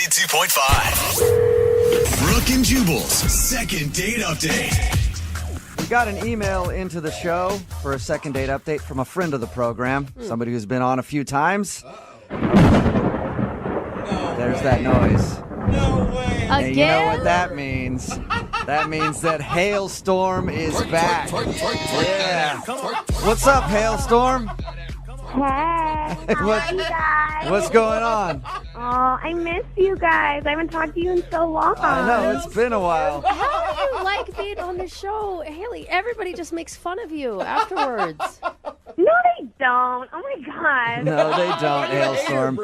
92.5. Brooke and Jubal's second date update. We got an email into the show for a second date update from a friend of the program, somebody who's been on a few times. There's that noise. No way. And you know what that means? That means that Hailstorm is back. Yeah. What's up, Hailstorm? Hey, how are you guys? What's going on? Oh, I miss you guys. I haven't talked to you in so long. I know, it's been a while. How do you like being on the show? Haley, everybody just makes fun of you afterwards. No, they don't. Oh, my God. No, they don't, Hailstorm.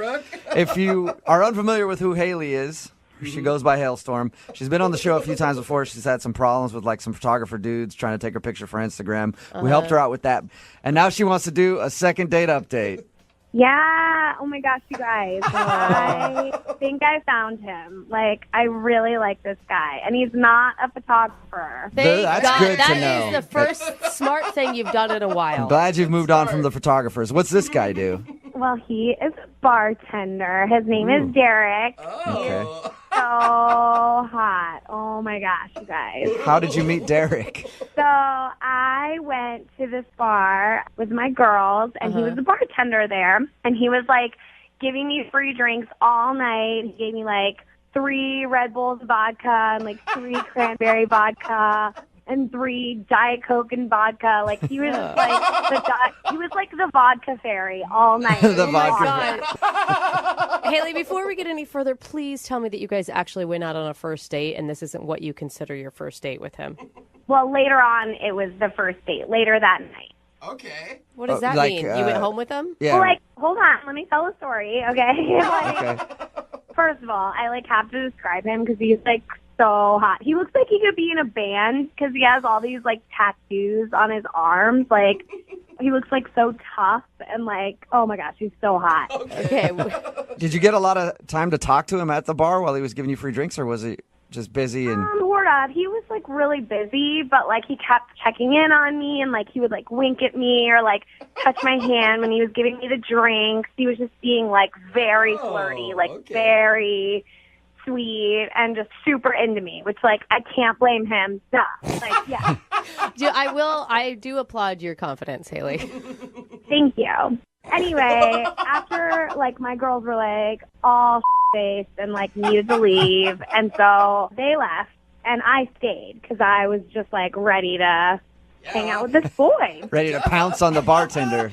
If you are unfamiliar with who Haley is, she goes by Hailstorm. She's been on the show a few times before. She's had some problems with some photographer dudes trying to take her picture for Instagram. We helped her out with that. And now she wants to do a second date update. Yeah. Oh, my gosh, you guys. I think I found him. I really like this guy. And he's not a photographer. Thank That's God. good to That know. is the first smart thing you've done in a while. I'm glad you've moved on from the photographers. What's this guy do? Well, he is a bartender. His name is Derek. Okay. So hot. Oh, my gosh, you guys. How did you meet Derek? So I went to this bar with my girls, and he was the bartender there, and he was giving me free drinks all night. He gave me 3 Red Bulls vodka and 3 cranberry vodka and 3 Diet Coke and vodka. He was the vodka fairy all night. The vodka. Haley, before we get any further, please tell me that you guys actually went out on a first date and this isn't what you consider your first date with him. Well, later on, it was the first date, later that night. Okay. What does that mean? You went home with him? Yeah. Well, hold on. Let me tell the story, okay? Okay. First of all, I have to describe him because he's so hot. He looks like he could be in a band because he has all these tattoos on his arms. He looks so tough and oh my gosh, he's so hot. Okay. Did you get a lot of time to talk to him at the bar while he was giving you free drinks, or was he just busy? And Sort of. He was really busy, but he kept checking in on me and he would wink at me or touch my hand when he was giving me the drinks. He was just being very flirty, very sweet and just super into me, which I can't blame him. Duh. Yeah. I do applaud your confidence, Haley. Thank you. Anyway, after my girls were all faced and needed to leave, and so they left, and I stayed because I was just ready to hang out with this boy. ready to pounce on the bartender.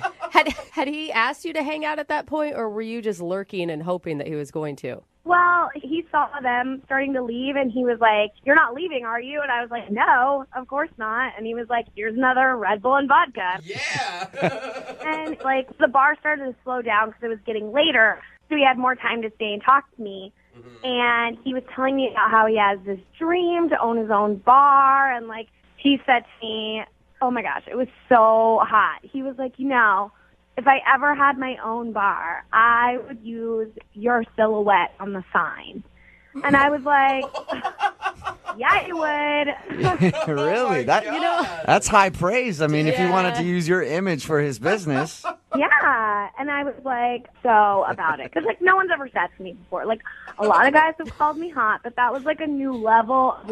Had he asked you to hang out at that point, or were you just lurking and hoping that he was going to? Well, he saw them starting to leave, and he was like, "You're not leaving, are you?" And I was like, "No, of course not." And he was like, "Here's another Red Bull and vodka." Yeah. And the bar started to slow down because it was getting later, so he had more time to stay and talk to me. And he was telling me about how he has this dream to own his own bar, and he said to me, oh my gosh, it was so hot. He was like, if I ever had my own bar, I would use your silhouette on the sign. And I was like, yeah, you would. Really? That's high praise. I mean, if you wanted to use your image for his business. Yeah. And I was so about it. Because, no one's ever said to me before. A lot of guys have called me hot, but that was, a new level of,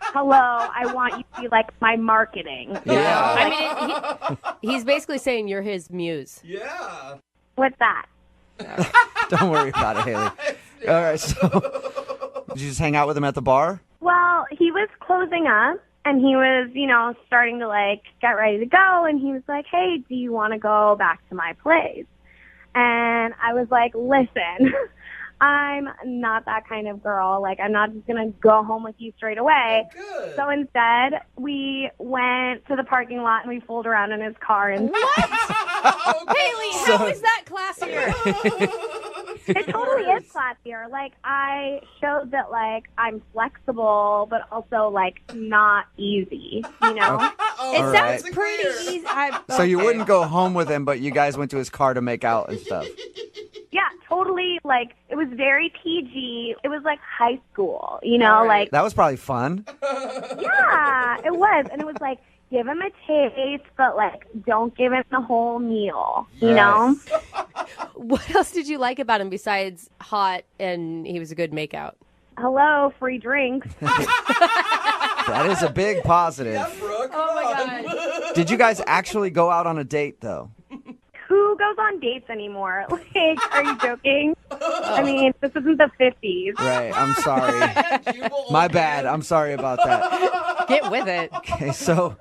hello, I want you to be my marketing. Yeah. I mean, he's basically saying you're his muse. Yeah. What's that? Don't worry about it, Haley. All right, so did you just hang out with him at the bar? Well, he was closing up, and he was, starting to, get ready to go, and he was like, hey, do you want to go back to my place? And I was like, listen, I'm not that kind of girl. I'm not just going to go home with you straight away. Good. So instead, we went to the parking lot, and we fooled around in his car. And Haley, how is that classier? It totally is classier. I showed that, I'm flexible, but also, not easy, It All sounds right. pretty easy. So you wouldn't go home with him, but you guys went to his car to make out and stuff. Yeah, totally. It was very PG. It was high school, All right. That was probably fun. Yeah, it was. And it was give him a taste, but, like, don't give him the whole meal, you know? What else did you like about him besides hot and he was a good makeout? Hello, free drinks. That is a big positive. Yeah, Brooke. Oh, my God. Did you guys actually go out on a date, though? Who goes on dates anymore? Like, are you joking? I mean, this isn't the 50s. Right, I'm sorry. Jubal, My bad. I'm sorry about that. Get with it. Okay, so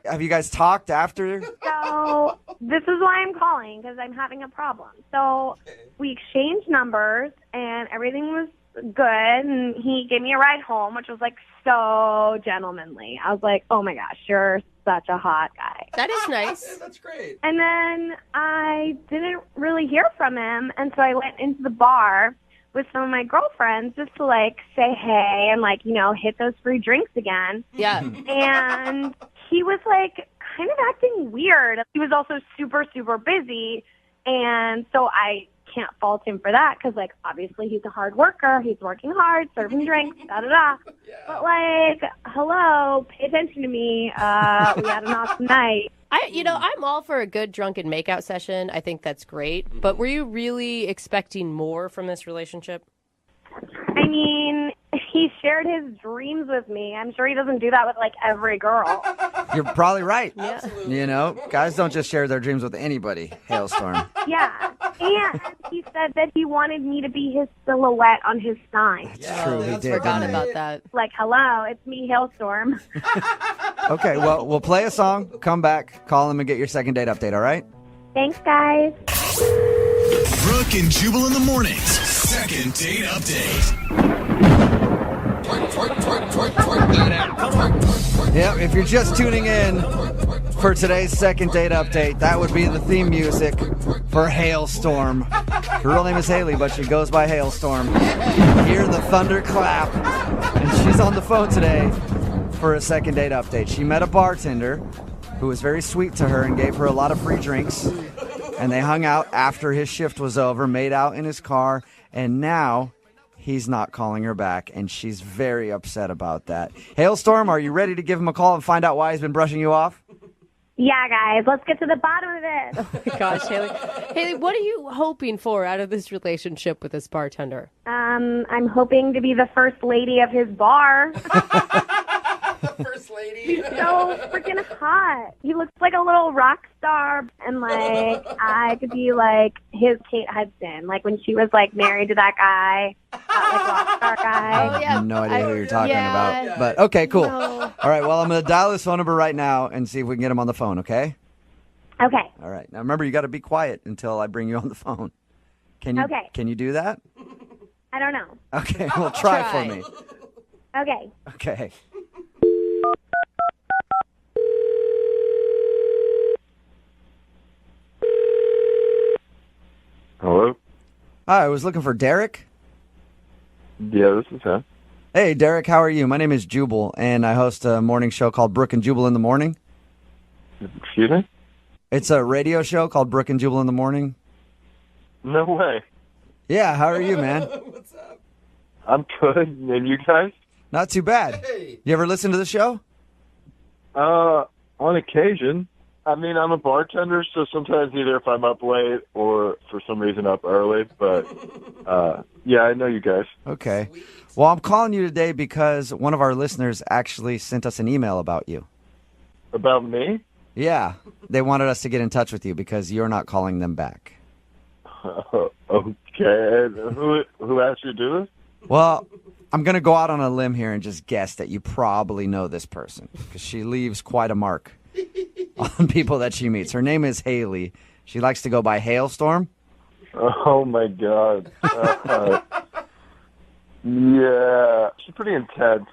have you guys talked after? So this is why I'm calling, because I'm having a problem. So we exchanged numbers, and everything was good, and he gave me a ride home, which was, like, so gentlemanly. I was like, oh, my gosh, you're such a hot guy. That is nice. That's great. And then I didn't really hear from him, and so I went into the bar with some of my girlfriends just to, like, say hey and, like, you know, hit those free drinks again. Yeah. And he was, like, kind of acting weird. He was also super, super busy, and so I can't fault him for that because, like, obviously he's a hard worker. He's working hard, serving drinks, da-da-da. But, like, hello, pay attention to me. We had an awesome night. I'm all for a good drunken makeout session. I think that's great. But were you really expecting more from this relationship? I mean, he shared his dreams with me. I'm sure he doesn't do that with, like, every girl. You're probably right. Yeah. You know, guys don't just share their dreams with anybody, Hailstorm. Yeah. And he said that he wanted me to be his silhouette on his sign. It's true, he that's did, Forgot didn't he? about that. Like, hello, it's me, Hailstorm. Okay, well, we'll play a song, come back, call him, and get your second date update, all right? Thanks, guys. Brooke and Jubal in the mornings. Second date update. Yep, if you're just tuning in for today's second date update, that would be the theme music for Hailstorm. Her real name is Haley, but she goes by Hailstorm. Hear the thunder clap, and she's on the phone today for a second date update. She met a bartender who was very sweet to her and gave her a lot of free drinks, and they hung out after his shift was over, made out in his car, and now he's not calling her back, and she's very upset about that. Hailstorm, are you ready to give him a call and find out why he's been brushing you off? Yeah, guys, let's get to the bottom of it. Oh my gosh, Haley. Haley, what are you hoping for out of this relationship with this bartender? I'm hoping to be the first lady of his bar. First lady. So freaking hot. He looks like a little rock star, and, like, I could be, like, his Kate Hudson, like when she was, like, married to that guy, that, like, rock star guy. Oh, yeah. No idea who you're talking yeah. about. But okay, cool. No. All right, well, I'm going to dial his phone number right now and see if we can get him on the phone, okay? Okay. All right. Now, remember, you got to be quiet until I bring you on the phone. Can you? Okay. Can you do that? I don't know. Okay, well, try Try. for me. Okay. Okay. Hello? Hi, I was looking for Derek. Yeah, this is him. Hey, Derek, how are you? My name is Jubal, and I host a morning show called Brooke and Jubal in the Morning. Excuse me? It's a radio show called Brooke and Jubal in the Morning. No way. Yeah, how are you, man? What's up? I'm good. And you guys? Not too bad. Hey. You ever listen to the show? On occasion. I mean, I'm a bartender, so sometimes either if I'm up late or for some reason up early, but, yeah, I know you guys. Okay. Well, I'm calling you today because one of our listeners actually sent us an email about you. About me? Yeah, they wanted us to get in touch with you because you're not calling them back. Okay. Who asked you to do this? Well, I'm going to go out on a limb here and just guess that you probably know this person because she leaves quite a mark on people that she meets. Her name is Haley. She likes to go by Hailstorm. Oh, my God. Yeah, she's pretty intense.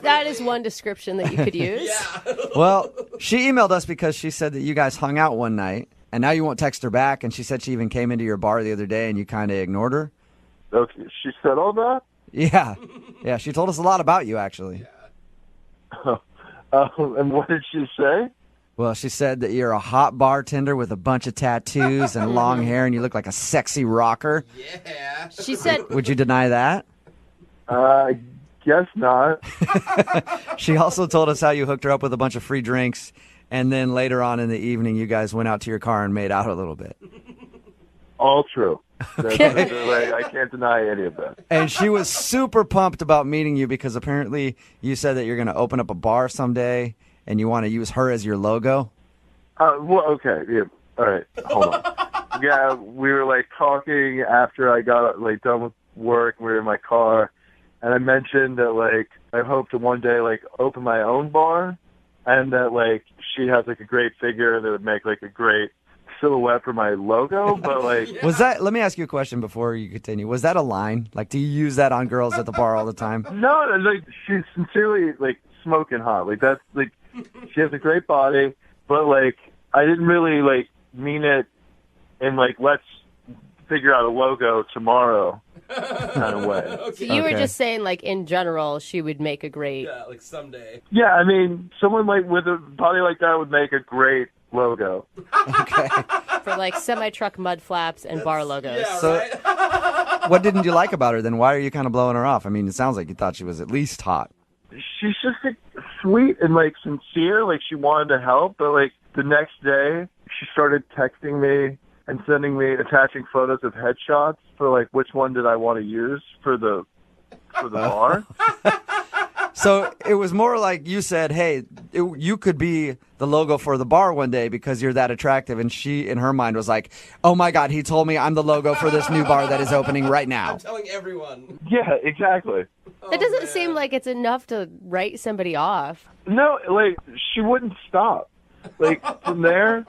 That is one description that you could use. Yeah. Well, she emailed us because she said that you guys hung out one night, and now you won't text her back, and she said she even came into your bar the other day, and you kind of ignored her. Okay, she said all that? Yeah. Yeah, she told us a lot about you, actually. And what did she say? Well, she said that you're a hot bartender with a bunch of tattoos and long hair, and you look like a sexy rocker. Yeah. She said, Would you deny that? I guess guess not. She also told us how you hooked her up with a bunch of free drinks, and then later on in the evening, you guys went out to your car and made out a little bit. All true. I can't deny any of that. And she was super pumped about meeting you because apparently you said that you're going to open up a bar someday and you want to use her as your logo. Well, okay. Yeah. All right. Hold on. Yeah, we were like talking after I got like done with work. We were in my car, and I mentioned that like I hope to one day like open my own bar, and that like she has like a great figure that would make like a great silhouette for my logo. But like, Was that, let me ask you a question before you continue. Was that a line? Like, do you use that on girls at the bar all the time? no, like she's sincerely like smoking hot. Like that's like she has a great body, but like I didn't really like mean it in like let's figure out a logo tomorrow kind of way. So you were Okay. just saying, like, in general, she would make a great... Yeah, like someday. Yeah, I mean, someone like with a body like that would make a great logo. for, like, semi-truck mud flaps and bar logos. Yeah, So- right? What didn't you like about her then? Why are you kind of blowing her off? I mean, it sounds like you thought she was at least hot. She's just like sweet and like sincere, like she wanted to help, but like the next day she started texting me and sending me attaching photos of headshots for like which one did I want to use for the bar. So it was more like you said, hey, you could be the logo for the bar one day because you're that attractive. And she, in her mind, was like, oh, my God, he told me I'm the logo for this new bar that is opening right now. I'm telling everyone. Yeah, exactly. That doesn't seem like it's enough to write somebody off. No, like she wouldn't stop. Like from there,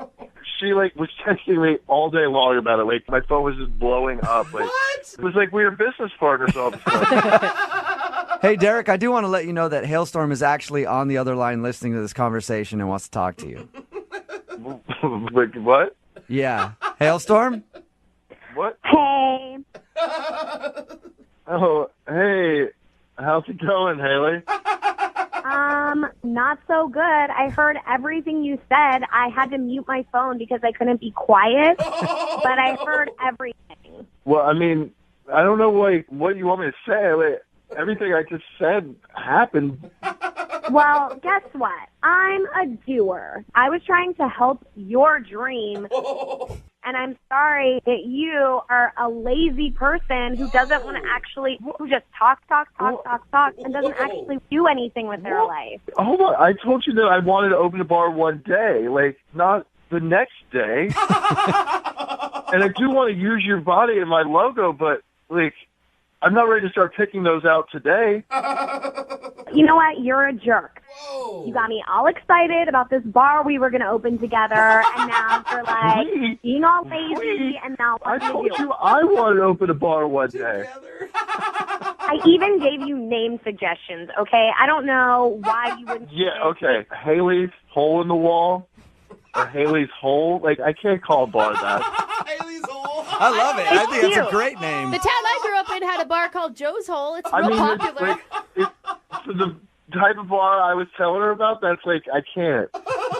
she like was texting me all day long about it. Like my phone was just blowing up. Like What? it was like we were business partners all the time. Hey, Derek, I do want to let you know that Hailstorm is actually on the other line listening to this conversation and wants to talk to you. Like what? Yeah. Hailstorm? What? Hey. Oh, hey, how's it going, Haley? Not so good. I heard everything you said. I had to mute my phone because I couldn't be quiet, but I heard everything. Well, I mean, I don't know what you want me to say. Like, everything I just said happened. Well, guess what? I'm a doer. I was trying to help your dream, and I'm sorry that you are a lazy person who doesn't want to actually, who just talks, and doesn't actually do anything with their life. Hold on, I told you that I wanted to open a bar one day, like not the next day. And I do want to use your body and my logo, but like I'm not ready to start picking those out today. You know what? You're a jerk. Whoa. You got me all excited about this bar we were going to open together, and now you're like being all lazy, and now I what do told you do? you I wanted to open a bar one day. Together. I even gave you name suggestions, okay? I don't know why you wouldn't. Yeah, okay. Haley's Hole in the Wall or Haley's Hole. Like, I can't call a bar that. Haley's hole. I love it. I think it's a cute. great name. The town I grew up in had a bar called Joe's Hole. It's I real mean, popular. for the type of bar I was telling her about, that's like, I can't.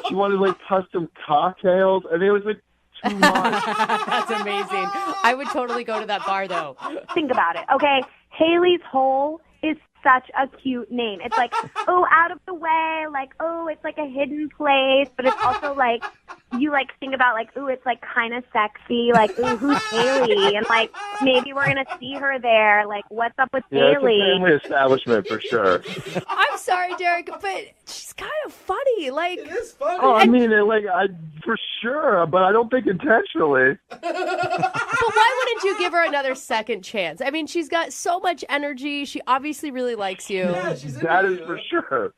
She wanted like custom cocktails, and it was like too much. That's amazing. I would totally go to that bar, though. Think about it, okay? Haley's Hole is such a cute name. It's like, oh, out of the way, like, oh, it's like a hidden place, but it's also like, you like think about like, ooh, it's like kind of sexy, like, ooh, who's Haley? And like, maybe we're gonna see her there. Like, what's up with Yeah, it's a Haley? family establishment for sure. I'm sorry, Derek, but she's kind of funny. Like, It is funny. Oh, I mean, for sure, but I don't think intentionally. but why wouldn't you give her another second chance? I mean, she's got so much energy. She obviously really likes you. Yeah, she's into That is you. for sure.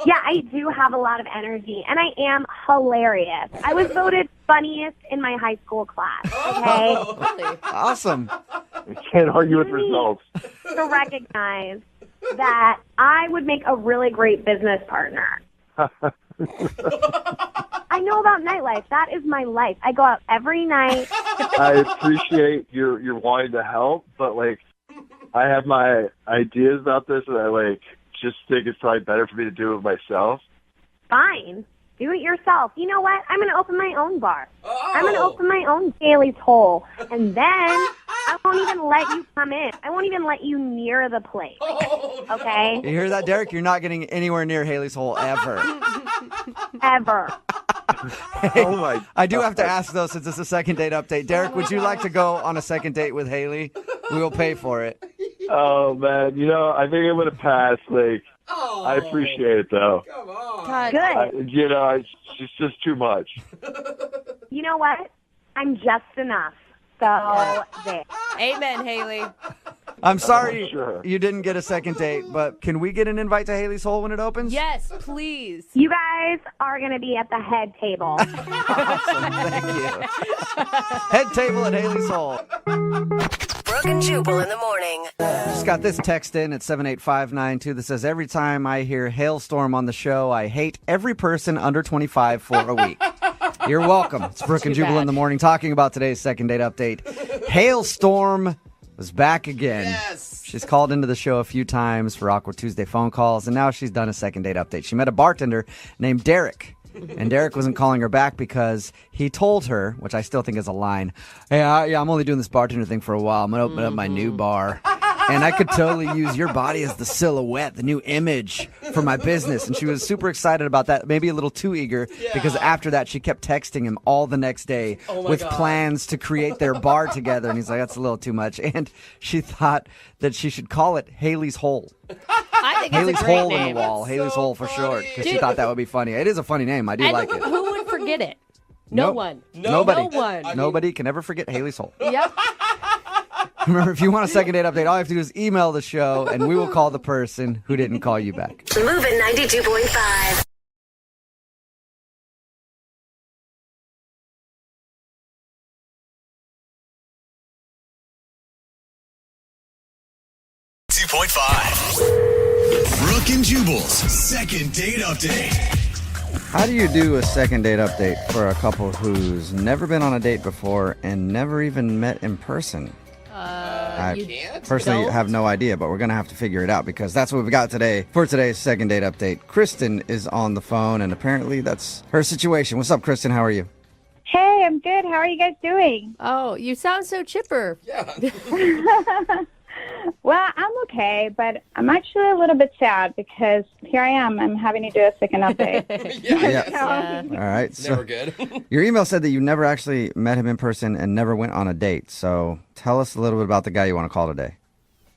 Yeah, I do have a lot of energy, and I am hilarious. I was voted funniest in my high school class, okay? Really? Awesome. I can't argue with results. To recognize that I would make a really great business partner. I know about nightlife. That is my life. I go out every night. I appreciate your wanting to help, but like, I have my ideas about this, and I like just think it's probably better for me to do it myself. Fine. Do it yourself. You know what? I'm going to open my own bar. Oh. I'm going to open my own Haley's Hole. And then I won't even let you come in. I won't even let you near the place. Oh, no. Okay? You hear that, Derek? You're not getting anywhere near Haley's hole ever. Ever. Oh my! I do have to ask, though, since it's a second date update. Derek, would you like to go on a second date with Haley? We will pay for it. Oh man, I think I'm gonna pass. Like, Oh, I appreciate it though. Come on. God. Good. It's just too much. You know what? I'm just enough. So there. Amen, Haley. I'm sorry Sure. you didn't get a second date, but can we get an invite to Haley's hole when it opens? Yes, please. You guys are going to be at the head table. Awesome. Thank you. Head table at Haley's hole. Brooke and Jubal in the morning. Just got this text in at 78592 that says, every time I hear hailstorm on the show, I hate every person under 25 for a week. You're welcome. It's Brooke and Too Jubal bad. in the morning talking about today's second date update. Hailstorm was back again. Yes. She's called into the show a few times for Awkward Tuesday phone calls, and now she's done a second date update. She met a bartender named Derek. And Derek wasn't calling her back because he told her, which I still think is a line, hey, I'm only doing this bartender thing for a while. I'm going to open up my new bar. And I could totally use your body as the silhouette, the new image for my business. And she was super excited about that, maybe a little too eager, because after that, she kept texting him all the next day with plans to create their bar together. And he's like, that's a little too much. And she thought that she should call it Haley's Hole. I think Haley's it's a great Hole name. in the Wall. Haley's Hole for short, because she thought that would be funny. It is a funny name. I do And like it. who would forget it? No Nope. one. Nobody. No one. Nobody can ever forget Haley's Hole. Yep. Remember, if you want a second date update, all you have to do is email the show, and we will call the person who didn't call you back. Moving 92.5. Brooke and Jubal's second date update. How do you do a second date update for a couple who's never been on a date before and never even met in person? I can't? personally Don't? have no idea, but we're going to have to figure it out because that's what we've got today for today's second date update. Kristen is on the phone, and apparently that's her situation. What's up, Kristen? How are you? Hey, I'm good. How are you guys doing? Oh, you sound so chipper. Yeah. Well, I'm okay, but I'm actually a little bit sad because here I am. I'm having to do a second update. Yeah. All right. Never good. Your email said that you never actually met him in person and never went on a date. So tell us a little bit about the guy you want to call today.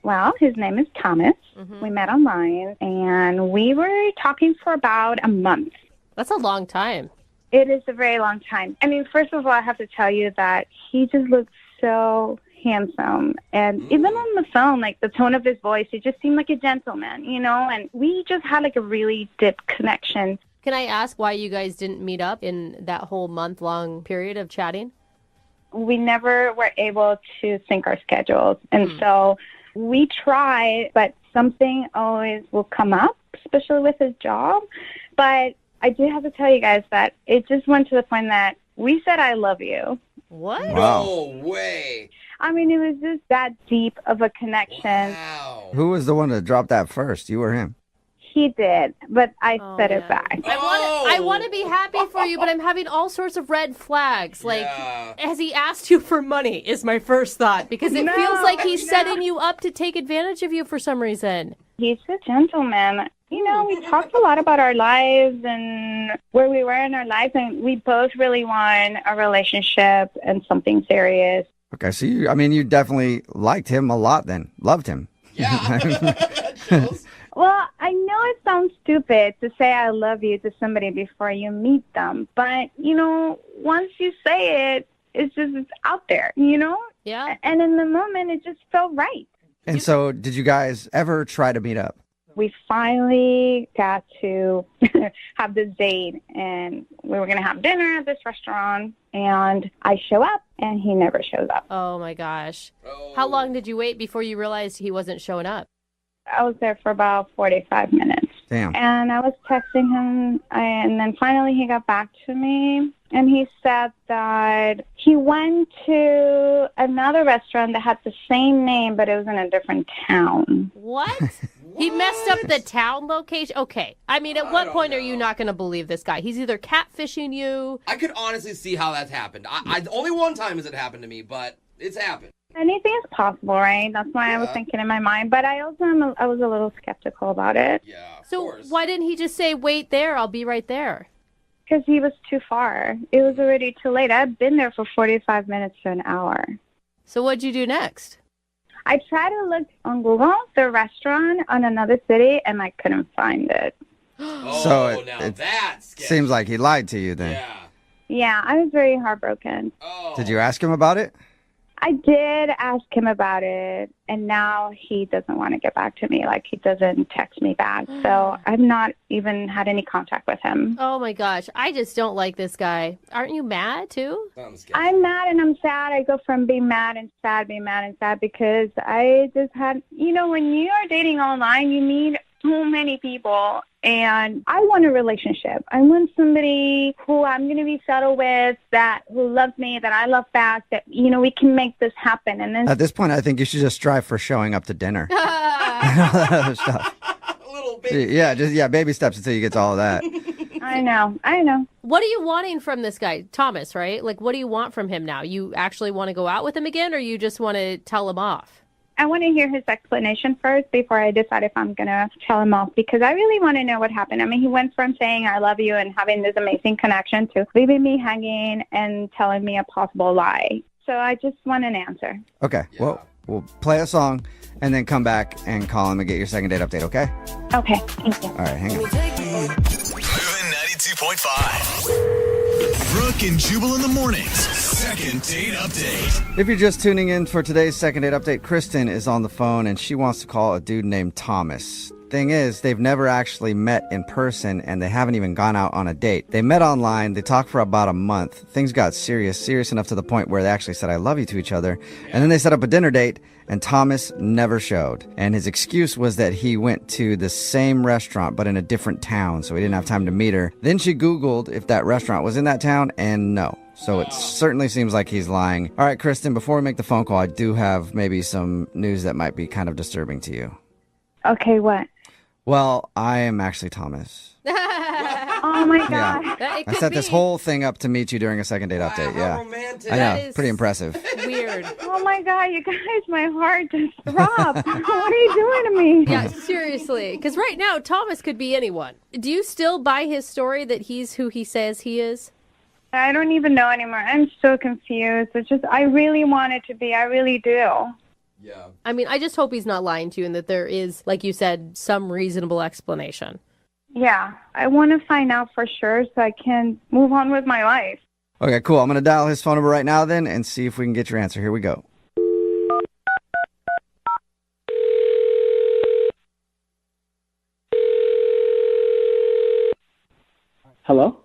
Well, his name is Thomas. We met online, and we were talking for about a month. That's a long time. It is a very long time. I mean, first of all, I have to tell you that he just looks so handsome. And even on the phone, like the tone of his voice, he just seemed like a gentleman, and we just had like a really deep connection. Can I ask why you guys didn't meet up in that whole month-long period of chatting? We never were able to sync our schedules. And so we tried, but something always will come up, especially with his job. But I do have to tell you guys that it just went to the point that we said, I love you. What? Wow. No way. I mean, it was just that deep of a connection. Wow. Who was the one to drop that first? You or him? He did, but I said man. it back. I want to be happy for you, but I'm having all sorts of red flags. Like, Yeah. has he asked you for money is my first thought, because it No, feels like he's no. setting you up to take advantage of you for some reason. He's a gentleman. We talked a lot about our lives and where we were in our lives, and we both really want a relationship and something serious. Okay, so you definitely liked him a lot then. Loved him. Chills. Well, I know it sounds stupid to say I love you to somebody before you meet them, but, once you say it, it's out there, Yeah. And in the moment, it just felt right. And so did you guys ever try to meet up? We finally got to have this date, and we were going to have dinner at this restaurant, and I show up, and he never shows up. Oh my gosh. How long did you wait before you realized he wasn't showing up? I was there for about 45 minutes, Damn. and I was texting him, and then finally he got back to me, and he said that he went to another restaurant that had the same name, but it was in a different town. What? He messed up the town location? Okay. I mean, at what don't point are know. you not going to believe this guy? He's either catfishing you. I could honestly see how that's happened. I only one time has it happened to me, but it's happened. Anything is possible, right? That's why I was thinking in my mind. But I also I was a little skeptical about it. Yeah, of So course. why didn't he just say, wait there, I'll be right there? Because he was too far. It was already too late. I've been there for 45 minutes to an hour. So what'd you do next? I tried to look on Google, the restaurant on another city, and I couldn't find it. Oh, So now it that's sketchy. Seems like he lied to you then. Yeah. Yeah, I was very heartbroken. Oh. Did you ask him about it? I did ask him about it, and now he doesn't want to get back to me. Like, he doesn't text me back. So I've not even had any contact with him. Oh my gosh, I just don't like this guy. Aren't you mad too? Sounds sketchy. I'm mad and I'm sad. I go from being mad and sad, because I just had, when you are dating online, you meet so many people, and I want a relationship. I want somebody who I'm going to be settled with, who loves me, that I love back, that, we can make this happen. And then At this point, I think you should just strive for showing up to dinner. That other stuff. A little bit. Yeah, baby steps until you get to all of that. I know. What are you wanting from this guy, Thomas, right? Like, what do you want from him now? You actually want to go out with him again, or you just want to tell him off? I want to hear his explanation first before I decide if I'm going to tell him off, because I really want to know what happened. I mean, he went from saying I love you and having this amazing connection to leaving me hanging and telling me a possible lie. So I just want an answer. Okay, well, we'll play a song and then come back and call him and get your second date update, okay? Okay, thank you. All right, hang on. Moving 92.5. Brooke and Jubal in the mornings. Second date update. If you're just tuning in for today's second date update, Kristen is on the phone and she wants to call a dude named Thomas. Thing is, they've never actually met in person and they haven't even gone out on a date. They met online, they talked for about a month. Things got serious enough to the point where they actually said I love you to each other. And then they set up a dinner date and Thomas never showed. And his excuse was that he went to the same restaurant but in a different town, so he didn't have time to meet her. Then she Googled if that restaurant was in that town, and no. So it certainly seems like he's lying. All right, Kristen, before we make the phone call, I do have maybe some news that might be kind of disturbing to you. Okay, what? Well, I am actually Thomas. Oh, my God. It I could set this be. whole thing up to meet you during a second date update. How Yeah. romantic. I know. That is- Pretty impressive. Weird. Oh, my God, you guys, my heart just dropped. What are you doing to me? Yeah, seriously. Because right now, Thomas could be anyone. Do you still buy his story that he's who he says he is? I don't even know anymore. I'm so confused. It's just, I really want it to be. I really do. Yeah. I mean, I just hope he's not lying to you and that there is, like you said, some reasonable explanation. Yeah, I want to find out for sure so I can move on with my life. Okay, cool. I'm going to dial his phone number right now then and see if we can get your answer. Here we go. Hello?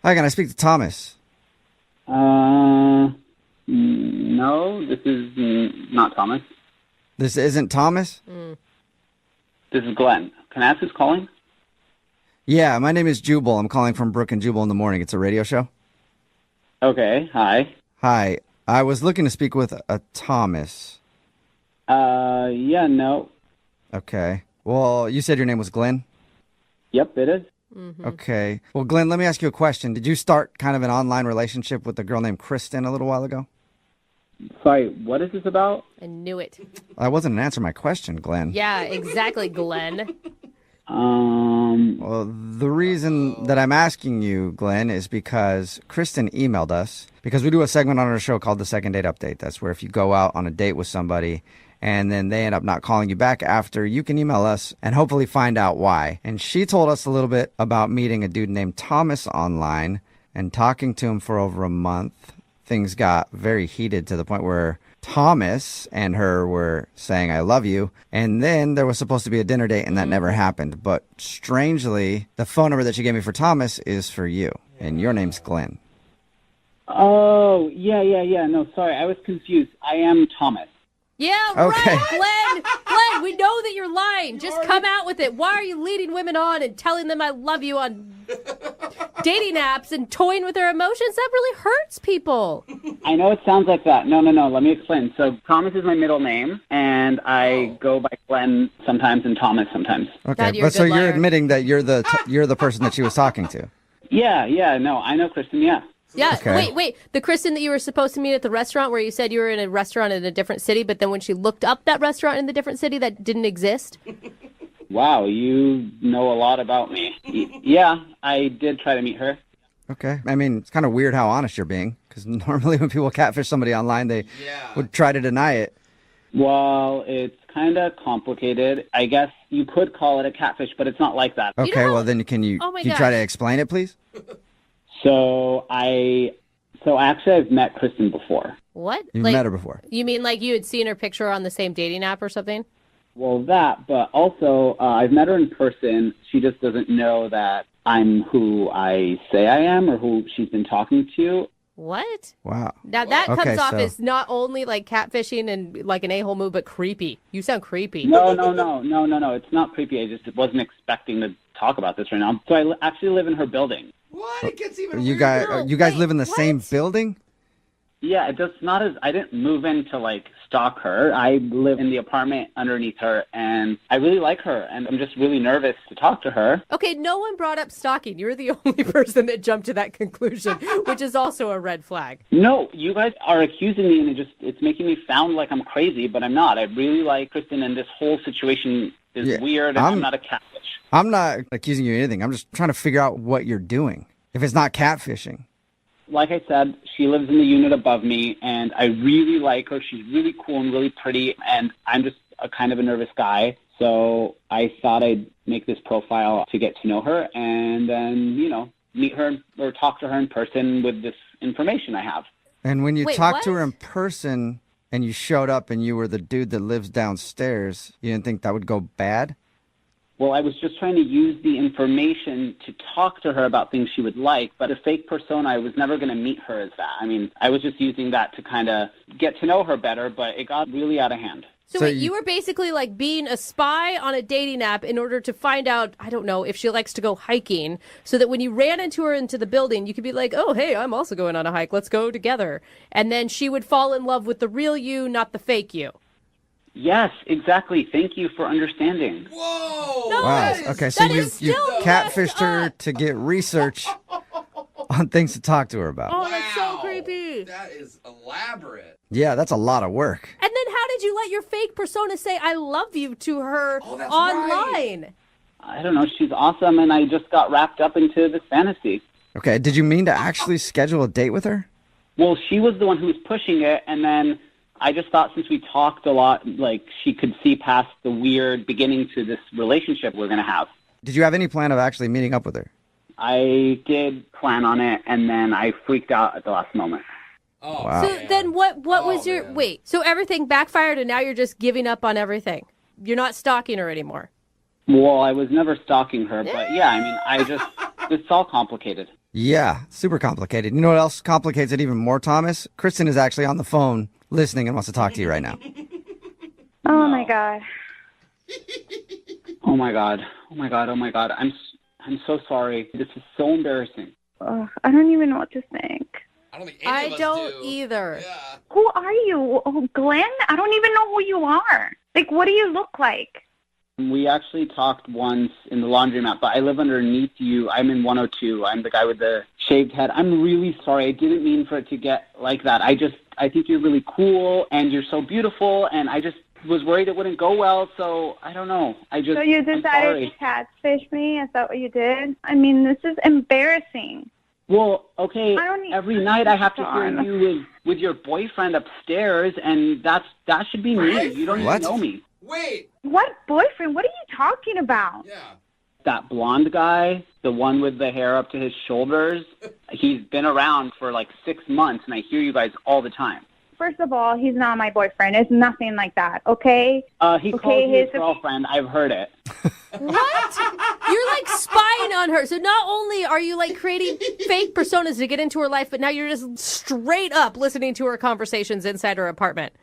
Hi, can I speak to Thomas? No, this is not Thomas. This isn't Thomas? This is Glenn. Can I ask who's calling? Yeah, my name is Jubal. I'm calling from Brooke and Jubal in the morning. It's a radio show. Okay, hi. Hi. I was looking to speak with a Thomas. Yeah, no. Okay. Well, you said your name was Glenn? Yep, it is. Okay. Well, Glenn, let me ask you a question. Did you start kind of an online relationship with a girl named Kristen a little while ago? Sorry, what is this about? I knew it. That wasn't an answer to my question, Glenn. Yeah, exactly, Glenn. Well, the reason that I'm asking you, Glenn, is because Kristen emailed us, because we do a segment on our show called the Second Date Update. That's where if you go out on a date with somebody and then they end up not calling you back after, you can email us and hopefully find out why. And she told us a little bit about meeting a dude named Thomas online and talking to him for over a month. Things got very heated to the point where Thomas and her were saying, I love you. And then there was supposed to be a dinner date and that never happened. But strangely, the phone number that she gave me for Thomas is for you. And your name's Glenn. Oh, yeah. No, sorry, I was confused. I am Thomas. Yeah, Okay. right, Glenn, we know that you're lying. Just come out with it. Why are you leading women on and telling them I love you on dating apps and toying with their emotions? That really hurts people. I know it sounds like that. No, let me explain. So Thomas is my middle name, and I go by Glenn sometimes and Thomas sometimes. Okay, God, you're a but so good you're liar. admitting that you're the person that she was talking to. Yeah, no, I know Kristen, yeah. Yeah. Okay. Wait. The Kristen that you were supposed to meet at the restaurant where you said you were in a restaurant in a different city, but then when she looked up that restaurant in the different city, that didn't exist? Wow, you know a lot about me. Yeah, I did try to meet her. Okay. I mean, it's kind of weird how honest you're being, because normally when people catfish somebody online, they would try to deny it. Well, it's kind of complicated. I guess you could call it a catfish, but it's not like that. Okay, well then can you Oh my try to gosh. explain it, please? So actually I've met Kristen before. What? You've met her before. You mean like you had seen her picture on the same dating app or something? Well, that, but also I've met her in person. She just doesn't know that I'm who I say I am or who she's been talking to. What? Wow. Now that Okay, comes off so- as not only like catfishing and like an a-hole move, but creepy. You sound creepy. No. It's not creepy. I just wasn't expecting to talk about this right now. So I actually live in her building. What? It gets even You weirder. guys live in the same building? Yeah, it just not as I didn't move in to like stalk her. I live in the apartment underneath her, and I really like her, and I'm just really nervous to talk to her. Okay, no one brought up stalking. You're the only person that jumped to that conclusion, which is also a red flag. No, you guys are accusing me, and it's making me sound like I'm crazy, but I'm not. I really like Kristen, and this whole situation is weird, and I'm not a catfish. I'm not accusing you of anything. I'm just trying to figure out what you're doing. If it's not catfishing. Like I said, she lives in the unit above me, and I really like her. She's really cool and really pretty, and I'm just a kind of a nervous guy. So I thought I'd make this profile to get to know her and then, meet her or talk to her in person with this information I have. And when you Wait, talked what? to her in person and you showed up and you were the dude that lives downstairs, you didn't think that would go bad? Well, I was just trying to use the information to talk to her about things she would like, but a fake persona, I was never going to meet her as that. I mean, I was just using that to kind of get to know her better, but it got really out of hand. So wait, you were basically like being a spy on a dating app in order to find out, I don't know, if she likes to go hiking, so that when you ran into her into the building, you could be like, oh, hey, I'm also going on a hike. Let's go together. And then she would fall in love with the real you, not the fake you. Yes, exactly. Thank you for understanding. Whoa! No, Wow. that is- Okay, so that you is still catfished messed her up. to get research on things to talk to her about. Oh, that's so Wow. creepy. That is elaborate. Yeah, that's a lot of work. And then how did you let your fake persona say I love you to her Oh, that's online? I don't know. She's awesome, and I just got wrapped up into this fantasy. Okay, did you mean to actually schedule a date with her? Well, she was the one who was pushing it, and then I just thought since we talked a lot, like she could see past the weird beginning to this relationship we're going to have. Did you have any plan of actually meeting up with her? I did plan on it, and then I freaked out at the last moment. Oh, Wow. So man. then what was Oh, your man. wait, so everything backfired and now you're just giving up on everything. You're not stalking her anymore. Well, I was never stalking her, but yeah, I mean, it's all complicated. Yeah, super complicated. You know what else complicates it even more, Thomas? Kristen is actually on the phone listening and wants to talk to you right now. Oh my God. Oh my god. Oh my god. Oh my god. I'm so sorry. This is so embarrassing. Ugh, I don't even know what to think. I don't think any of I us don't do. either. Yeah. Who are you? Oh, Glenn? I don't even know who you are. Like, what do you look like? We actually talked once in the laundromat, but I live underneath you. I'm in 102. I'm the guy with the shaved head. I'm really sorry. I didn't mean for it to get like that. I think you're really cool and you're so beautiful, and I just was worried it wouldn't go well, so I don't know. So you I'm decided sorry. to catfish me? Is that what you did? I mean, this is embarrassing. Well, okay, I don't every night I have to hear Darn. you with your boyfriend upstairs, and that should be me. You don't What? even know me. Wait. What boyfriend? What are you talking about? Yeah. That blonde guy, the one with the hair up to his shoulders, he's been around for like 6 months, and I hear you guys all the time. First of all, he's not my boyfriend. It's nothing like that, okay? He Okay, calls you his he's a- girlfriend. I've heard it. What? You're like spying on her. So not only are you like creating fake personas to get into her life, but now you're just straight up listening to her conversations inside her apartment.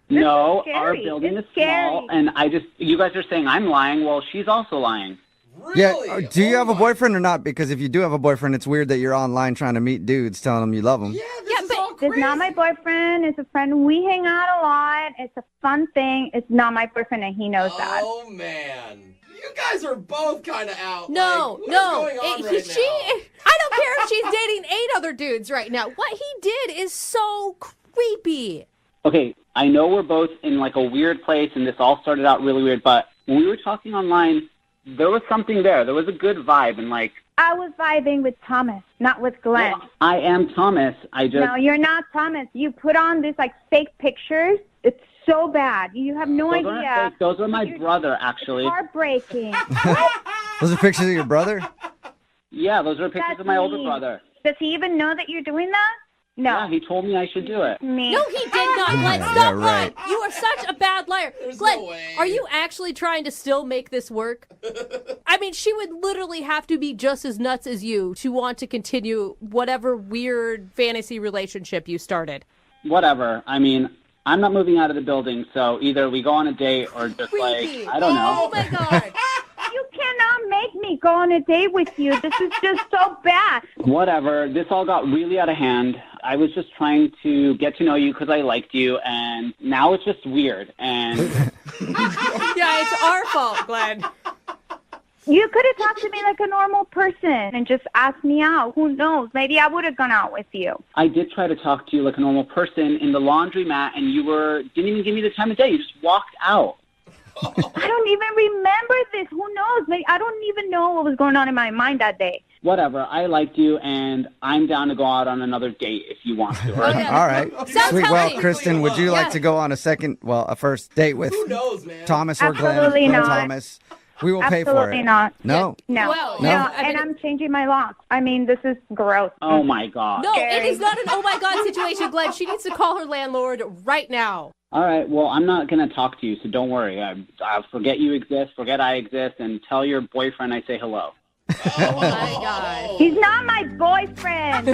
No, scary. our building It's is small, scary. and you guys are saying I'm lying. Well, she's also lying. Really? Yeah, do you Oh have a my- boyfriend or not? Because if you do have a boyfriend, it's weird that you're online trying to meet dudes telling them you love them. Yeah, this Yeah, is but all It's crazy. not my boyfriend. It's a friend. We hang out a lot. It's a fun thing. It's not my boyfriend, and he knows that. Oh, man. You guys are both kind of out. No, like, no. What's going on right now? I don't care if she's dating 8 other dudes right now. What he did is so creepy. Okay, I know we're both in like a weird place, and this all started out really weird, but when we were talking online, there was something there. There was a good vibe, and like... I was vibing with Thomas, not with Glenn. Well, I am Thomas. No, you're not Thomas. You put on this like fake pictures. It's so bad. You have no Those aren't idea. fake. Those are my brother, actually. It's heartbreaking. Those are pictures of your brother? Yeah, those are pictures That's of my older me. brother. Does he even know that you're doing that? No. Yeah, he told me I should do it. Me. No, he did not. Glenn, Yeah, stop right. lying. You are such a bad liar. There's Glenn, no way. are you actually trying to still make this work? I mean, she would literally have to be just as nuts as you to want to continue whatever weird fantasy relationship you started. Whatever. I mean, I'm not moving out of the building, so either we go on a date or just Creepy. like, I don't know. Oh, my God. You cannot make me go on a date with you. This is just so bad. Whatever. This all got really out of hand. I was just trying to get to know you because I liked you, and now it's just weird. And Yeah, it's our fault, Glenn. You could have talked to me like a normal person and just asked me out. Who knows? Maybe I would have gone out with you. I did try to talk to you like a normal person in the laundromat, and you didn't even give me the time of day. You just walked out. I don't even remember this. Who knows? Maybe, I don't even know what was going on in my mind that day. Whatever. I liked you, and I'm down to go out on another date if you want to. Oh, yeah. All right. Sounds Sweet. Well, healthy. Kristen, would you like Yeah. to go on a first date with Who knows, man? Thomas or Glenn? Absolutely Glenn not. Thomas. We will pay for Absolutely it. not. No. No. Well, no. yeah, I And mean- I'm changing my locks. I mean, this is gross. Oh, my God. No, it Scary. is not an oh my God situation, Glenn. She needs to call her landlord right now. All right. Well, I'm not going to talk to you, so don't worry. I'll forget you exist, forget I exist, and tell your boyfriend I say hello. Oh my God. He's not my boyfriend.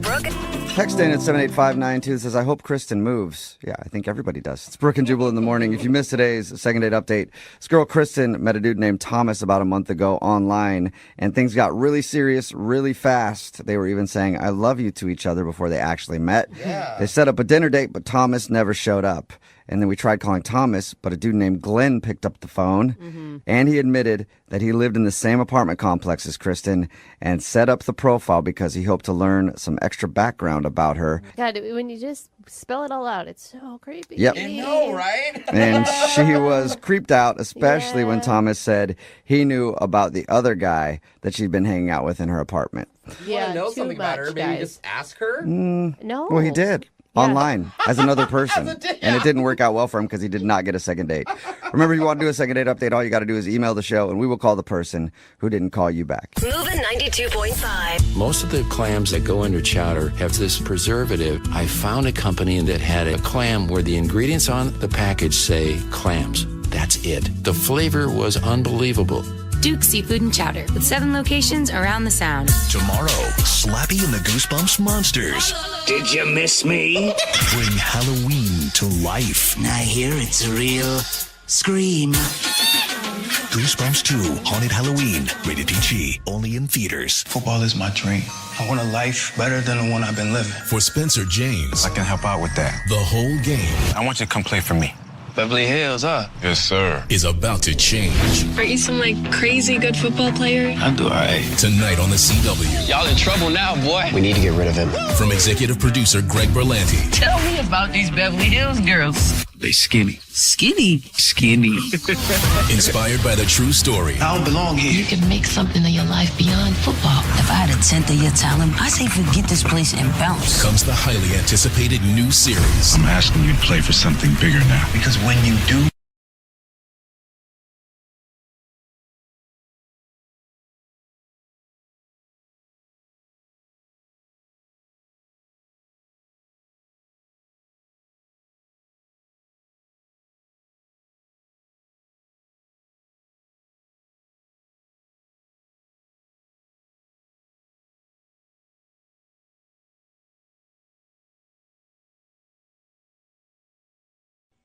Brooke, Text in at 78592 says, I hope Kristen moves. Yeah, I think everybody does. It's Brooke and Jubal in the morning. If you missed today's second date update, this girl Kristen met a dude named Thomas about a month ago online, and things got really serious really fast. They were even saying, I love you to each other before they actually met. Yeah. They set up a dinner date, but Thomas never showed up. And then we tried calling Thomas, but a dude named Glenn picked up the phone, and he admitted that he lived in the same apartment complex as Kristen and set up the profile because he hoped to learn some extra background about her. God, when you just spell it all out, it's so creepy. Yep. I know, right? And she was creeped out, especially when Yeah. Thomas said he knew about the other guy that she'd been hanging out with in her apartment. You want to know too something about her? much, Maybe guys. just ask her? No. Well, he did. Yeah. Online as another person. date. And it didn't work out well for him because he did not get a second date. Remember, if you want to do a second date update, all you got to do is email the show and we will call the person who didn't call you back. moving 92.5. Most of the clams that go into chowder have this preservative. I found a company that had a clam where the ingredients on the package say clams. That's it. The flavor was unbelievable. Duke Seafood and Chowder with 7 locations around the Sound. Tomorrow, Slappy and the Goosebumps Monsters Did you miss me? bring Halloween to life. I hear it's a real scream. Goosebumps 2, Haunted Halloween, rated PG, only in theaters. Football is my dream. I want a life better than the one I've been living. For Spencer James, I can help out with that. the whole game I want you to come play for me. Beverly Hills, huh? Yes, sir. is about to change. Aren't you some crazy good football player? I do all right. Tonight on the CW. Y'all in trouble now, boy. We need to get rid of him. From executive producer Greg Berlanti. Tell me about these Beverly Hills girls. They skinny. Skinny. Skinny. Inspired by the true story. I don't belong You here. can make something of your life beyond football. If I had a tenth of your talent, I say forget this place and bounce. Comes the highly anticipated new series. I'm asking you to play for something bigger now. Because when you do,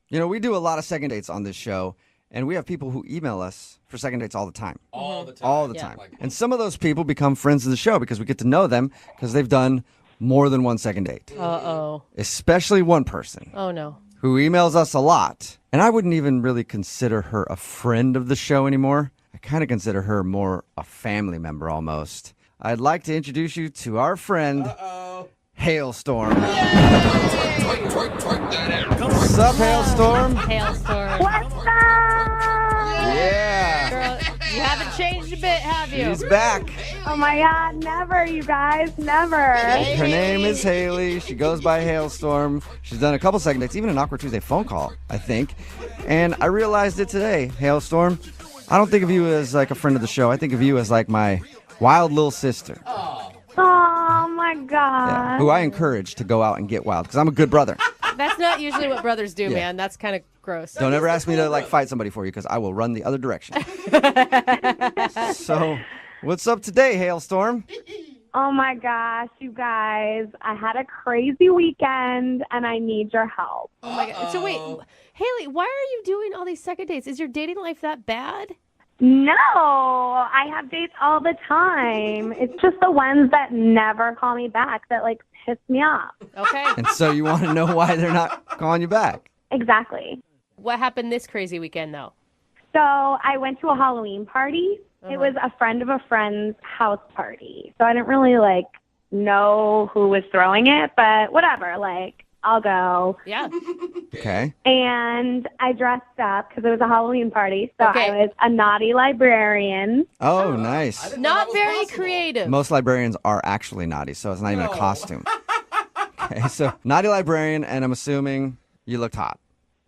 You know, we do a lot of second dates on this show, and we have people who email us for second dates all the time. All the time. All the Yeah. time. And some of those people become friends of the show because we get to know them because they've done more than one second date. Uh-oh. Especially one person Oh, no. who emails us a lot And I wouldn't even really consider her a friend of the show anymore. I kind of consider her more a family member almost. I'd like to introduce you to our friend, Hailstorm. What's up, Hailstorm? Hailstorm. What's up? Yeah. Girl, you haven't changed a bit, have you? She's back. Oh my God, never, you guys, never. Her name is Haley. She goes by Hailstorm. She's done a couple second dates, even an Awkward Tuesday phone call, I think. And I realized it today, Hailstorm. I don't think of you as like a friend of the show. I think of you as like my wild little sister. Oh my God. Yeah, who I encourage to go out and get wild because I'm a good brother. That's not usually what brothers do, man. That's kind of gross. Don't ever ask me to like fight somebody for you because I will run the other direction. So, what's up today, Hailstorm? Oh my gosh, you guys. I had a crazy weekend and I need your help. Oh my God. So wait, Haley, why are you doing all these second dates? Is your dating life that bad? No, I have dates all the time. It's just the ones that never call me back that like piss me off. Okay. And so you want to know why they're not calling you back? Exactly. What happened this crazy weekend, though? So I went to a Halloween party. It was a friend of a friend's house party. So I didn't really like know who was throwing it, but whatever, like I'll go. Yeah. Okay. And I dressed up because it was a Halloween party. So Okay. I was a naughty librarian. Oh, nice. Not very creative. Most librarians are actually naughty, so it's not even a costume. Okay, so naughty librarian, and I'm assuming you looked hot.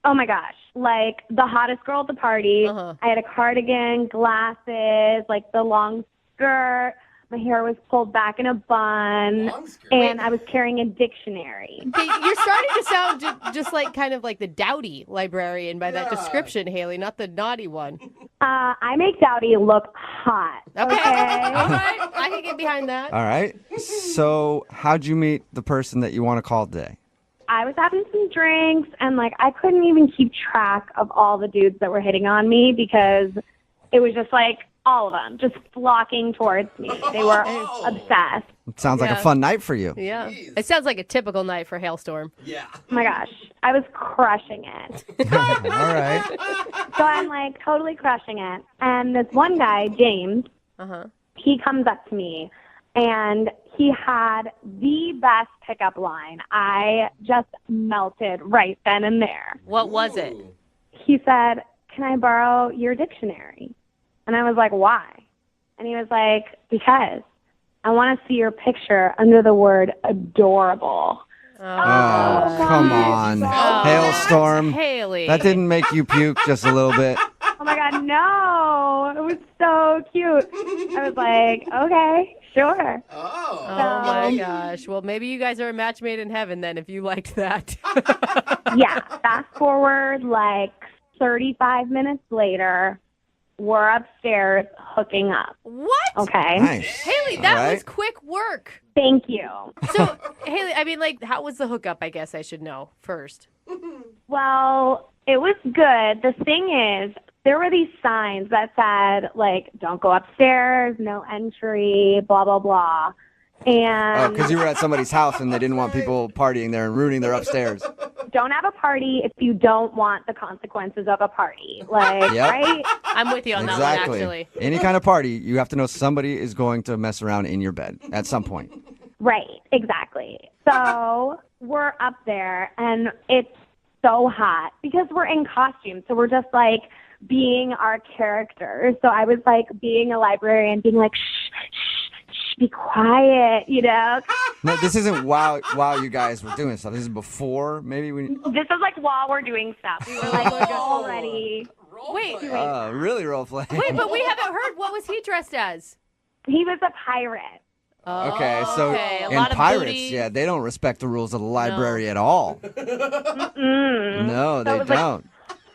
Oh my gosh, like the hottest girl at the party. I had a cardigan, glasses, like the long skirt. My hair was pulled back in a bun, and I was carrying a dictionary. Okay, you're starting to sound just like kind of like the dowdy librarian by that description, Haley, not the naughty one. I make Dowdy look hot. Okay. All right. I can get behind that. All right. So how'd you meet the person that you want to call today? I was having some drinks, and like I couldn't even keep track of all the dudes that were hitting on me because it was just like all of them just flocking towards me. They were obsessed. It sounds like a fun night for you. Yeah. It sounds like a typical night for Hailstorm. Yeah. Oh my gosh, I was crushing it. All right. So I'm like totally crushing it. And this one guy, James, he comes up to me and he had the best pickup line. I just melted right then and there. What was it? He said, "Can I borrow your dictionary?" And I was like, "Why?" And he was like, "Because I want to see your picture under the word adorable." Oh, come on. Hailstorm. Haley. That didn't make you puke just a little bit. Oh my God, no. It was so cute. I was like, okay, sure. Oh my gosh. Well, maybe you guys are a match made in heaven then if you liked that. Yeah, fast forward like 35 minutes later, we're upstairs hooking up. What? Okay. Nice. Haley, that All right. was quick work. Thank you. So, Haley, I mean, like, how was the hookup, I guess I should know first. Well, it was good. The thing is, there were these signs that said, like, don't go upstairs, no entry, blah, blah, blah. Oh, And because you were at somebody's house and they didn't want people partying there and ruining their upstairs. don't have a party if you don't want the consequences of a party. Like, Yep. right? I'm with you on that one, actually. Any kind of party, you have to know somebody is going to mess around in your bed at some point. Right, exactly. So we're up there, and it's so hot because we're in costume. So we're just like being our characters. So I was like being a librarian, being like, shh, shh, shh, be quiet, you know? No, this isn't while you guys were doing stuff. This is before, maybe when. This is like while we're doing stuff. We were like already. Wait, Really role play. wait, but we haven't heard. What was he dressed as? He was a pirate. Okay, so Okay, a and lot of pirates, booty. yeah, they don't respect the rules of the library at all. No, they it was, like, don't.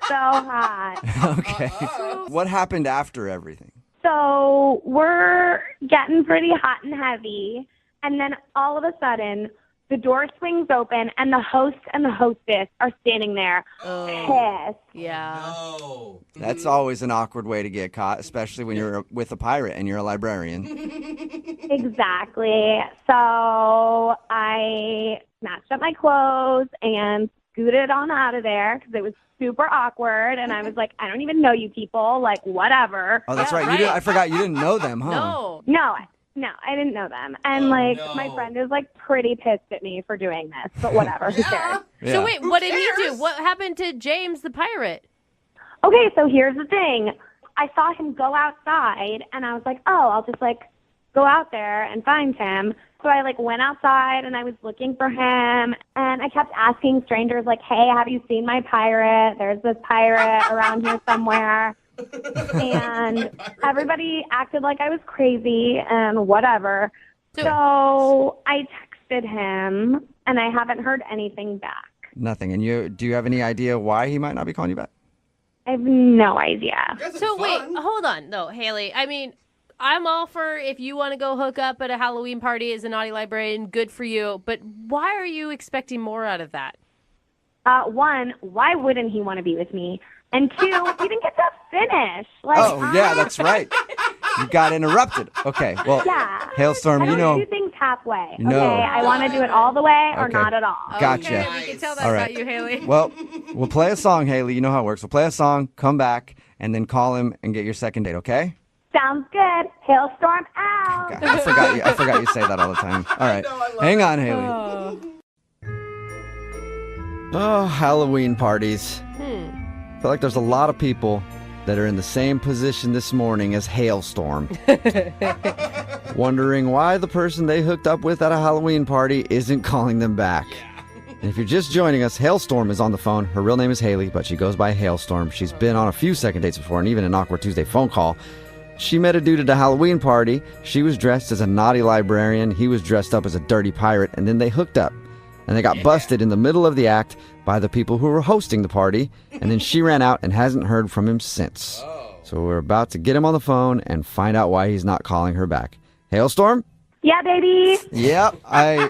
So hot. Okay. What happened after everything? So we're getting pretty hot and heavy, and then all of a sudden, the door swings open, and the host and the hostess are standing there, pissed. Yeah. That's always an awkward way to get caught, especially when you're with a pirate and you're a librarian. Exactly. So I snatched up my clothes and scooted on out of there because it was super awkward. And I was like, I don't even know you people. Like, whatever. Oh, that's right. I forgot you didn't know them, huh? No, I didn't know them. And, my friend is, pretty pissed at me for doing this. But whatever. Who cares? Yeah. So wait, what did he do? What happened to James the pirate? Okay, so here's the thing. I saw him go outside, and I was like, oh, I'll just, go out there and find him. So I, went outside, and I was looking for him, and I kept asking strangers, hey, have you seen my pirate? There's this pirate around here somewhere. And everybody acted like I was crazy and whatever. So I texted him, and I haven't heard anything back. Nothing. And do you have any idea why he might not be calling you back? I have no idea. So wait, hold on, though, Haley. I mean, I'm all for if you want to go hook up at a Halloween party as a naughty librarian, good for you. But why are you expecting more out of that? One, why wouldn't he want to be with me? And two, he didn't get to finish. Yeah, that's right. You got interrupted. Okay, well, yeah. Hailstorm, I don't do things halfway. No. Okay, I want to do it all the way or Okay. not at all. Gotcha. Okay, we can tell that All about right. you, Haley. Well, we'll play a song, Haley. You know how it works. We'll play a song, come back, and then call him and get your second date, okay? Sounds good. Hailstorm out. God, I forgot you say that all the time. All right. Hang on, Haley. Oh, Halloween parties. I feel like there's a lot of people that are in the same position this morning as Hailstorm. Wondering why the person they hooked up with at a Halloween party isn't calling them back. And if you're just joining us, Hailstorm is on the phone. Her real name is Haley, but she goes by Hailstorm. She's been on a few second dates before and even an Awkward Tuesday phone call. She met a dude at a Halloween party. She was dressed as a naughty librarian. He was dressed up as a dirty pirate. And then they hooked up. And they got busted in the middle of the act by the people who were hosting the party. And then she ran out and hasn't heard from him since. So we're about to get him on the phone and find out why he's not calling her back. Hailstorm? Yeah, baby. Yep. I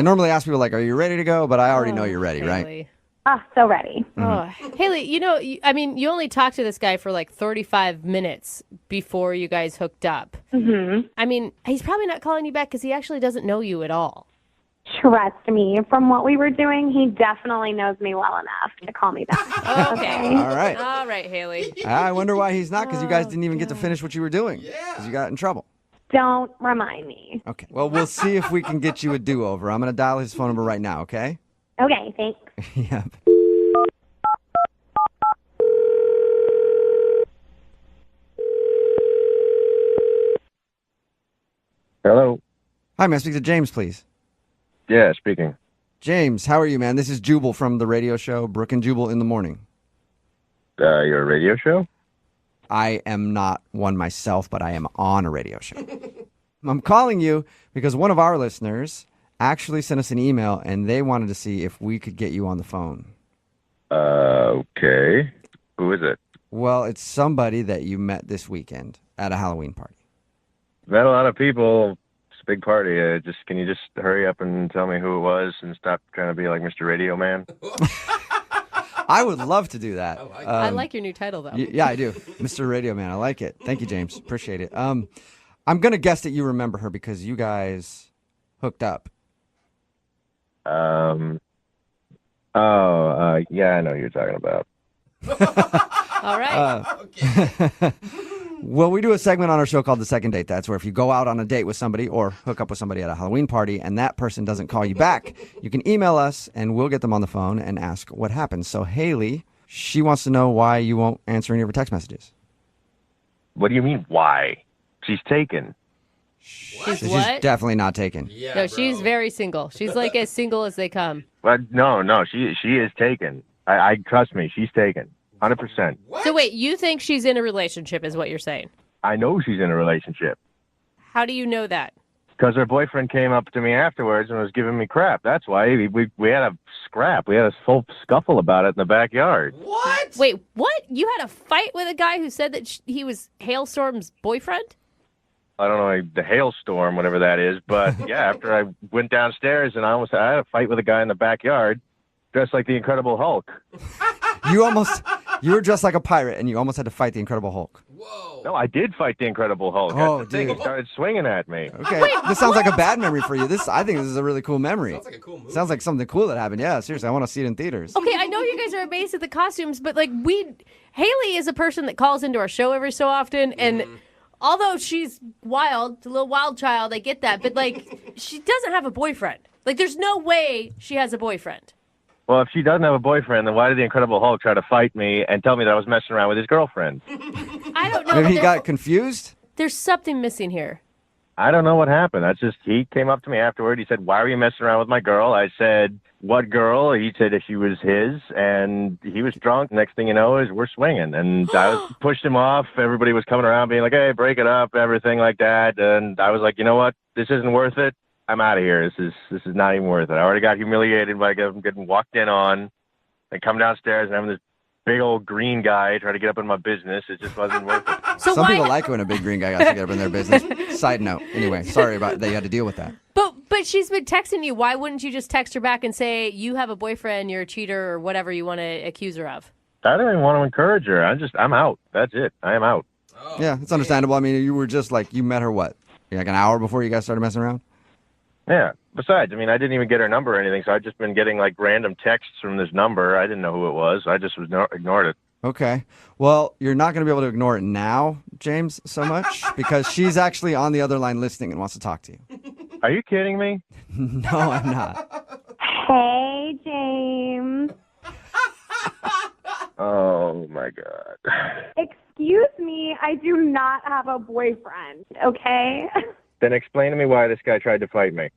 normally ask people, are you ready to go? But I already know you're ready, right? Haley. Oh, so ready. Oh, Haley, you only talked to this guy for 35 minutes before you guys hooked up. Mm-hmm. I mean, he's probably not calling you back because he actually doesn't know you at all. Trust me, from what we were doing, he definitely knows me well enough to call me back. Okay. All right. All right, Haley. I wonder why he's not, because you guys didn't even get to finish what you were doing. Because you got in trouble. Don't remind me. Okay. Well, we'll see if we can get you a do-over. I'm going to dial his phone number right now, okay? Okay, thanks. Yeah. Hello. Hi, may I speak to James, please? Yeah, speaking. James, how are you, man? This is Jubal from the radio show Brooke and Jubal in the Morning. Your radio show? I am not one myself, but I am on a radio show. I'm calling you because one of our listeners actually sent us an email, and they wanted to see if we could get you on the phone. Okay. Who is it? Well, it's somebody that you met this weekend at a Halloween party. Met a lot of people. It's a big party. Can you just hurry up and tell me who it was and stop trying to be like Mr. Radio Man? I would love to do that. I like your new title, though. Yeah, I do. Mr. Radio Man. I like it. Thank you, James. Appreciate it. I'm going to guess that you remember her because you guys hooked up. Yeah, I know who you're talking about. All right. Well, we do a segment on our show called The Second Date. That's where if you go out on a date with somebody or hook up with somebody at a Halloween party and that person doesn't call you back, you can email us and we'll get them on the phone and ask what happened. So Haley, she wants to know why you won't answer any of her text messages. What do you mean, why? She's taken. She's She's what? definitely not taken. No, she's very single. She's as single as they come. But no, she is taken. I trust me, she's taken. 100%. So wait, you think she's in a relationship is what you're saying? I know she's in a relationship. How do you know that? Because her boyfriend came up to me afterwards and was giving me crap. That's why we had a scrap. We had a full scuffle about it in the backyard. What? Wait, what? You had a fight with a guy who said that he was Hailstorm's boyfriend? I don't know, the hailstorm, whatever that is. But yeah, after I went downstairs and I had a fight with a guy in the backyard dressed like the Incredible Hulk. You were dressed like a pirate and you almost had to fight the Incredible Hulk. Whoa. No, I did fight the Incredible Hulk. Oh, That's the thing. dude. He started swinging at me. Okay, this sounds like a bad memory for you. I think this is a really cool memory. Sounds like a cool movie. Sounds like something cool that happened. Yeah, seriously, I want to see it in theaters. Okay, I know you guys are amazed at the costumes, but like Haley is a person that calls into our show every so often, and although she's wild, a little wild child, I get that, but like she doesn't have a boyfriend. Like there's no way she has a boyfriend. Well, if she doesn't have a boyfriend, then why did the Incredible Hulk try to fight me and tell me that I was messing around with his girlfriend? I don't know. Maybe he got confused? There's something missing here. I don't know what happened. He came up to me afterward. He said, "Why were you messing around with my girl?" I said, "What girl?" He said that she was his, and he was drunk. Next thing you know is we're swinging, and I pushed him off. Everybody was coming around being like, "Hey, break it up," everything like that. And I was like, you know what? This isn't worth it. I'm out of here. This is not even worth it. I already got humiliated by getting walked in on and come downstairs and having this big old green guy try to get up in my business. It just wasn't worth it. Some people like when a big green guy got to get up in their business. Side note. Anyway, sorry about that you had to deal with that. But she's been texting you. Why wouldn't you just text her back and say, you have a boyfriend, you're a cheater, or whatever you want to accuse her of? I don't even want to encourage her. I'm out. That's it. I am out. Yeah, it's understandable. I mean, you were just like, you met her what? Like an hour before you guys started messing around? Yeah. Besides, I mean, I didn't even get her number or anything, so I'd just been getting like random texts from this number. I didn't know who it was. I just ignored it. Okay. Well, you're not going to be able to ignore it now, James, so much, because she's actually on the other line listening and wants to talk to you. Are you kidding me? No, I'm not. Hey, James. Oh, my God. Excuse me, I do not have a boyfriend, okay? Then explain to me why this guy tried to fight me.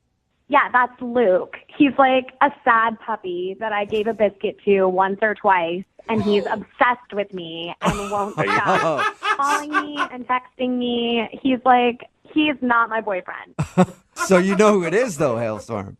Yeah, that's Luke. He's like a sad puppy that I gave a biscuit to once or twice, and he's obsessed with me and won't stop calling me and texting me. He's not my boyfriend. So you know who it is, though, Hailstorm.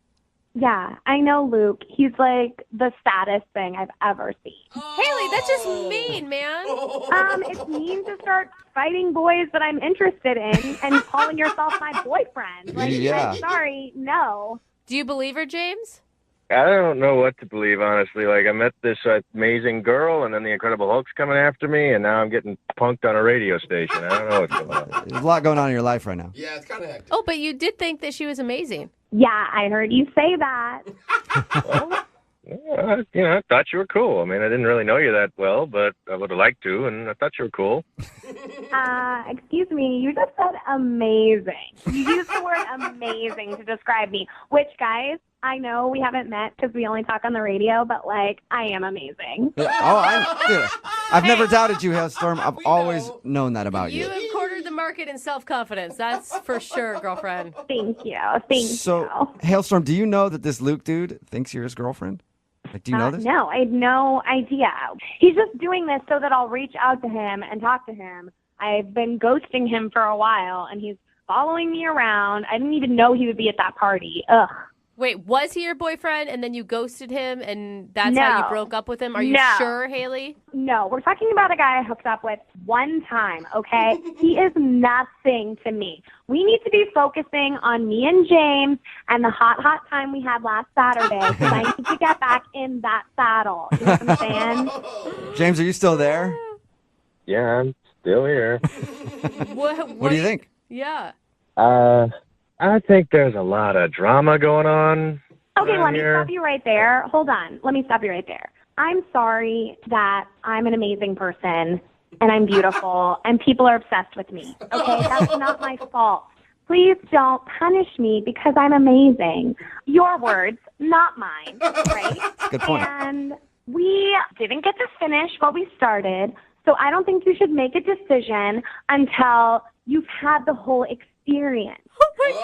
Yeah, I know Luke. He's like the saddest thing I've ever seen. Haley, that's just mean, man. It's mean to start fighting boys that I'm interested in and calling yourself my boyfriend. Like, Yeah. I'm sorry, no. Do you believe her, James? I don't know what to believe, honestly. Like, I met this amazing girl, and then the Incredible Hulk's coming after me, and now I'm getting punked on a radio station. I don't know what's going on. There's a lot going on in your life right now. Yeah, it's kind of hectic. Oh, but you did think that she was amazing. Yeah, I heard you say that. I thought you were cool. I mean, I didn't really know you that well, but I would have liked to, and I thought you were cool. Excuse me, you just said amazing. You used the word amazing to describe me, which, guys, I know we haven't met because we only talk on the radio, but, like, I am amazing. I've never doubted you, Hailstorm. I've always known that about you. You have cornered the market in self-confidence. That's for sure, girlfriend. Thank you. Thank So, Hailstorm, do you know that this Luke dude thinks you're his girlfriend? Like, do you know this? No, I had no idea. He's just doing this so that I'll reach out to him and talk to him. I've been ghosting him for a while, and he's following me around. I didn't even know he would be at that party. Ugh. Wait, was he your boyfriend and then you ghosted him and that's how you broke up with him? Are you sure, Haley? No, we're talking about a guy I hooked up with one time, okay? He is nothing to me. We need to be focusing on me and James and the hot time we had last Saturday because I need to get back in that saddle. You know what I'm saying? James, are you still there? Yeah, I'm still here. What do you think? Yeah. I think there's a lot of drama going on. Okay, let me here. stop you right there. Hold on. Let me stop you right there. I'm sorry that I'm an amazing person and I'm beautiful and people are obsessed with me. Okay, that's not my fault. Please don't punish me because I'm amazing. Your words, not mine, right? Good point. And we didn't get to finish what we started, so I don't think you should make a decision until you've had the whole experience.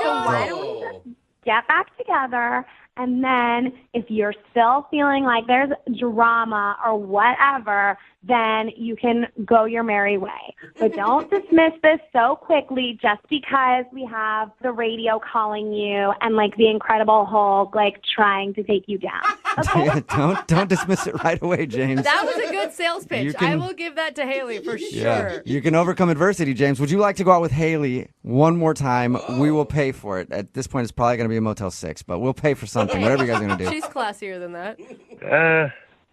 So why don't we just get back together, and then if you're still feeling like there's drama or whatever, then you can go your merry way. But don't dismiss this so quickly just because we have the radio calling you and like the Incredible Hulk like trying to take you down. Okay? don't dismiss it right away, James. That was a good sales pitch. You can- I will give that to Haley for sure. Yeah, you can overcome adversity, James. Would you like to go out with Haley one more time? We will pay for it. At this point, it's probably going to be a Motel 6, but we'll pay for something, whatever you guys are going to do. She's classier than that.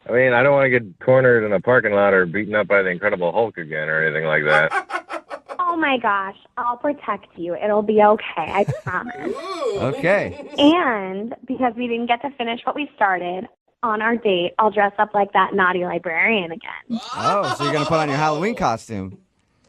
I mean, I don't want to get cornered in a parking lot or beaten up by the Incredible Hulk again or anything like that. Oh my gosh, I'll protect you. It'll be okay, I promise. Okay. And because we didn't get to finish what we started on our date, I'll dress up like that naughty librarian again. Oh, so you're going to put on your Halloween costume.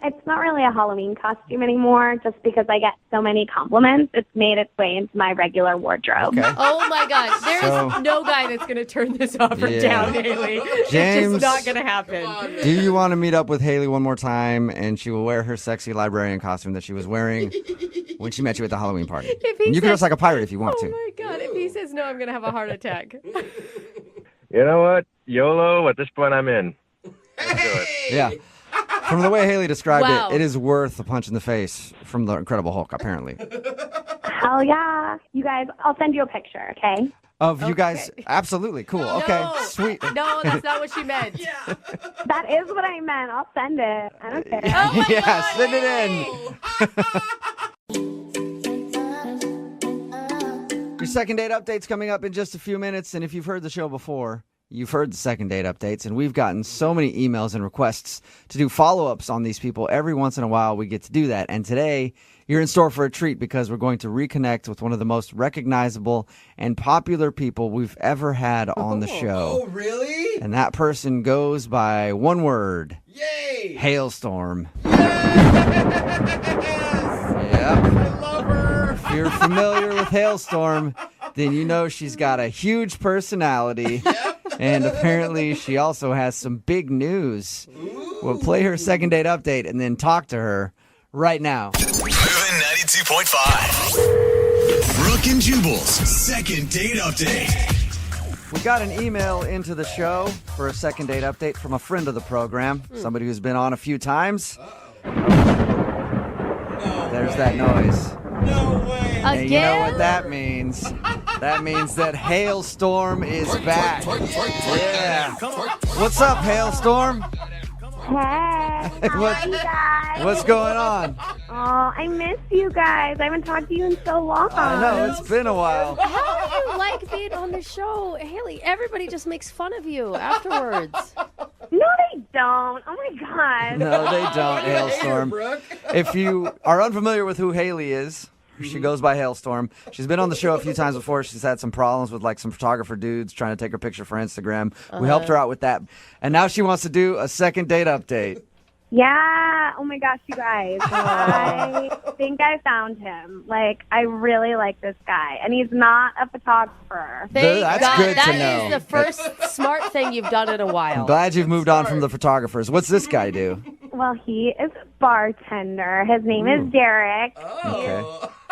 It's not really a Halloween costume anymore, just because I get so many compliments. It's made its way into my regular wardrobe. Okay. Oh my gosh, there's So- no guy that's going to turn this offer Yeah. down, Haley. It's James- just not going to happen. Do you want to meet up with Haley one more time and she will wear her sexy librarian costume that she was wearing when she met you at the Halloween party? If he And you can says- dress like a pirate if you want Oh to. my God, if he says no, I'm going to have a heart attack. You know what? YOLO, at this point, I'm in. Let's do it. Yeah. From the way Haley described Wow. it is worth a punch in the face from the Incredible Hulk, apparently. Hell yeah. You guys, I'll send you a picture, okay? Of you guys, absolutely cool. Okay, No. sweet. No, that's not what she meant. That is what I meant. I'll send it. I don't care. Oh my Yeah, God, send it in. Your second date update's coming up in just a few minutes, and if you've heard the show before, you've heard the second date updates, and we've gotten so many emails and requests to do follow-ups on these people. Every once in a while, we get to do that, and today, you're in store for a treat because we're going to reconnect with one of the most recognizable and popular people we've ever had on the show. Oh, really? And that person goes by one word. Yay! Hailstorm. Yes! Yep. I love her. If you're familiar with Hailstorm, then you know she's got a huge personality. And apparently she also has some big news. We'll play her second date update and then talk to her right now. Moving 92.5. Brooke and Jubal's second date update. We got an email into the show for a second date update from a friend of the program, somebody who's been on a few times. There's that noise. No way. And you know what that means? That means that Hailstorm is back. Yeah. What's up, Hailstorm? Hey, how What- are you guys? What's going on? Oh, I miss you guys. I haven't talked to you in so long. I know, it's been a while. How do you like being on the show? Haley, everybody just makes fun of you afterwards. No, they don't. Oh my god. No, they don't, Hey, Hailstorm. Brooke. If you are unfamiliar with who Haley is, she goes by Hailstorm. She's been on the show a few times before. She's had some problems with like some photographer dudes trying to take her picture for Instagram. We helped her out with that. And now she wants to do a second date update. Yeah. Oh my gosh, you guys. I think I found him. Like, I really like this guy, and he's not a photographer. Thank That's God. good to That know. is the first smart thing you've done in a while. I'm glad you've moved on from the photographers. What's this guy do? Well, he is a bartender. His name is Derek. Okay.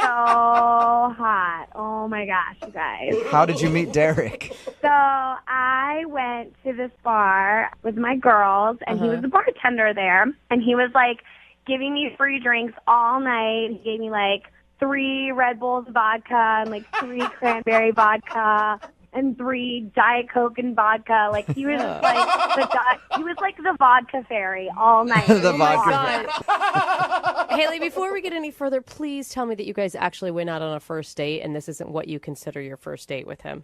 So hot. Oh my gosh, you guys. How did you meet Derek? So I went to this bar with my girls, and he was the bartender there, and he was like giving me free drinks all night. He gave me like 3 Red Bulls vodka and like 3 cranberry vodka and 3 Diet Coke and vodka. Like he was like the vodka fairy all night. The Oh my vodka. God. Haley, before we get any further, please tell me that you guys actually went out on a first date and this isn't what you consider your first date with him.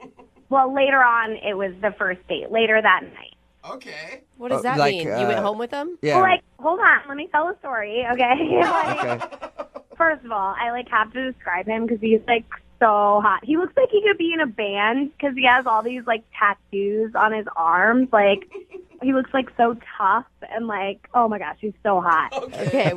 Well, later on, it was the first date. Later that night. Okay. What does that like, mean? You went home with him? Yeah. Well, like, hold on, let me tell the story, okay? Like, Okay. first of all, I like have to describe him because he's like so hot. He looks like he could be in a band because he has all these like tattoos on his arms. Like, he looks like so tough and like, oh my gosh, he's so hot. Okay.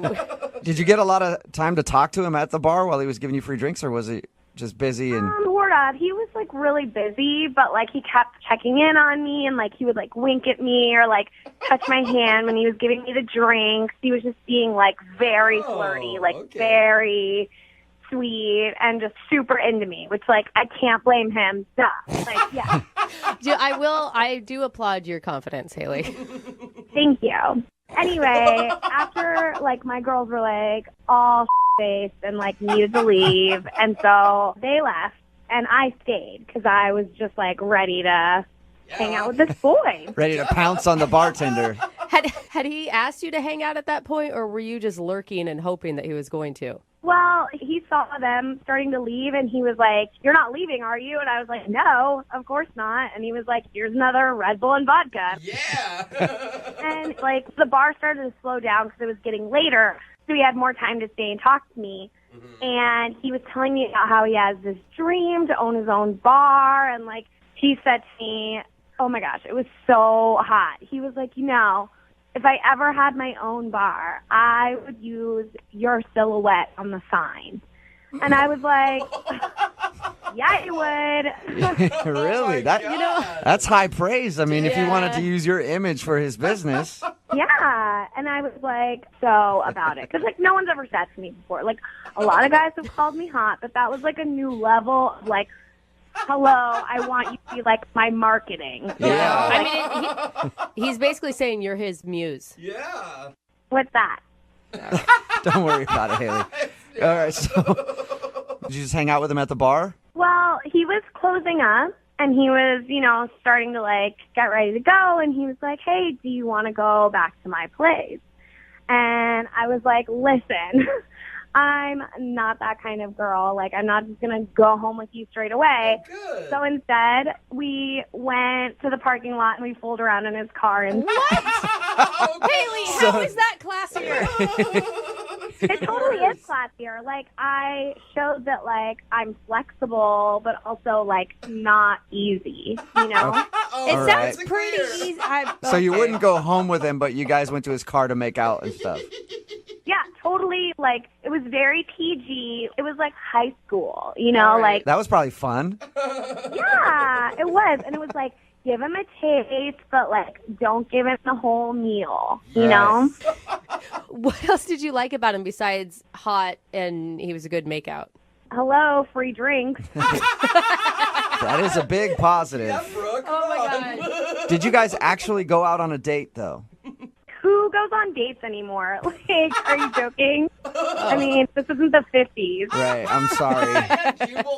Did you get a lot of time to talk to him at the bar while he was giving you free drinks, or was he just busy and... Sort of. He was like really busy, but like he kept checking in on me and like he would like wink at me or like touch my hand when he was giving me the drinks. He was just being like very flirty, like very sweet and just super into me, which like I can't blame him. Duh. Like, yeah. I do applaud your confidence, Haley. Thank you. Anyway, after like my girls were like all faced and like needed to leave, and so they left and I stayed because I was just like ready to hang out with this boy. Ready to pounce on the bartender. Had he asked you to hang out at that point, or were you just lurking and hoping that he was going to? Well, he saw them starting to leave, and he was like, "You're not leaving, are you?" And I was like, "No, of course not." And he was like, "Here's another Red Bull and vodka." Yeah. And like the bar started to slow down because it was getting later. So he had more time to stay and talk to me. And he was telling me about how he has this dream to own his own bar. And, like, he said to me, oh, my gosh, it was so hot. He was like, you know, if I ever had my own bar, I would use your silhouette on the sign. And I was like, yeah, you would. Really? That's high praise. I mean, if you wanted to use your image for his business. Yeah. And I was like, so about it. Because, like, no one's ever said to me before. Like, a lot of guys have called me hot, but that was, like, a new level of, like, hello, I want you to be, like, my marketing. Yeah. I mean, he's basically saying you're his muse. Yeah. What's that? Don't worry about it, Haley. All right, so did you just hang out with him at the bar? Well, he was closing up, and he was, you know, starting to, like, get ready to go, and he was like, hey, do you want to go back to my place? And I was like, listen, I'm not that kind of girl. Like, I'm not just going to go home with you straight away. Good. So instead, we went to the parking lot, and we fooled around in his car. And Haley, how is that classier? It totally is classier. Like, I showed that, like, I'm flexible, but also, like, not easy, you know? It All sounds right. pretty easy. So you wouldn't go home with him, but you guys went to his car to make out and stuff. Yeah, totally. Like, it was very PG. It was like high school, you know? Like, That was probably fun. yeah, it was. And it was like, give him a taste, but, like, don't give him the whole meal, you know? What else did you like about him besides hot and he was a good makeout? Hello, free drinks. That is a big positive. Yeah, Brooke. Oh, my God. Did you guys actually go out on a date, though? Who goes on dates anymore? Like, are you joking? I mean, this isn't the 50s. Right, I'm sorry.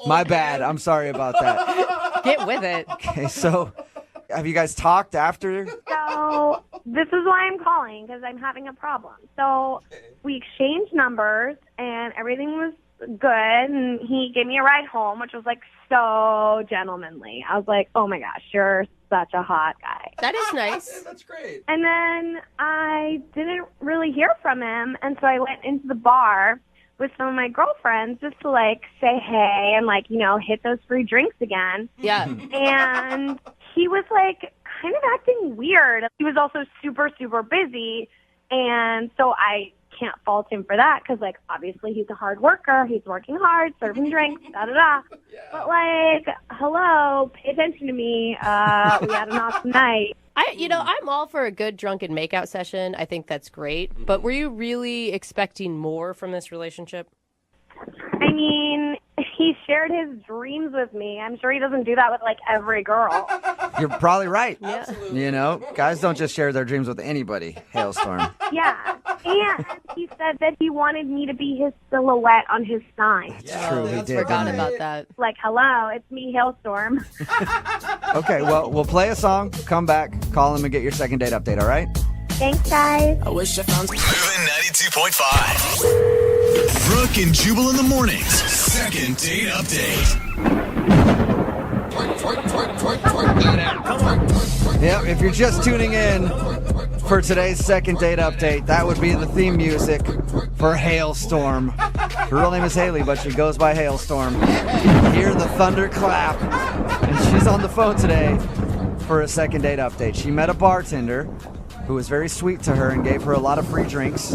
My bad. I'm sorry about that. Get with it. Okay, so have you guys talked after? So this is why I'm calling, because I'm having a problem. So we exchanged numbers, and everything was good, and he gave me a ride home, which was, like, so gentlemanly. I was like, oh, my gosh, you're such a hot guy. That is nice. That's great. And then I didn't really hear from him, and so I went into the bar with some of my girlfriends just to, like, say hey and, like, you know, hit those free drinks again. Yeah. And he was, like, kind of acting weird. He was also super, super busy, and so I can't fault him for that because, like, obviously he's a hard worker. He's working hard, serving drinks, da-da-da. Yeah. But, like, hello, pay attention to me. We had an awesome night. I'm all for a good drunken makeout session. I think that's great. But were you really expecting more from this relationship? I mean, he shared his dreams with me. I'm sure he doesn't do that with, like, every girl. You're probably right. Yeah. You know, guys don't just share their dreams with anybody, Hailstorm. Yeah. And he said that he wanted me to be his silhouette on his sign. It's true, he that's did. Forgot didn't he? about that. Like, hello, it's me, Hailstorm. Okay, well, we'll play a song, come back, call him, and get your second date update, all right? Thanks, guys. Moving 92.5. Brooke and Jubal in the mornings. Second date update. Yep, if you're just tuning in for today's second date update, that would be the theme music for Hailstorm. Her real name is Haley, but she goes by Hailstorm. Hear the thunder clap, and she's on the phone today for a second date update. She met a bartender who was very sweet to her and gave her a lot of free drinks,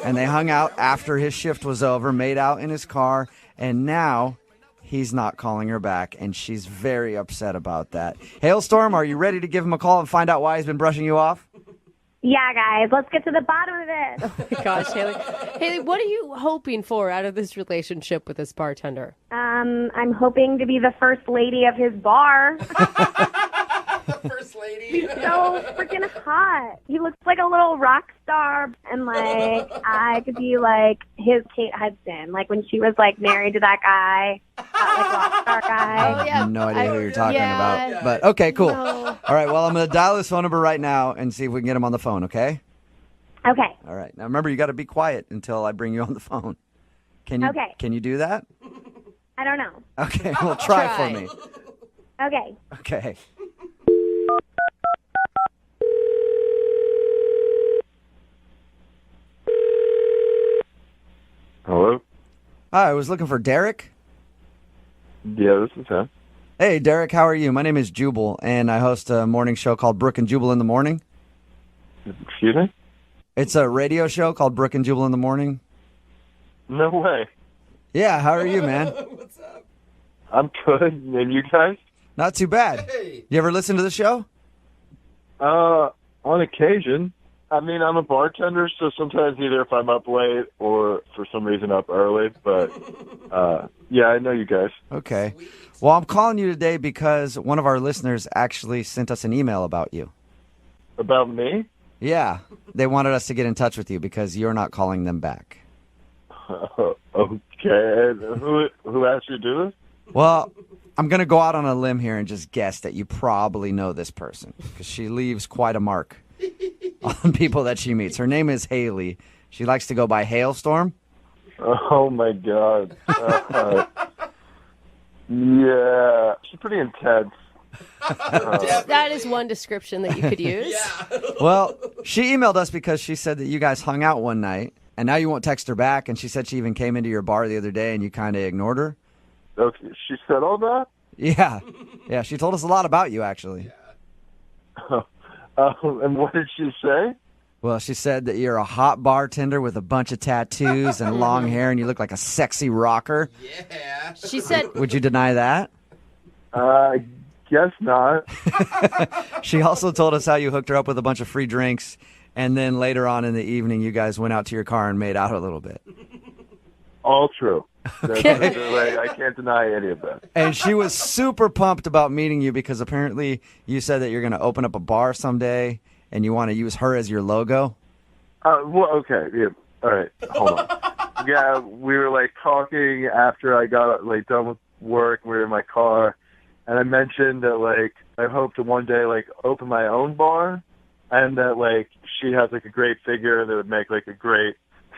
and they hung out after his shift was over, made out in his car, and now he's not calling her back, and she's very upset about that. Hailstorm, are you ready to give him a call and find out why he's been brushing you off? Yeah, guys, let's get to the bottom of it. Oh my gosh, Haley. Haley, what are you hoping for out of this relationship with this bartender? I'm hoping to be the first lady of his bar. First lady. He's so freaking hot. He looks like a little rock star, and, like, I could be, like, his Kate Hudson, like, when she was, like, married to that guy, that, like, rock star guy. Oh, yeah. I have no idea who you're talking yeah. about. But, okay, cool. No. All right, well, I'm going to dial his phone number right now and see if we can get him on the phone, okay? Okay. All right. Now, remember, you got to be quiet until I bring you on the phone. Can you? Okay. Can you do that? I don't know. Okay, well, try Try. for me. Okay. Okay. Hi, I was looking for Derek. Yeah, this is him. Hey, Derek, how are you? My name is Jubal, and I host a morning show called Brooke and Jubal in the Morning. Excuse me? It's a radio show called Brooke and Jubal in the Morning. No way. Yeah, how are you, man? What's up? I'm good. And you guys? Not too bad. Hey. You ever listen to the show? On occasion. I mean, I'm a bartender, so sometimes either if I'm up late or for some reason up early. But, yeah, I know you guys. Okay. Well, I'm calling you today because one of our listeners actually sent us an email about you. About me? Yeah. They wanted us to get in touch with you because you're not calling them back. Okay. Who asked you to do this? Well, I'm going to go out on a limb here and just guess that you probably know this person because she leaves quite a mark on people that she meets. Her name is Haley. She likes to go by Hailstorm. Oh, my God. Yeah. She's pretty intense. That is one description that you could use. Well, she emailed us because she said that you guys hung out one night, and now you won't text her back, and she said she even came into your bar the other day, and you kind of ignored her. Okay, she said all that? Yeah. Yeah, she told us a lot about you, actually. And what did she say? Well, she said that you're a hot bartender with a bunch of tattoos and long hair, and you look like a sexy rocker. Yeah. She said... Would you deny that? Guess not. She also told us how you hooked her up with a bunch of free drinks, and then later on in the evening, you guys went out to your car and made out a little bit. All true. I can't deny any of that. And she was super pumped about meeting you because apparently you said that you're going to open up a bar someday, and you want to use her as your logo. Well, okay. Yeah. All right. Hold on. Yeah, we were like talking after I got like done with work. We were in my car, and I mentioned that like I hope to one day like open my own bar, and that like she has like a great figure that would make like a great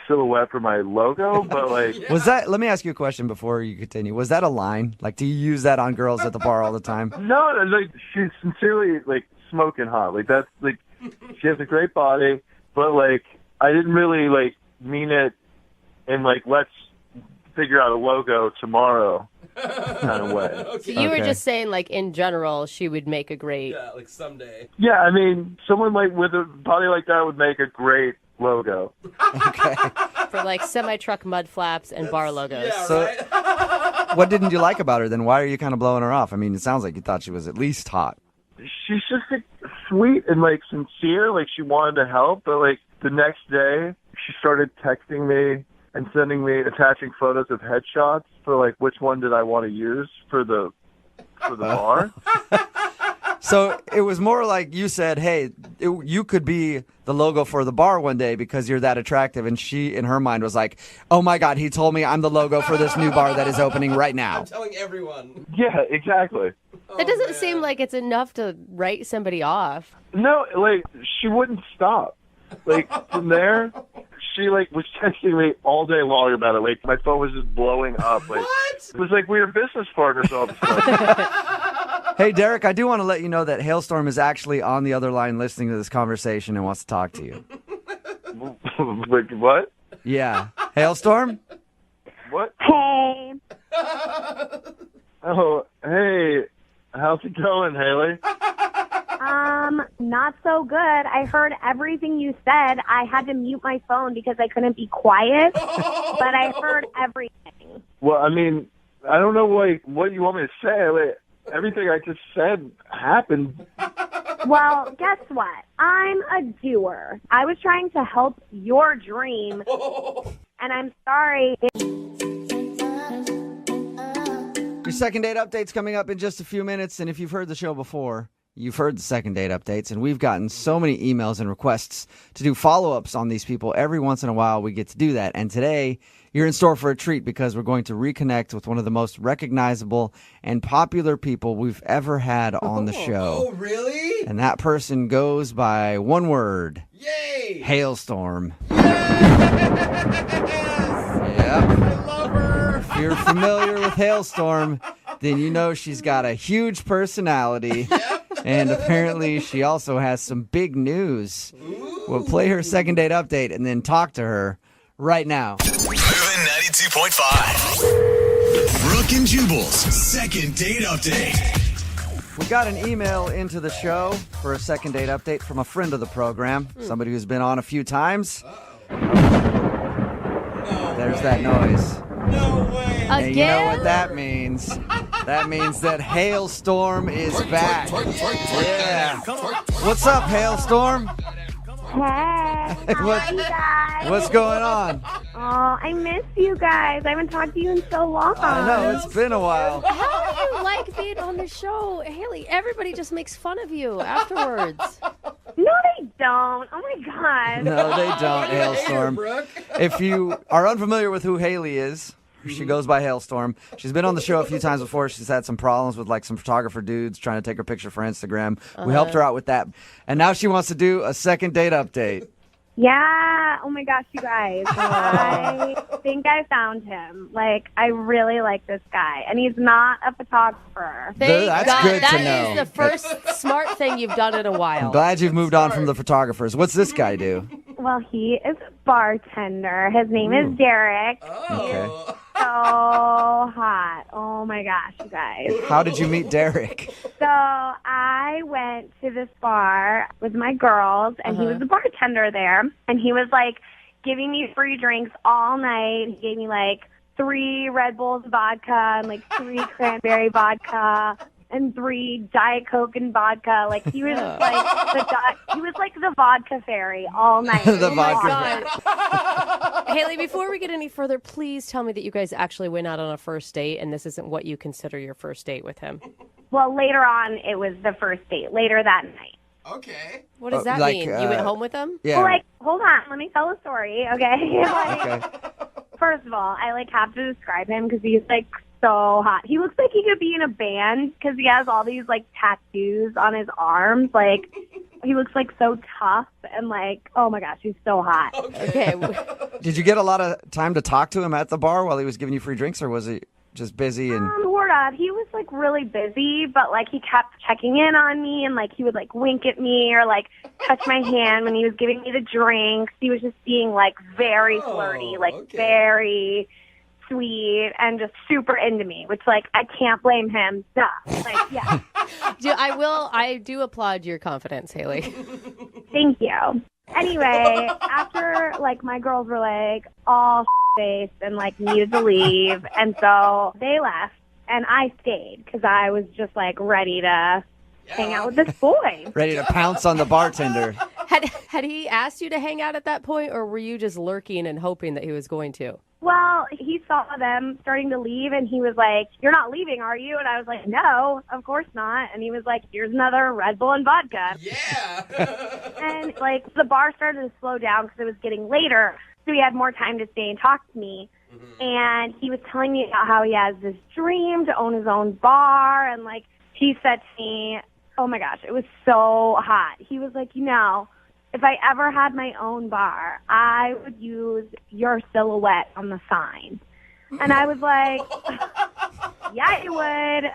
silhouette for my logo. But like, Was that? Let me ask you a question before you continue. Was that a line? Like, do you use that on girls at the bar all the time? no, like she's sincerely like smoking hot. Like that's like she has a great body, but like I didn't really like mean it in like let's figure out a logo tomorrow kind of way. So you were just saying, like, in general, she would make a great... Yeah, like someday. Yeah, I mean, someone like with a body like that would make a great logo. Okay. For, like, semi-truck mud flaps and bar logos. Yeah, So, right? what didn't you like about her then? Why are you kind of blowing her off? I mean, it sounds like you thought she was at least hot. She's just like sweet and like sincere, like she wanted to help, but like the next day she started texting me and sending me attaching photos of headshots for like which one did I want to use for the bar. So it was more like you said, hey, you could be the logo for the bar one day because you're that attractive. And she, in her mind, was like, oh, my God, he told me I'm the logo for this new bar that is opening right now. I'm telling everyone. Yeah, exactly. That doesn't seem like it's enough to write somebody off. No, like she wouldn't stop. Like from there, she like was texting me all day long about it. Like my phone was just blowing up. Like, What? It was like we were business partners all of a sudden. Hey, Derek, I do want to let you know that Hailstorm is actually on the other line listening to this conversation and wants to talk to you. Like what? Yeah. Hailstorm? What? Hey. Oh, hey. How's it going, Haley? Not so good. I heard everything you said. I had to mute my phone because I couldn't be quiet, but I heard everything. Well, I mean, I don't know what you want me to say. Like, everything I just said happened. Well, guess what? I'm a doer. I was trying to help your dream, and I'm sorry. Your second date update's coming up in just a few minutes, and if you've heard the show before, you've heard the second date updates, and we've gotten so many emails and requests to do follow-ups on these people. Every once in a while, we get to do that, and today, you're in store for a treat because we're going to reconnect with one of the most recognizable and popular people we've ever had on the show. Oh, really? And that person goes by one word. Yay! Hailstorm. Yes! Yep. I love her! If you're familiar with Hailstorm, then you know she's got a huge personality. And apparently she also has some big news. We'll play her second date update and then talk to her right now. Moving 92.5. Brooke and Jubal's second date update. We got an email into the show for a second date update from a friend of the program, somebody who's been on a few times. There's that noise. No way. And you know what that means? That means that Hailstorm is back. Yeah. What's up, Hailstorm? Hey, how are you guys? What's going on? Oh, I miss you guys. I haven't talked to you in so long. I know, it's been a while. How do you like being on the show? Haley, everybody just makes fun of you afterwards. No, they don't. Oh, my God. No, they don't, Hailstorm. If you are unfamiliar with who Haley is, she goes by Hailstorm. She's been on the show a few times before. She's had some problems with some photographer dudes trying to take her picture for Instagram. We helped her out with that. And now she wants to do a second date update. Yeah. Oh, my gosh, you guys. I think I found him. I really like this guy. And he's not a photographer. That's God, good to know. That is the first smart thing you've done in a while. I'm glad you've moved on from the photographers. What's this guy do? Well, he is a bartender. His name is Derek. Okay. So hot. Oh my gosh, you guys. How did you meet Derek? So I went to this bar with my girls, and he was the bartender there. And he was giving me free drinks all night. He gave me 3 Red Bulls vodka and 3 cranberry vodka and 3 Diet Coke and vodka. He was the vodka fairy all night. The vodka fairy. Haley, before we get any further, please tell me that you guys actually went out on a first date and this isn't what you consider your first date with him. Well, later on, it was the first date, later that night. Okay. What does that mean? You went home with him? Yeah. Well, hold on. Let me tell the story, okay? Okay. First of all, I have to describe him because he's so hot. He looks like he could be in a band because he has all these tattoos on his arms. He looks so tough and oh my gosh, he's so hot. Okay. Did you get a lot of time to talk to him at the bar while he was giving you free drinks, or was he just busy? And Sort of. He was really busy, but he kept checking in on me and he would wink at me or touch my hand when he was giving me the drinks. He was just being very flirty, very sweet and just super into me, which I can't blame him. Duh. Yeah. I do applaud your confidence, Haley. Thank you. Anyway, after my girls were all faced and needed to leave, and so they left and I stayed because I was just ready to hang out with this boy. ready to pounce on the bartender. Had he asked you to hang out at that point, or were you just lurking and hoping that he was going to? Well, he saw them starting to leave, and he was like, "You're not leaving, are you?" And I was like, "No, of course not." And he was like, "Here's another Red Bull and vodka." Yeah. And the bar started to slow down because it was getting later, so he had more time to stay and talk to me. And he was telling me about how he has this dream to own his own bar, and he said to me, oh my gosh, it was so hot. He was like, if I ever had my own bar, I would use your silhouette on the sign. And I was like, yeah, you would.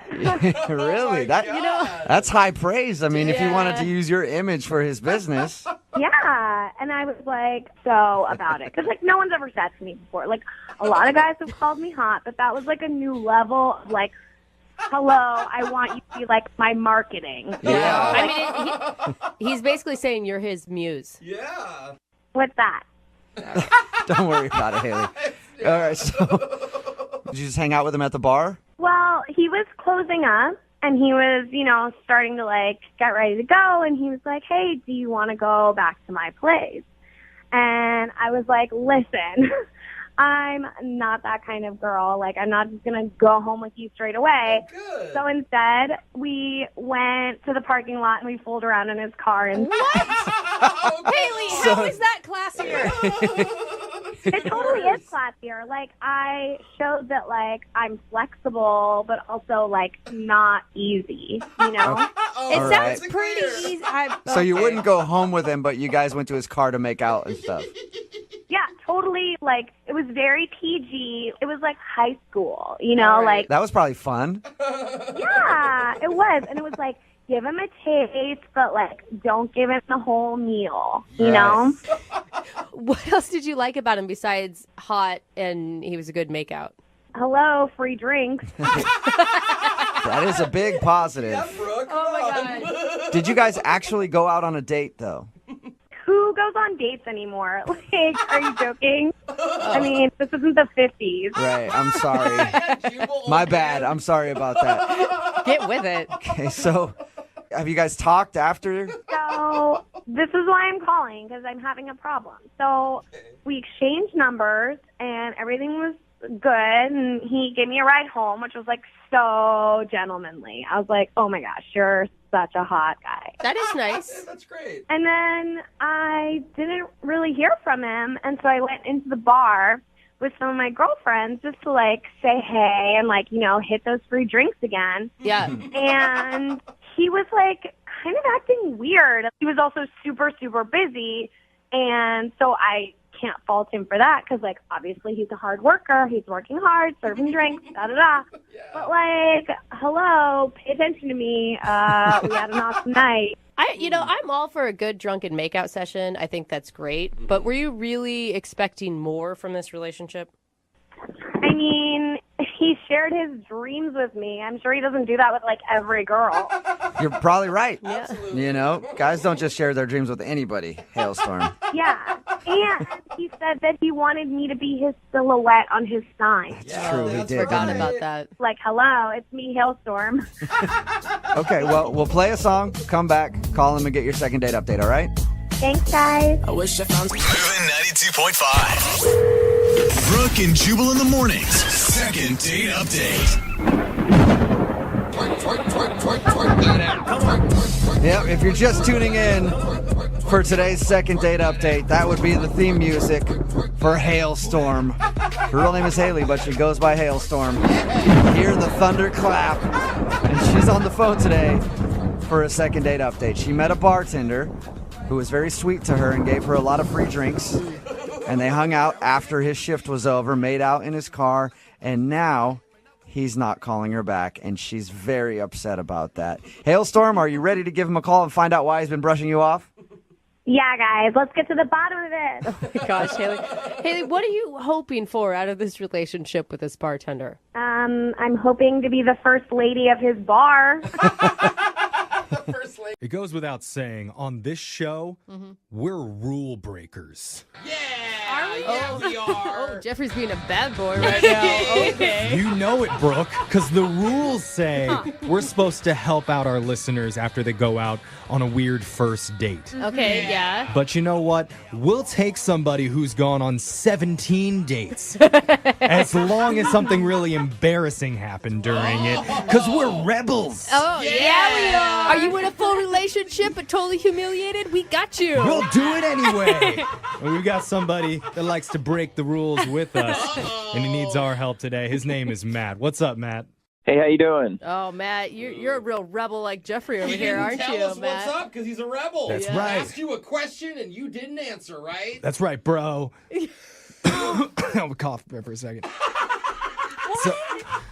Really? That's high praise. I mean, if you wanted to use your image for his business. Yeah. And I was so about it. Because, no one's ever said to me before. A lot of guys have called me hot, but that was, a new level of, hello, I want you to be my marketing. Yeah. I mean, he's basically saying you're his muse. Yeah. What's that? Don't worry about it, Haley. All right, so did you just hang out with him at the bar? Well, he was closing up, and he was, starting to, get ready to go, and he was like, hey, do you want to go back to my place? And I was like, listen, I'm not that kind of girl. I'm not just going to go home with you straight away. Good. So instead, we went to the parking lot, and we fooled around in his car. And What? Haley, how is that classier? It totally is classier. I showed that, I'm flexible, but also, not easy, It All sounds right. pretty easy. So you wouldn't go home with him, but you guys went to his car to make out and stuff. Yeah, totally. It was very PG. It was high school, right. That was probably fun. Yeah, it was. And it was give him a taste, but don't give him the whole meal, you know? What else did you like about him besides hot and he was a good makeout? Hello, free drinks. That is a big positive. Yeah, Brooke. Oh my God. Did you guys actually go out on a date, though? Who goes on dates anymore? Like, are you joking? I mean, this isn't the 50s. Right, I'm sorry. My bad. I'm sorry about that. Get with it. Okay, so have you guys talked after? So this is why I'm calling, because I'm having a problem. So we exchanged numbers, and everything was good, and he gave me a ride home, which was like so gentlemanly. I was like, oh my gosh, you're such a hot guy. That is nice. That's great. And then I didn't really hear from him, and so I went into the bar with some of my girlfriends just to like say hey and like, you know, hit those free drinks again. Yeah. And he was like kind of acting weird. He was also super, super busy, and so I can't fault him for that because, like, obviously he's a hard worker. He's working hard, serving drinks, da-da-da. Yeah. But, like, hello, pay attention to me. We had an awesome night. I'm all for a good drunken makeout session. I think that's great. But were you really expecting more from this relationship? I mean, he shared his dreams with me. I'm sure he doesn't do that with, like, every girl. You're probably right. Yeah. You know, guys don't just share their dreams with anybody, Hailstorm. Yeah. And he said that he wanted me to be his silhouette on his sign. It's true, he did. Forgot didn't he? about that. Like, hello, it's me, Hailstorm. Okay, well, we'll play a song, come back, call him, and get your second date update, all right? Thanks, guys. Moving 92.5. Brooke and Jubal in the mornings. Second date update. Yep, if you're just tuning in for today's second date update, that would be the theme music for Hailstorm. Her real name is Haley, but she goes by Hailstorm. Hear the thunder clap, and she's on the phone today for a second date update. She met a bartender who was very sweet to her and gave her a lot of free drinks, and they hung out after his shift was over, made out in his car, and now he's not calling her back, and she's very upset about that. Hailstorm, are you ready to give him a call and find out why he's been brushing you off? Yeah, guys, let's get to the bottom of it. Oh my gosh, Haley. Haley, what are you hoping for out of this relationship with this bartender? I'm hoping to be the first lady of his bar. It goes without saying, on this show, we're rule breakers. Yeah. We are. Oh, Jeffrey's being a bad boy right now. Okay. You know it, Brooke, because the rules say we're supposed to help out our listeners after they go out on a weird first date. Okay, yeah. But you know what? We'll take somebody who's gone on 17 dates as long as something really embarrassing happened during it, because we're rebels. Oh, yeah, we are. Are you in a full relationship but totally humiliated? We got you. We'll do it anyway. And we've got somebody that likes to break the rules with us, and he needs our help today. His name is Matt. What's up, Matt? Hey, how you doing? Oh, Matt, you're a real rebel like Jeffrey over He here, didn't aren't tell you, us Matt? what's up because he's a rebel. That's He right. asked you a question and you didn't answer, right? That's right, bro. I'll cough there for a second. So,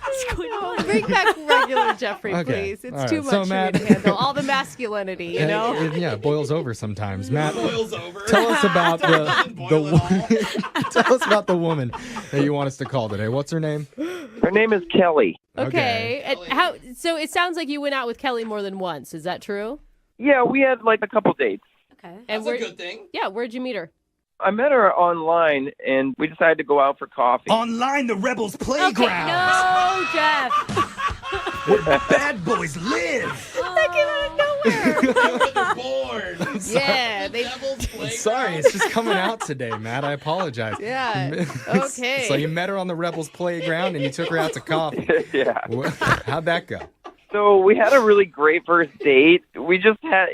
What's going on? Bring back regular Jeffrey, Okay. please. It's All right. too much So, for Matt- me to handle. All the masculinity, you know? it boils over sometimes. Matt, Boils over. tell us about Doesn't boil at all. tell us about the woman that you want us to call today. What's her name? Her name is Kelly. Okay. And so it sounds like you went out with Kelly more than once. Is that true? Yeah, we had like a couple dates. Okay. That's a good thing. Yeah, where'd you meet her? I met her online, and we decided to go out for coffee. Online, the Rebels Playground. Okay, no, Jeff. Where bad boys live. That came out of nowhere. Born. Yeah, they. Devil's Playground. Sorry, it's just coming out today, Matt. I apologize. Yeah. Okay. So you met her on the Rebels Playground, and you took her out to coffee. Yeah. How'd that go? So we had a really great first date. We just had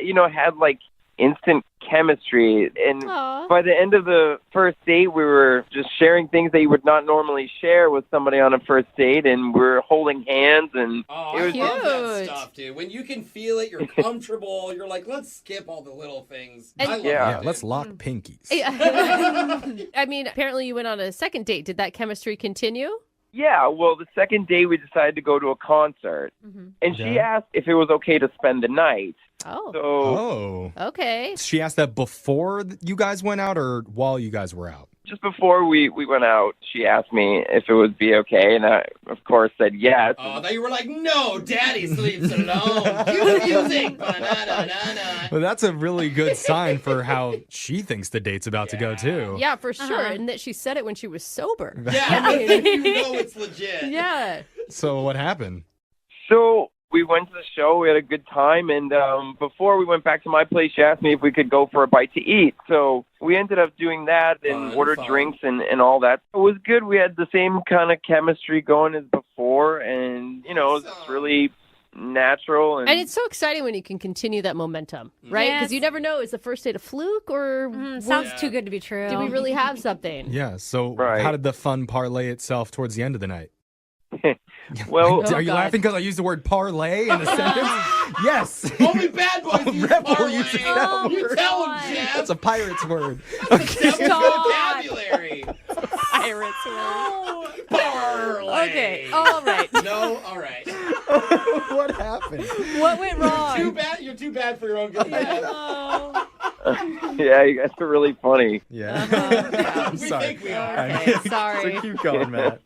like instant chemistry. And Aw. by the end of the first date, we were just sharing things that you would not normally share with somebody on a first date. And we were holding hands. And Oh, it I was love that Cute. stuff, dude. When you can feel it, you're comfortable. You're like, let's skip all the little things. And- I love Yeah. that, Yeah, dude. let's lock pinkies. I mean, apparently you went on a second date. Did that chemistry continue? Yeah, well, the second day we decided to go to a concert. And she Yeah. asked if it was okay to spend the night. Oh. Oh. Okay. She asked that before you guys went out or while you guys were out? Just before we went out, she asked me if it would be okay, and I, of course, said yes. Oh, I thought you were like, no, Daddy sleeps alone. Cue the music. Ba-na-na-na-na. Well, that's a really good sign for how she thinks the date's about to go, too. Yeah, for sure. And that she said it when she was sober. Yeah, you know it's legit. Yeah. So what happened? So we went to the show. We had a good time. And before we went back to my place, she asked me if we could go for a bite to eat. So we ended up doing that and ordered drinks and all that. It was good. We had the same kind of chemistry going as before. And, it was just really natural. And it's so exciting when you can continue that momentum, right? Because you never know, is the first date a fluke or... sounds too good to be true. Do we really have something? Yeah, so how did the fun parlay itself towards the end of the night? Well, are you laughing because I used the word parlay in a sentence? Yes. Only bad boys use Rebel parlay. uses that You word. tell him, Jeff. That's a pirate's word. Vocabulary. Pirates word. Parlay. Okay, all right. No, all right. What happened? What went wrong? You're too bad for your own good. Yeah, you guys are really funny. Yeah. We Sorry. think we are. Okay, sorry. So keep going, Matt.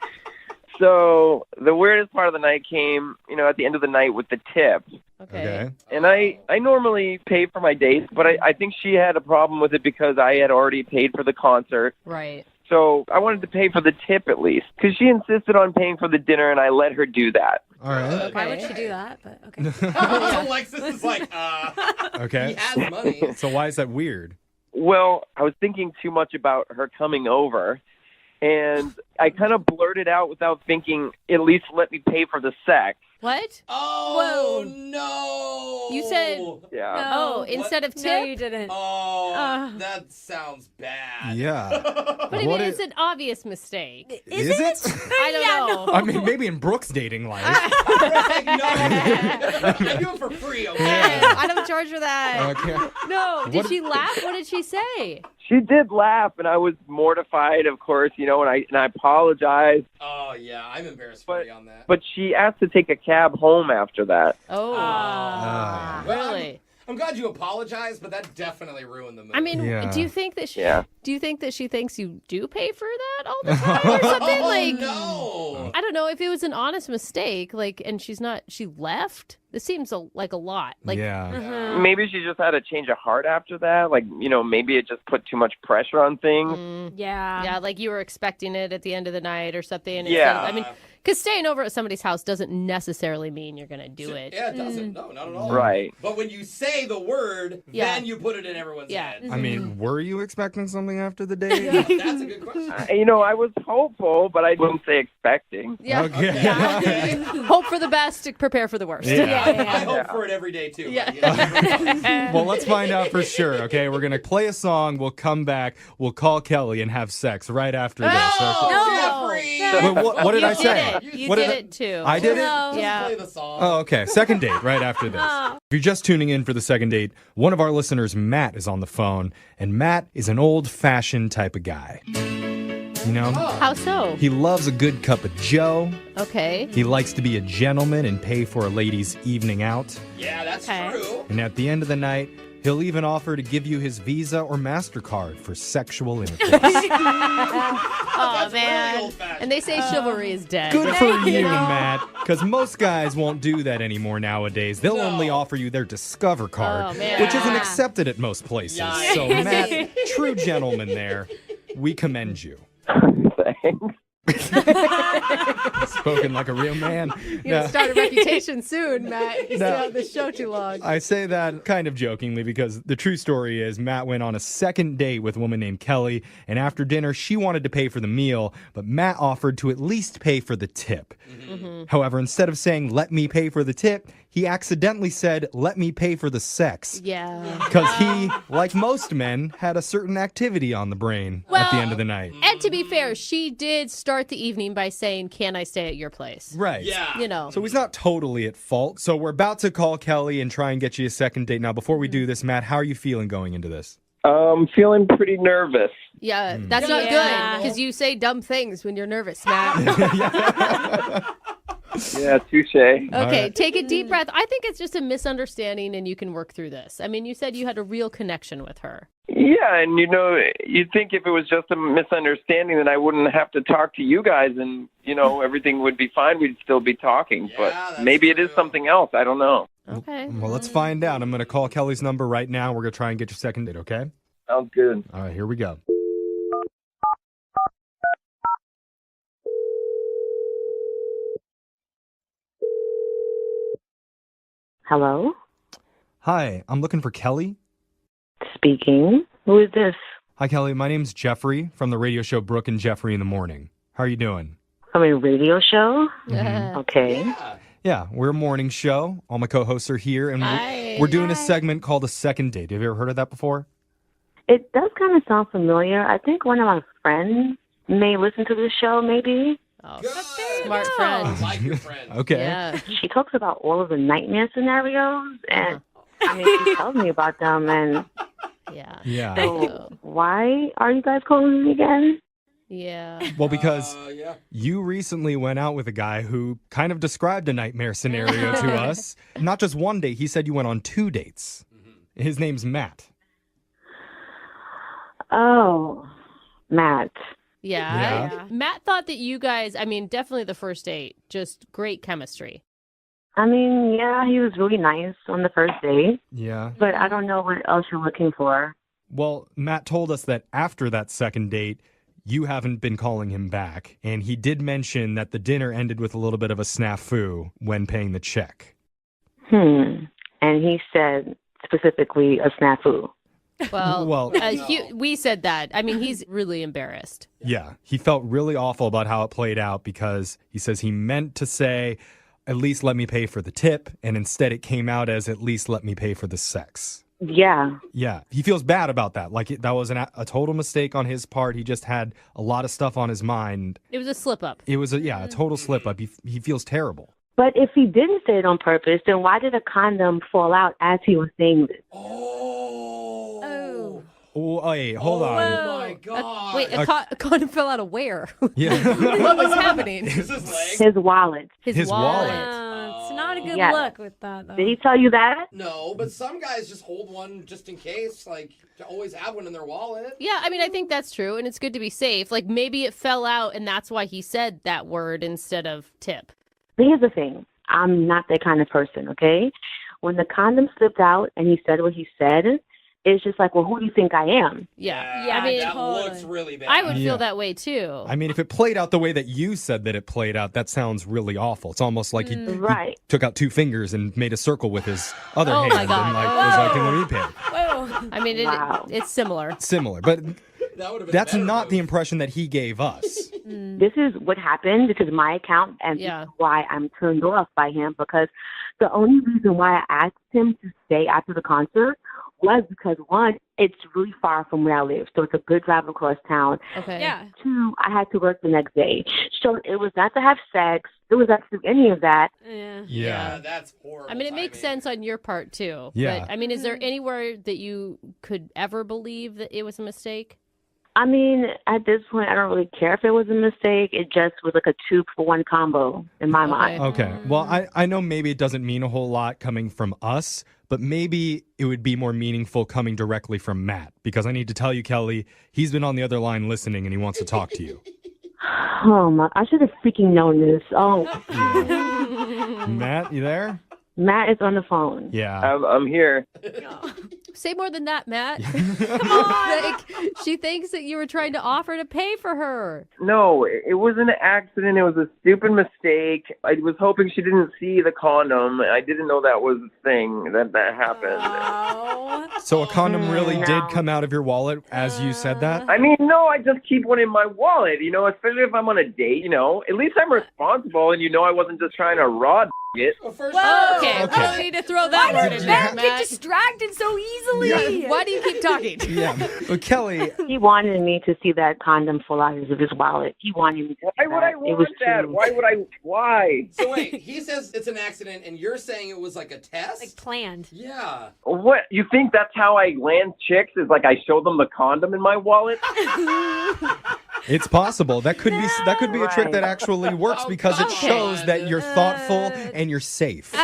So the weirdest part of the night came, at the end of the night with the tip. Okay. And I normally pay for my dates, but I think she had a problem with it because I had already paid for the concert. Right. So I wanted to pay for the tip at least because she insisted on paying for the dinner, and I let her do that. All right. Why would she do that? But okay. Alexis is like, Okay. he has money. So why is that weird? Well, I was thinking too much about her coming over, and I kind of blurted out without thinking, at least let me pay for the sex. What? Oh, Whoa. no. You said... Yeah. Oh, instead of tip? No, you didn't. Oh, that sounds bad. Yeah. But I mean, it's an obvious mistake. Is it? I don't know. I mean, maybe in Brooke's dating life. Like, no. I do it for free, okay? I don't charge for that. Okay. No. Did What- she laugh? What did she say? She did laugh, and I was mortified, of course, and I apologized. Oh, yeah, I'm embarrassed for you on that. But she asked to take a cab home after that. Oh. Ah. Really? I'm glad you apologized, but that definitely ruined the mood. I mean, Yeah. do you think that she? Yeah. Do you think that she thinks you do pay for that all the time or something? No. I don't know if it was an honest mistake, and she left. This seems like a lot. Yeah. Maybe she just had a change of heart after that. Maybe it just put too much pressure on things. Yeah, like you were expecting it at the end of the night or something. Yeah. I mean, because staying over at somebody's house doesn't necessarily mean you're going to do it. Yeah, it doesn't. No, not at all. Right. But when you say the word, Yeah. then you put it in everyone's head. I mean, were you expecting something after the date? That's a good question. I was hopeful, but I wouldn't say expecting. Yeah. Okay. Hope for the best, prepare for the worst. Yeah. I hope for it every day, too. Yeah. But, Well, let's find out for sure, okay? We're going to play a song. We'll come back. We'll call Kelly and have sex right after this. Oh, okay? Jeffrey! Wait, what did You I did say? it. You What did did it too. I did it? Just Yeah. play the song. Oh, okay. Second date right after this. If you're just tuning in for the second date, one of our listeners, Matt, is on the phone, and Matt is an old-fashioned type of guy. You know? How so? He loves a good cup of joe. Okay. He likes to be a gentleman and pay for a lady's evening out. Yeah, that's Okay. true. And at the end of the night, he'll even offer to give you his Visa or MasterCard for sexual intercourse. Oh, man. really old-fashioned. And they say chivalry is dead. Good for you, Matt. Because most guys won't do that anymore nowadays. They'll No. only offer you their Discover card, Oh, man. which isn't accepted at most places. Yikes. So, Matt, true gentleman there, we commend you. Thanks. Spoken like a real man. You're going to start a reputation soon, Matt. You No. stay on this show too long. I say that kind of jokingly because the true story is Matt went on a second date with a woman named Kelly, and after dinner, she wanted to pay for the meal, but Matt offered to at least pay for the tip. However, instead of saying, let me pay for the tip, he accidentally said, let me pay for the sex. Yeah. Because he, like most men, had a certain activity on the brain at the end of the night. And to be fair, she did start the evening by saying, can I stay at your place? Right. Yeah. You know. So he's not totally at fault. So we're about to call Kelly and try and get you a second date. Now, before we do this, Matt, how are you feeling going into this? Feeling pretty nervous. Yeah, that's not Yeah. good because you say dumb things when you're nervous, Matt. Yeah, touche. Okay, right. take a deep breath. I think it's just a misunderstanding and you can work through this. I mean, you said you had a real connection with her. Yeah, and you'd think if it was just a misunderstanding, then I wouldn't have to talk to you guys, and everything would be fine. We'd still be talking. But maybe it is something else. I don't know. Okay. Well, let's find out. I'm going to call Kelly's number right now. We're going to try and get your second date, okay? Sounds good. All right, here we go. Hello? Hi, I'm looking for Kelly. Speaking. Who is this? Hi, Kelly. My name's Jeffrey from the radio show Brooke and Jeffrey in the Morning. How are you doing? From a radio show? Mhm. Okay. Yeah, we're a morning show. All my co-hosts are here, and we're doing a segment called A Second Date. Have you ever heard of that before? It does kind of sound familiar. I think one of my friends may listen to this show, maybe. Oh, smart friend. Like your friend. Okay. Yeah. She talks about all of the nightmare scenarios, and she tells me about them, and Yeah. Yeah. so why are you guys calling me again? Yeah. Well, because you recently went out with a guy who kind of described a nightmare scenario to us. Not just one date. He said you went on 2 dates. His name's Matt. Oh, Matt. Yeah. Matt thought that you guys, I mean, definitely the first date, just great chemistry. I mean, yeah, he was really nice on the first date, Yeah. but I don't know what else you're looking for. Well, Matt told us that after that second date, you haven't been calling him back. And he did mention that the dinner ended with a little bit of a snafu when paying the check. And he said specifically a snafu. Well, we said that. I mean, he's really embarrassed. Yeah. He felt really awful about how it played out because he says he meant to say, at least let me pay for the tip. And instead it came out as at least let me pay for the sex. Yeah. Yeah. He feels bad about that. Like that was a total mistake on his part. He just had a lot of stuff on his mind. It was a slip up. It was a total slip up. He feels terrible. But if he didn't say it on purpose, then why did a condom fall out as he was saying this? Oh, wait, hold on. Oh my God. Wait, a condom fell out of where? Yeah. What was happening? His wallet. His wallet. It's not a good Yes. look with that, though. Did he tell you that? No, but some guys just hold one just in case, like to always have one in their wallet. Yeah, I mean, I think that's true, and it's good to be safe. Like, maybe it fell out, and that's why he said that word instead of tip. But here's the thing. I'm not that kind of person, okay? When the condom slipped out and he said what he said, it's just like, well, who do you think I am? Yeah, I mean, that looks really bad. I would Yeah. feel that way, too. I mean, if it played out the way that you said that it played out, that sounds really awful. It's almost like he Right. took out 2 fingers and made a circle with his other Oh, hand my God. and was like, let me pay. Whoa. I mean, it's similar. Similar, but That would've been that's better not move. the impression that he gave us. This is what happened. This is my account, and this is why I'm turned off by him, because the only reason why I asked him to stay after the concert was because, one, it's really far from where I live, so it's a good drive across town. Okay. Yeah. 2, I had to work the next day. So it was not to have sex. It was not to do any of that. Yeah. Yeah. That's horrible. I mean, it makes sense on your part, too. Yeah. But, I mean, is there anywhere that you could ever believe that it was a mistake? I mean, at this point, I don't really care if it was a mistake. It just was like a 2-for-1 combo in my mind. Okay. Well, I know maybe it doesn't mean a whole lot coming from us, but maybe it would be more meaningful coming directly from Matt. Because I need to tell you, Kelly, he's been on the other line listening and he wants to talk to you. Oh, my. I should have freaking known this. Oh. Matt, you there? Matt is on the phone. Yeah. I'm here. Say more than that, Matt. Come on. Like, she thinks that you were trying to offer to pay for her. No, it was an accident. It was a stupid mistake. I was hoping she didn't see the condom. I didn't know that was a thing that happened. So a condom really did come out of your wallet as you said that? I mean, no, I just keep one in my wallet, especially if I'm on a date, At least I'm responsible and I wasn't just trying to raw it. Okay, we don't need to throw that word in there, Men Matt. get distracted so easily. Why do you keep talking? Yeah. Well, Kelly. He wanted me to see that condom fall out of his wallet. He wanted me to see Why would I that. It was want that? too- Why would I? Why? So wait, he says it's an accident, and you're saying it was like a test? Like planned. Yeah. What? You think that's how I land chicks? Is like I show them the condom in my wallet? It's possible. That could be a trick that actually works because it shows that you're thoughtful and you're safe.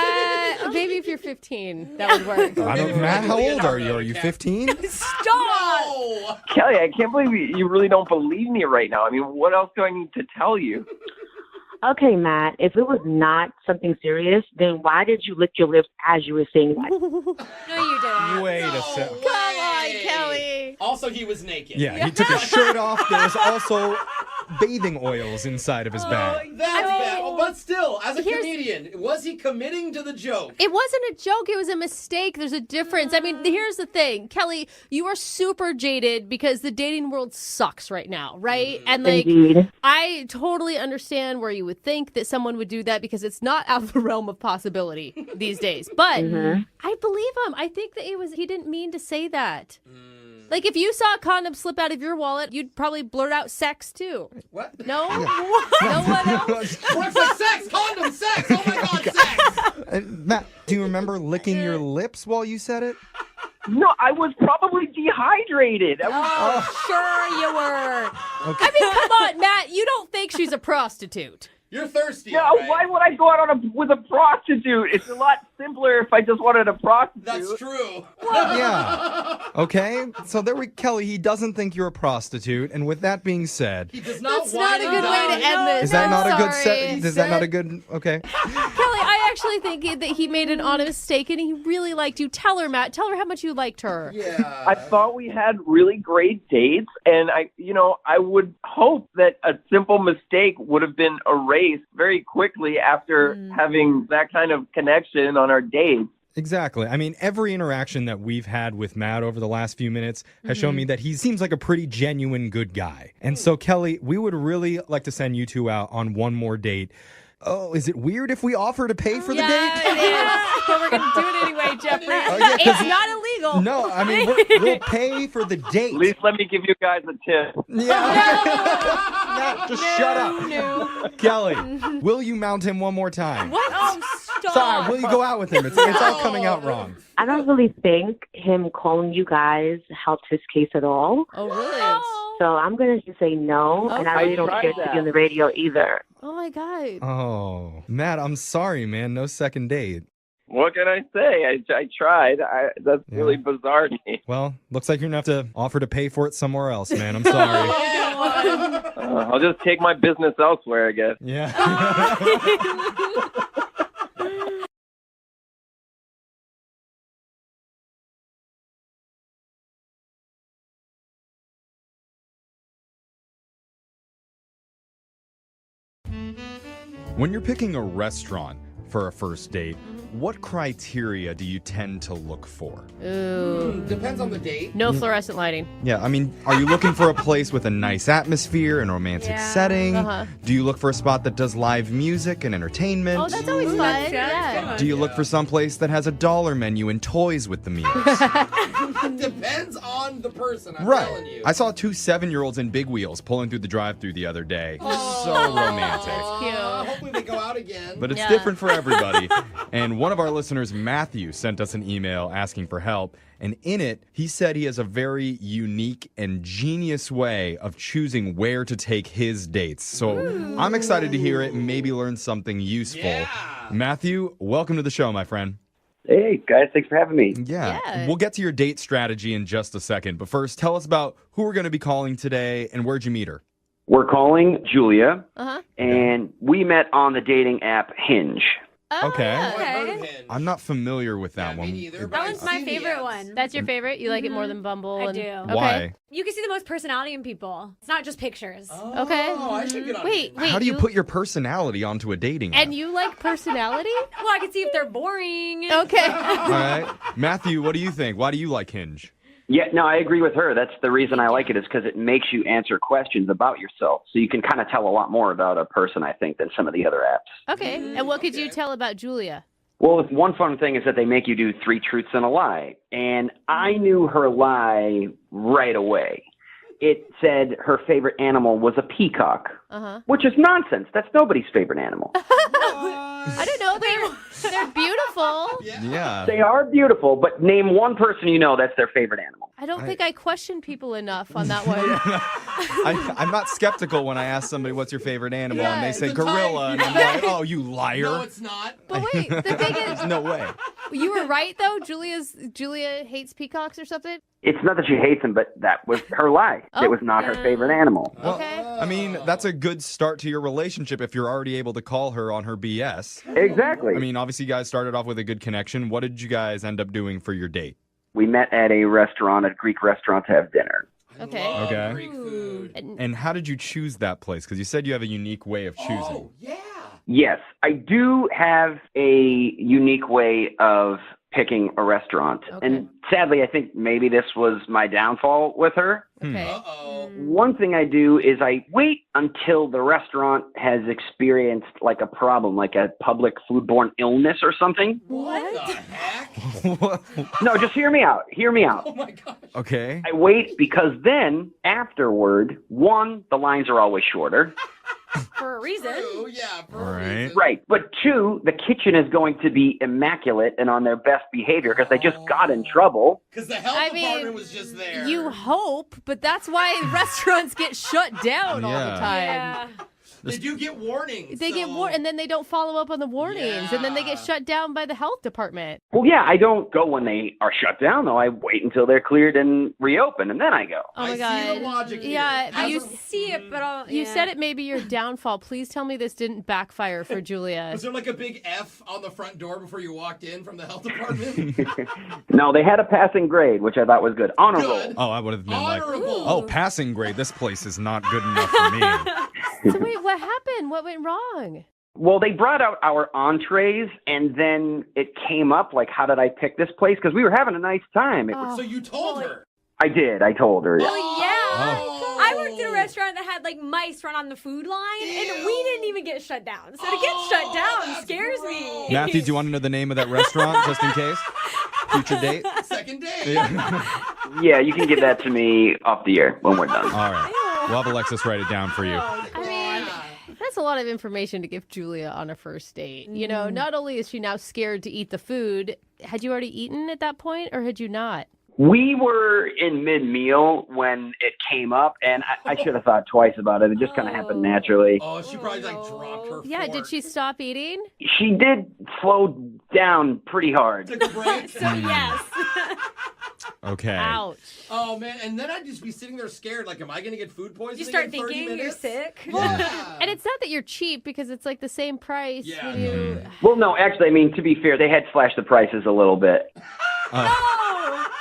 Maybe if you're 15, that would work. I don't, Matt, how old are you? Are you 15? Stop! Kelly, I can't believe you really don't believe me right now. I mean, what else do I need to tell you? Okay, Matt, if it was not something serious, then why did you lick your lips as you were saying that? No, you didn't. Wait a second. Come on, Kelly. Also, he was naked. Yeah, he took his shirt off. There was also bathing oils inside of his bag. That's bad. Oh, but still, as a comedian, was he committing to the joke? It wasn't a joke. It was a mistake. There's a difference. I mean, here's the thing. Kelly, you are super jaded because the dating world sucks right now, right? And, like, Indeed. I totally understand where you would think that someone would do that because it's not out of the realm of possibility these days. But I believe him. I think that he didn't mean to say that. Like, if you saw a condom slip out of your wallet, you'd probably blurt out sex, too. What? No? No one else? Brooke's like, sex, condom, sex. Oh, my God, sex. Matt, do you remember licking your lips while you said it? No, I was probably dehydrated. Sure you were. Okay. I mean, come on, Matt. You don't think she's a prostitute. You're thirsty. No, right? why would I go out with a prostitute? It's a lot simpler if I just wanted a prostitute. That's true. Yeah. Okay. So Kelly, he doesn't think you're a prostitute. And with that being said, He does not That's not a good way to end this. is that I'm not a good sorry. Is that not a good? Okay. Kelly, I actually think that he made an honest mistake and he really liked you. Tell her, Matt. Tell her how much you liked her. Yeah. I thought we had really great dates, and I would hope that a simple mistake would have been erased very quickly after having that kind of connection on our dates. Exactly. I mean, every interaction that we've had with Matt over the last few minutes has shown me that he seems like a pretty genuine good guy. And so, Kelly, we would really like to send you two out on one more date. Oh, is it weird if we offer to pay for the date? Yeah, it is. But we're going to do it anyway, Jeffrey. It's not illegal. No, I mean, we'll pay for the date. At least let me give you guys a tip. Yeah. Just shut up. No. Kelly, will you mount him one more time? What? Oh, stop. Sorry, will you go out with him? It's all coming out wrong. I don't really think him calling you guys helped his case at all. Oh, really? So I'm going to just say no, and I really don't care to be on the radio either. Oh, my God. Oh, Matt, I'm sorry, man. No second date. What can I say? I tried. That's really bizarre to me. Well, looks like you're going to have to offer to pay for it somewhere else, man. I'm sorry. I'll just take my business elsewhere, I guess. Yeah. When you're picking a restaurant for a first date, what criteria do you tend to look for? Ooh. Depends on the date. No fluorescent lighting. Yeah, I mean, are you looking for a place with a nice atmosphere and romantic setting? Uh-huh. Do you look for a spot that does live music and entertainment? Oh, that's always fun. Yeah. Do you look for some place that has a dollar menu and toys with the meals? Depends on the person, I'm telling you. I saw two 7-year-olds in big wheels pulling through the drive-thru the other day. So romantic. That's cute. Hopefully they go out again. But it's different for everybody. And one of our listeners, Matthew, sent us an email asking for help. And in it, he said he has a very unique and genius way of choosing where to take his dates. So I'm excited to hear it and maybe learn something useful. Yeah. Matthew, welcome to the show, my friend. Hey, guys, thanks for having me. Yeah. We'll get to your date strategy in just a second. But first, tell us about who we're going to be calling today and where'd you meet her? We're calling Julia, Uh-huh. and we met on the dating app Hinge. Okay. I'm not familiar with that one. That one's my favorite one. That's your favorite? You like it more than Bumble? I and... do. Okay. Why? You can see the most personality in people. It's not just pictures. Okay. I should get on Wait. How do you put your personality onto a dating app? And you like personality? Well, I can see if they're boring. Okay. All right. Matthew, what do you think? Why do you like Hinge? Yeah, no, I agree with her. That's the reason I like it, is because it makes you answer questions about yourself. So you can kind of tell a lot more about a person, I think, than some of the other apps. Okay. And what could you tell about Julia? Well, one fun thing is that they make you do 3 truths and a lie. And I knew her lie right away. It said her favorite animal was a peacock, Uh-huh. which is nonsense. That's nobody's favorite animal. I don't know. They're beautiful. Yeah. They are beautiful, but name one person you know that's their favorite animal. I don't think I question people enough on that one. I'm not skeptical when I ask somebody what's your favorite animal, and they say it's a gorilla, and I'm like, oh, you liar. No, it's not. But wait, the thing is, No way. you were right though. Julia hates peacocks or something. It's not that she hates them, but that was her lie. It was not her favorite animal. Okay. I mean, that's a good start to your relationship if you're already able to call her on her BS. Exactly. I mean, obviously, you guys started off with a good connection. What did you guys end up doing for your date? We met at a restaurant, a Greek restaurant, to have dinner. Okay. Okay. Greek food. And how did you choose that place? Because you said you have a unique way of choosing. Oh, yeah. Yes, I do have a unique way of picking a restaurant. Okay. And sadly, I think maybe this was my downfall with her. Okay. Uh-oh. One thing I do is I wait until the restaurant has experienced like a problem, like a public foodborne illness or something. What the heck? No, just hear me out. Hear me out. Oh, my gosh. Okay. I wait because then afterward, one, the lines are always shorter. For a reason. True, yeah, for All a right. reason. Right. But two, the kitchen is going to be immaculate and on their best behavior because they just got in trouble. Because the health department was just there. You hope, but that's why restaurants get shut down all the Yeah. time. Yeah. They do get warnings. They get warned, and then they don't follow up on the warnings, and then they get shut down by the health department. Well, yeah, I don't go when they are shut down, though. I wait until they're cleared and reopened, and then I go. Oh my I god! see the logic here. Yeah, but I you see it, but you said it may be your downfall. Please tell me this didn't backfire for Julia. Was there like a big F on the front door before you walked in from the health department? No, they had a passing grade, which I thought was good. Honor roll. Good. Oh, I would have been Honorable. like, oh, passing grade. This place is not good enough for me. So wait, what happened? What went wrong? Well, they brought out our entrees, and then it came up, like, how did I pick this place? Because we were having a nice time. It was, So you told her. I did. I told her. Yeah. Oh, yeah. Oh. I worked at a restaurant that had like mice run on the food line, and we didn't even get shut down. So to get shut down scares me. Matthew, do you want to know the name of that restaurant just in case? Future date? Second date. Yeah, you can give that to me off the air when we're done. All right. We'll have Alexis write it down for you. I mean, that's a lot of information to give Julia on a first date. You know, not only is she now scared to eat the food, had you already eaten at that point, or had you not? We were in mid-meal when it came up, and I should have thought twice about it. It just kind of happened naturally. Oh, she probably like dropped her Yeah, fork. did she stop eating? She did slow down pretty hard. Took a break. So yes. Okay. Ouch. Oh man, and then I'd just be sitting there scared, like, am I gonna get food poisoning? You start in 30 thinking you're minutes? sick. Yeah. And it's not that you're cheap because it's like the same price. Yeah. when you... Well, no, actually, I mean, to be fair, they had slashed the prices a little bit.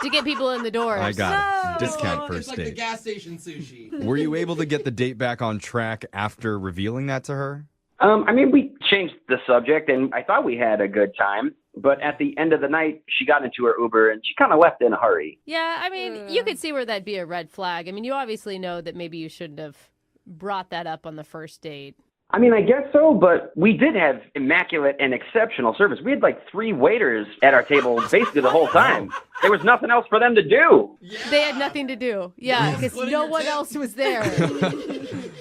to get people in the doors. I got it. Discount It's first like the date. gas station sushi. Were you able to get the date back on track after revealing that to her? I mean, we changed the subject, and I thought we had a good time. But at the end of the night, she got into her Uber, and she kind of left in a hurry. Yeah, I mean, you could see where that'd be a red flag. I mean, you obviously know that maybe you shouldn't have brought that up on the first date. I mean, I guess so, but we did have immaculate and exceptional service. We had like 3 waiters at our table basically the whole time. There was nothing else for them to do. They had nothing to do. Yeah, because no one else was there.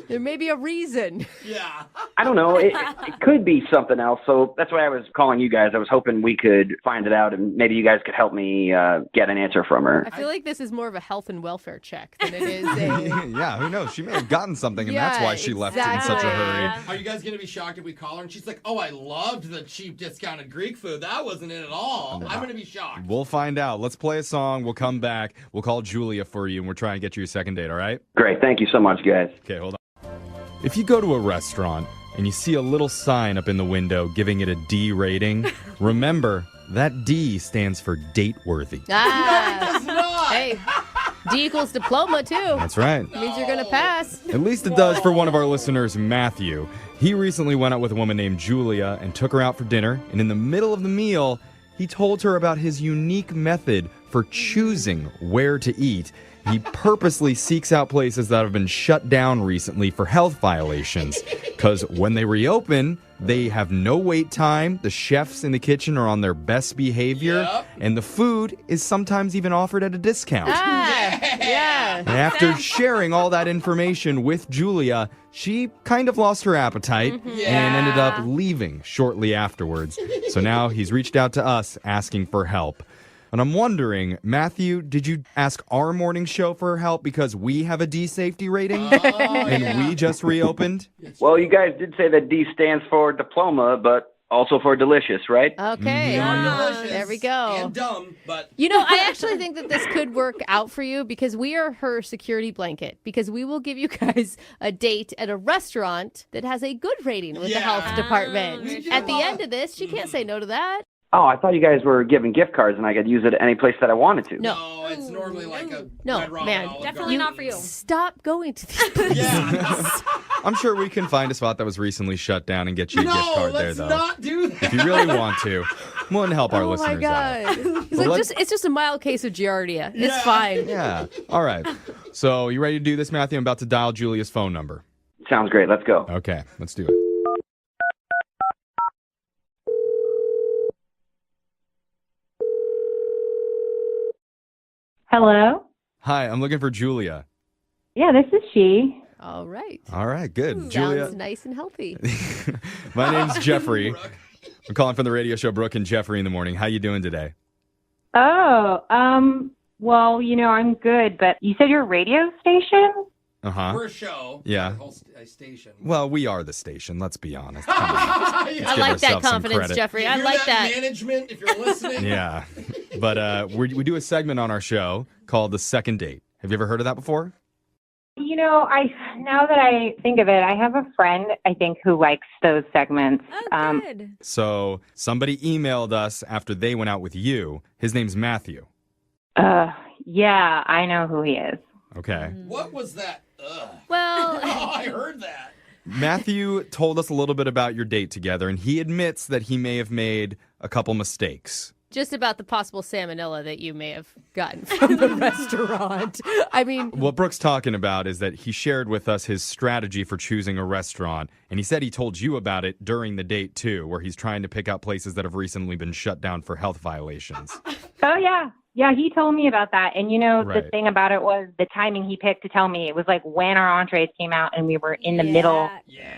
There may be a reason. Yeah. I don't know. It could be something else. So that's why I was calling you guys. I was hoping we could find it out, and maybe you guys could help me get an answer from her. I feel like this is more of a health and welfare check than it is a... Yeah, who knows? She may have gotten something, and that's Yeah, why she left in such a hurry. Are you guys going to be shocked if we call her and she's like, oh, I loved the cheap discounted Greek food. That wasn't it at all. I'm going to be shocked. We'll find out. Let's play a song. We'll come back. We'll call Julia for you, and we're trying to get you a second date, all right? Great. Thank you so much, guys. Okay, hold on. If you go to a restaurant and you see a little sign up in the window giving it a D rating, remember that D stands for date worthy. Hey, D equals diploma, too. That's right. Means you're going to pass. At least it does for one of our listeners, Matthew. He recently went out with a woman named Julia and took her out for dinner. And in the middle of the meal, he told her about his unique method for choosing where to eat. He purposely seeks out places that have been shut down recently for health violations. Because when they reopen, They have no wait time. The chefs in the kitchen are on their best behavior. Yep. And the food is sometimes even offered at a discount. Yeah. And after sharing all that information with Julia, she kind of lost her appetite and ended up leaving shortly afterwards. So now he's reached out to us asking for help. And I'm wondering, Matthew, did you ask our morning show for help because we have a D safety rating and we just reopened? Well, you guys did say that D stands for diploma, but also for delicious, right? Okay. There we go. And dumb, but... You know, I actually think that this could work out for you because we are her security blanket, because we will give you guys a date at a restaurant that has a good rating with the health department. At the end of this, she can't say no to that. Oh, I thought you guys were giving gift cards and I could use it at any place that I wanted to. No, it's normally like a No, Red Robin man. Olive Definitely Garden. not for you. Stop going to these places. I'm sure we can find a spot that was recently shut down and get you a gift card there, let's though. not do that. If you really want to, we want to help our Oh my listeners out. God. He's Well, like, it's just a mild case of Giardia. It's fine. Yeah. All right. So, you ready to do this, Matthew? I'm about to dial Julia's phone number. Sounds great. Let's go. Okay, let's do it. Hello? Hi, I'm looking for Julia. Yeah, this is she. All right. All right, good. Sounds Julia. nice and healthy. My name's Jeffrey. I'm calling from the radio show Brooke and Jeffrey in the morning. How you doing today? Oh, well, I'm good, but you said you're a radio station? Uh-huh. We're a show. Yeah. Not a whole station. Well, we are the station, let's be honest. Come on. I give like that ourselves some confidence, credit. Jeffrey. I Hear like that. Management, if you're listening. Yeah. But we do a segment on our show called The Second Date. Have you ever heard of that before? Now that I think of it, I have a friend, I think, who likes those segments. Good. So somebody emailed us after they went out with you. His name's Matthew. Yeah, I know who he is. Okay. What was that? Ugh. Well, Oh, I heard that. Matthew told us a little bit about your date together, and he admits that he may have made a couple mistakes. just about the possible salmonella that you may have gotten from the restaurant. I mean, What Brooke's talking about is that he shared with us his strategy for choosing a restaurant, and he said he told you about it during the date, too, where he's trying to pick out places that have recently been shut down for health violations. Oh, yeah. Yeah, he told me about that. And, the Right. thing about it was the timing he picked to tell me. It was like when our entrees came out and we were in the middle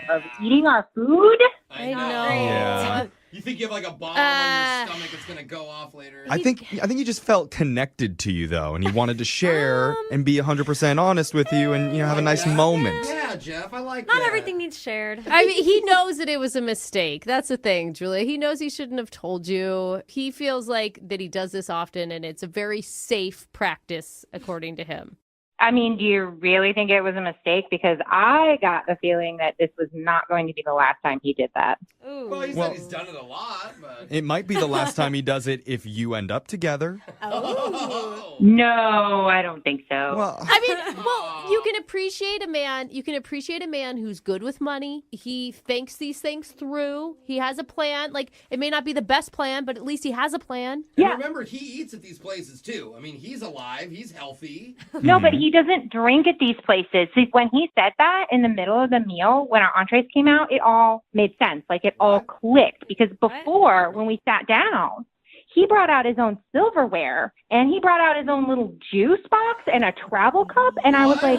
of eating our food. I know. Yeah. You think you have like a bomb on your stomach that's going to go off later? I think he just felt connected to you, though, and he wanted to share and be 100% honest with you and, have a nice moment. Yeah, Jeff, I like Not that. everything needs shared. I mean, he knows that it was a mistake. That's the thing, Julia. He knows he shouldn't have told you. He feels like that he does this often, and it's a very safe practice, according to him. I mean, do you really think it was a mistake? Because I got the feeling that this was not going to be the last time he did that. Ooh. Well, he said he's done it a lot, but... It might be the last time he does it if you end up together. Oh. No, I don't think so. I mean, well, you can appreciate a man. You can appreciate a man who's good with money. He thinks these things through. He has a plan. Like, it may not be the best plan, but at least he has a plan. And remember, he eats at these places, too. I mean, he's alive. He's healthy. No, but he doesn't drink at these places. See, when he said that in the middle of the meal, when our entrees came out, it all made sense. Like, it all clicked. Because before, when we sat down, he brought out his own silverware, and he brought out his own little juice box and a travel cup, and I was like,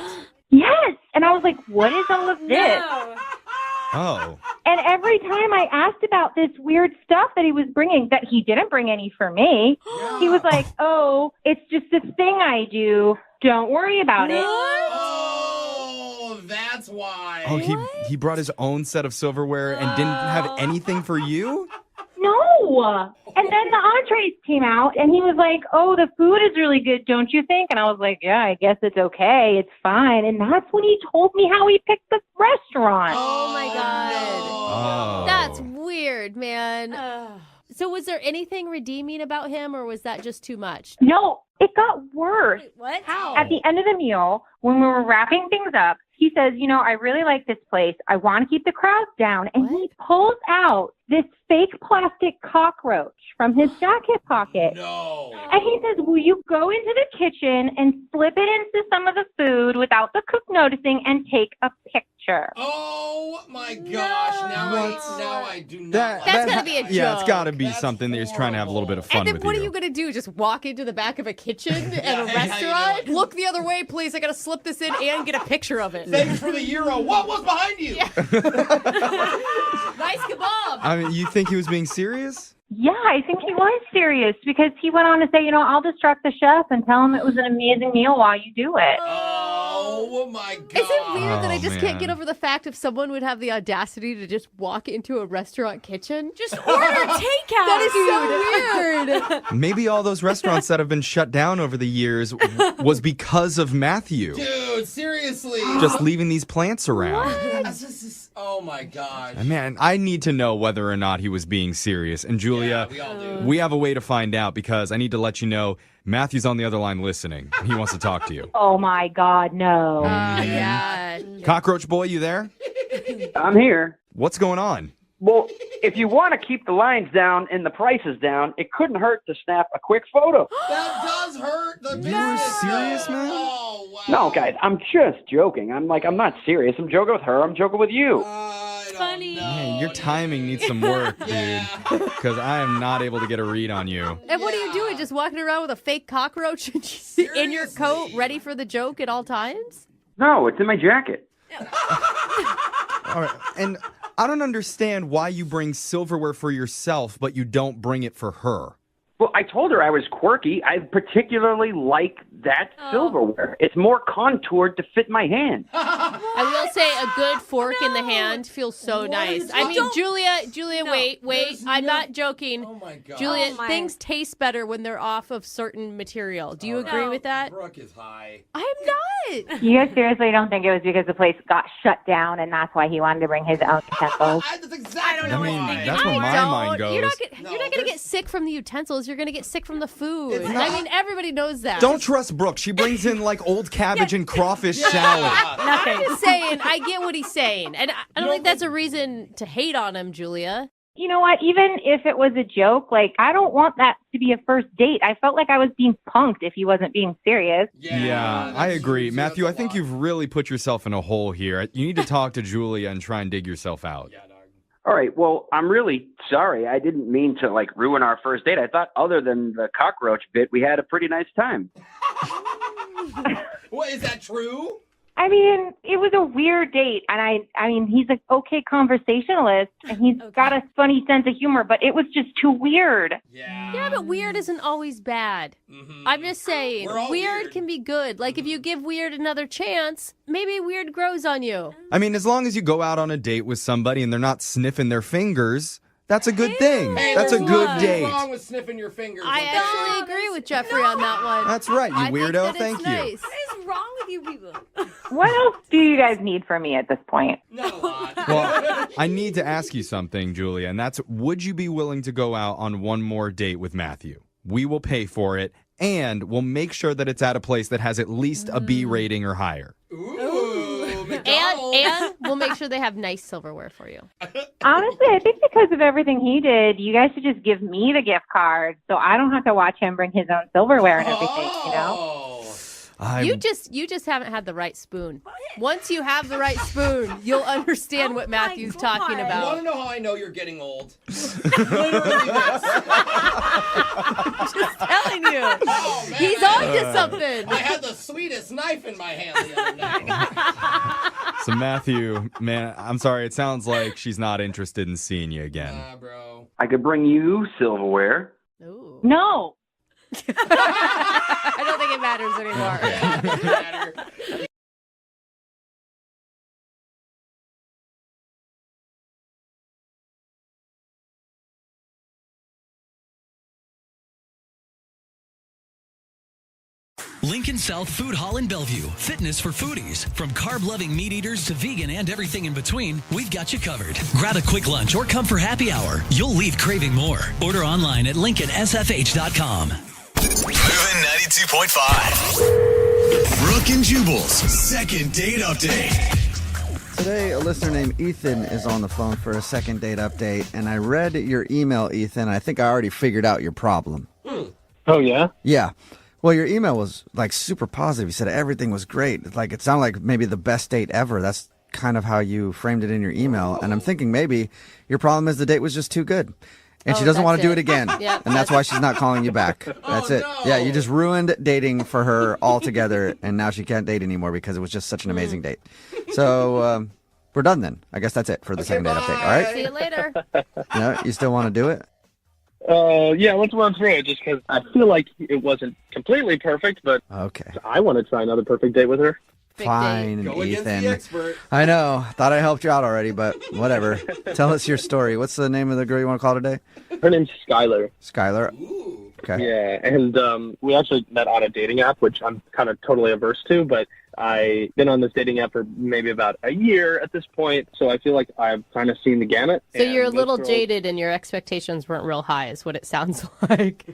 yes! And I was like, what is all of this? Oh. And every time I asked about this weird stuff that he was bringing, that he didn't bring any for me, he was like, oh, it's just this thing I do. Don't worry about it. Oh, that's why. Oh, he brought his own set of silverware and didn't have anything for you? No. And then the entrees came out, and he was like, oh, the food is really good, don't you think? And I was like, yeah, I guess it's okay. It's fine. And that's when he told me how he picked the restaurant. Oh, my God. Oh. That's weird, man. So was there anything redeeming about him, or was that just too much? No, it got worse. Wait, what? How? At the end of the meal, when we were wrapping things up, he says, I really like this place. I want to keep the crowds down. And he pulls out this fake plastic cockroach from his jacket pocket. No. And he says, will you go into the kitchen and slip it into some of the food without the cook noticing and take a picture? picture. Oh my gosh! Now I do not. That's gotta be a joke. Yeah, it's got to be something that he's trying to have a little bit of fun And then with what you. are you going to do? Just walk into the back of a kitchen at a restaurant? Look the other way, please. I got to slip this in and get a picture of it. Thanks for the euro. What was behind you? Yeah. Nice kebab. I mean, you think he was being serious? Yeah, I think he was serious because he went on to say, I'll distract the chef and tell him it was an amazing meal while you do it. Oh my god! Is it weird that I just can't man. get over the fact if someone would have the audacity to just walk into a restaurant kitchen? Just order takeout. That is so weird. Maybe all those restaurants that have been shut down over the years was because of Matthew. Dude, seriously. Just leaving these plants around. Oh my gosh. Man, I need to know whether or not he was being serious. And Julia, we all do. we have a way to find out because I need to let you know Matthew's on the other line listening. He wants to talk to you. Oh my God, no. Yeah. Cockroach Boy, you there? I'm here. What's going on? Well, if you want to keep the lines down and the prices down, it couldn't hurt to snap a quick photo. That does hurt the business. You were serious, man? Oh, wow. No, guys, I'm just joking. I'm not serious. I'm joking with her. I'm joking with you. Funny. Man, your timing needs some work, dude. Because I am not able to get a read on you. And what are you doing? Just walking around with a fake cockroach in your coat, ready for the joke at all times? No, it's in my jacket. All right, and I don't understand why you bring silverware for yourself, but you don't bring it for her. Well, I told her I was quirky. I particularly like that silverware. It's more contoured to fit my hand. I will say a good fork in the hand feels so nice. I mean, Julia, wait. I'm not joking. Oh my god. Julia, Oh my. things taste better when they're off of certain material. Do you agree with that? Brooke is high. I'm not. You guys seriously don't think it was because the place got shut down and that's why he wanted to bring his own utensils? That's exactly I mean, why. that's where my mind goes. You're not going to get sick from the utensils. You're going to get sick from the food. I mean, everybody knows that. Don't trust Brooke. She brings in like old cabbage and crawfish salad. I'm just saying, I get what he's saying. And I don't think that's a reason to hate on him, Julia. You know what? Even if it was a joke, I don't want that to be a first date. I felt like I was being punked if he wasn't being serious. Yeah, I agree. Matthew, I think you've really put yourself in a hole here. You need to talk to Julia and try and dig yourself out. All right, well, I'm really sorry. I didn't mean to, ruin our first date. I thought other than the cockroach bit, we had a pretty nice time. What, is that true? I mean, it was a weird date, and I mean, he's an okay conversationalist, and he's got a funny sense of humor, but it was just too weird. Yeah, but weird isn't always bad. I'm just saying, We're all weird can be good. Like, if you give weird another chance, maybe weird grows on you. I mean, as long as you go out on a date with somebody and they're not sniffing their fingers, that's a good thing. Hey, That's a there's good nothing date. wrong with sniffing your fingers. I okay? actually agree with Jeffrey on that one. That's right, you I think weirdo. that Thank it's you. nice. What is wrong with you people? What else do you guys need from me at this point? Not a lot. Well, I need to ask you something, Julia, and that's, would you be willing to go out on one more date with Matthew? We will pay for it, and we'll make sure that it's at a place that has at least a B rating or higher. Ooh, McDonald's. And we'll make sure they have nice silverware for you. Honestly, I think because of everything he did, you guys should just give me the gift card so I don't have to watch him bring his own silverware and everything, you know? You just haven't had the right spoon. Once you have the right spoon, you'll understand what Matthew's talking You want about. to know how I know you're getting old? Literally this. Just telling you. Oh, man, He's on to something. I had the sweetest knife in my hand the other night. So, Matthew, man, I'm sorry. It sounds like she's not interested in seeing you again. Bro. I could bring you silverware. No. I don't think it matters anymore. Lincoln South Food Hall in Bellevue. Fitness for foodies. From carb-loving meat eaters to vegan and everything in between, we've got you covered. Grab a quick lunch or come for happy hour. You'll leave craving more. Order online at LincolnSFH.com. Moving 92.5. Brooke and Jubal's second date update. Today, a listener named Ethan is on the phone for a second date update, and I read your email, Ethan. I think I already figured out your problem. Oh, yeah? Yeah. Well, your email was, super positive. You said everything was great. It sounded like maybe the best date ever. That's kind of how you framed it in your email. And I'm thinking maybe your problem is the date was just too good. And she doesn't want to do it again. Yep. And that's why she's not calling you back. That's it. No. Yeah, you just ruined dating for her altogether. And now she can't date anymore because it was just such an amazing date. So we're done then. I guess that's it for the second date update. All right? See you later. No, you still want to do it? Yeah, let's run through it just because I feel like it wasn't completely perfect, but okay. I want to try another perfect date with her. Fine, Go against the Ethan. expert. I know. Thought I helped you out already, but whatever. Tell us your story. What's the name of the girl you want to call today? Her name's Skylar. Skylar. Okay. Yeah, and we actually met on a dating app, which I'm kind of totally averse to, but I've been on this dating app for maybe about a year at this point, so I feel like I've kind of seen the gamut. So you're a And little this girl- jaded and your expectations weren't real high is what it sounds like.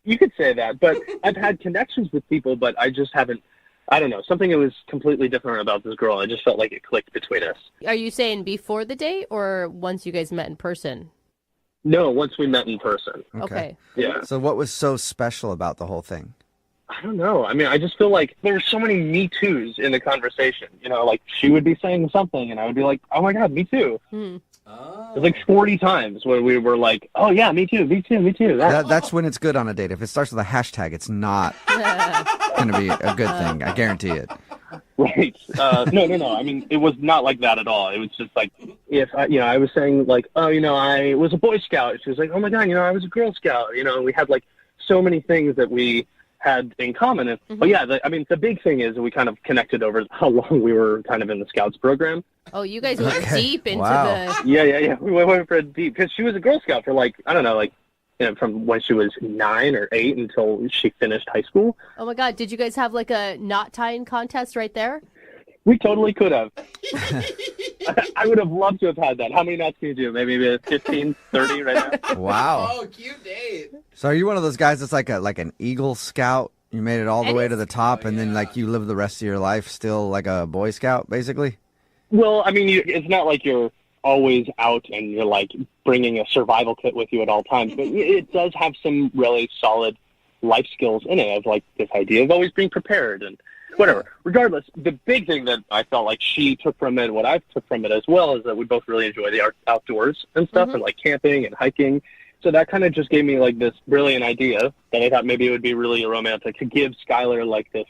You could say that, but I've had connections with people, but I just haven't, I don't know, something that was completely different about this girl. I just felt like it clicked between us. Are you saying before the date or once you guys met in person? No, once we met in person. Okay. Yeah. So what was so special about the whole thing? I don't know. I mean, I just feel like there were so many Me Too's in the conversation. You know, like she would be saying something and I would be like, oh my God, me too. Hmm. It was like 40 times where we were like, oh yeah, me too, me too, me too. That's when it's good on a date. If it starts with a hashtag, it's not going to be a good thing. I guarantee it. Right. No. I mean, it was not like that at all. It was just like, if I was saying like, oh, I was a Boy Scout. She was like, oh my God, I was a Girl Scout. We had like so many things that we had in common. And, But yeah, the big thing is we kind of connected over how long we were kind of in the Scouts program. Oh, you guys went deep into Yeah. We went for a deep, because she was a Girl Scout for like, I don't know, like, from when she was 9 or 8 until she finished high school. Oh my God, did you guys have like a knot tying contest right there? We totally could have. I would have loved to have had that. How many knots can you do? Maybe 15, 30 right now? Wow. Oh, cute date. So are you one of those guys that's like an Eagle Scout? You made it all the way to the top, and then like you live the rest of your life still like a Boy Scout, basically? Well, I mean, it's not like you're always out and you're like bringing a survival kit with you at all times, but it does have some really solid life skills in it, of like this idea of always being prepared and whatever. Regardless, the big thing that I felt like she took from it, what I took from it as well, is that we both really enjoy the outdoors and stuff, and like camping and hiking. So that kind of just gave me like this brilliant idea that I thought maybe it would be really romantic to give Skylar like this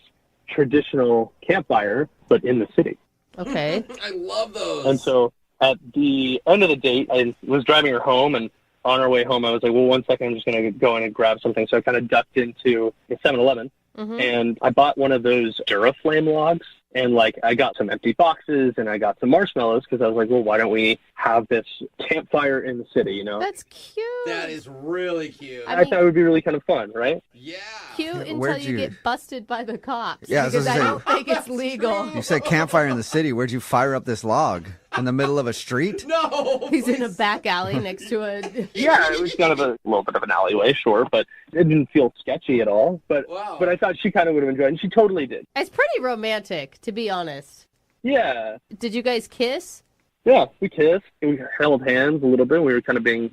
traditional campfire, but in the city. Okay. I love those. And so at the end of the date, I was driving her home, and on our way home, I was like, well, 1 second, I'm just going to go in and grab something. So I kind of ducked into the 7-Eleven, and I bought one of those Duraflame logs, and like I got some empty boxes, and I got some marshmallows, because I was like, well, why don't we have this campfire in the city, That's cute. That is really cute. I thought it would be really kind of fun, right? Yeah. Cute until Where'd you you- get busted by the cops. Yeah, I was because I gonna don't think it's legal. You said campfire in the city. Where'd you fire up this log? In the middle of a street? No. He's in a back alley next to a... Yeah, it was kind of a little bit of an alleyway, sure, but it didn't feel sketchy at all. But I thought she kind of would have enjoyed it, and she totally did. It's pretty romantic, to be honest. Yeah. Did you guys kiss? Yeah, we kissed. We held hands a little bit. We were kind of being,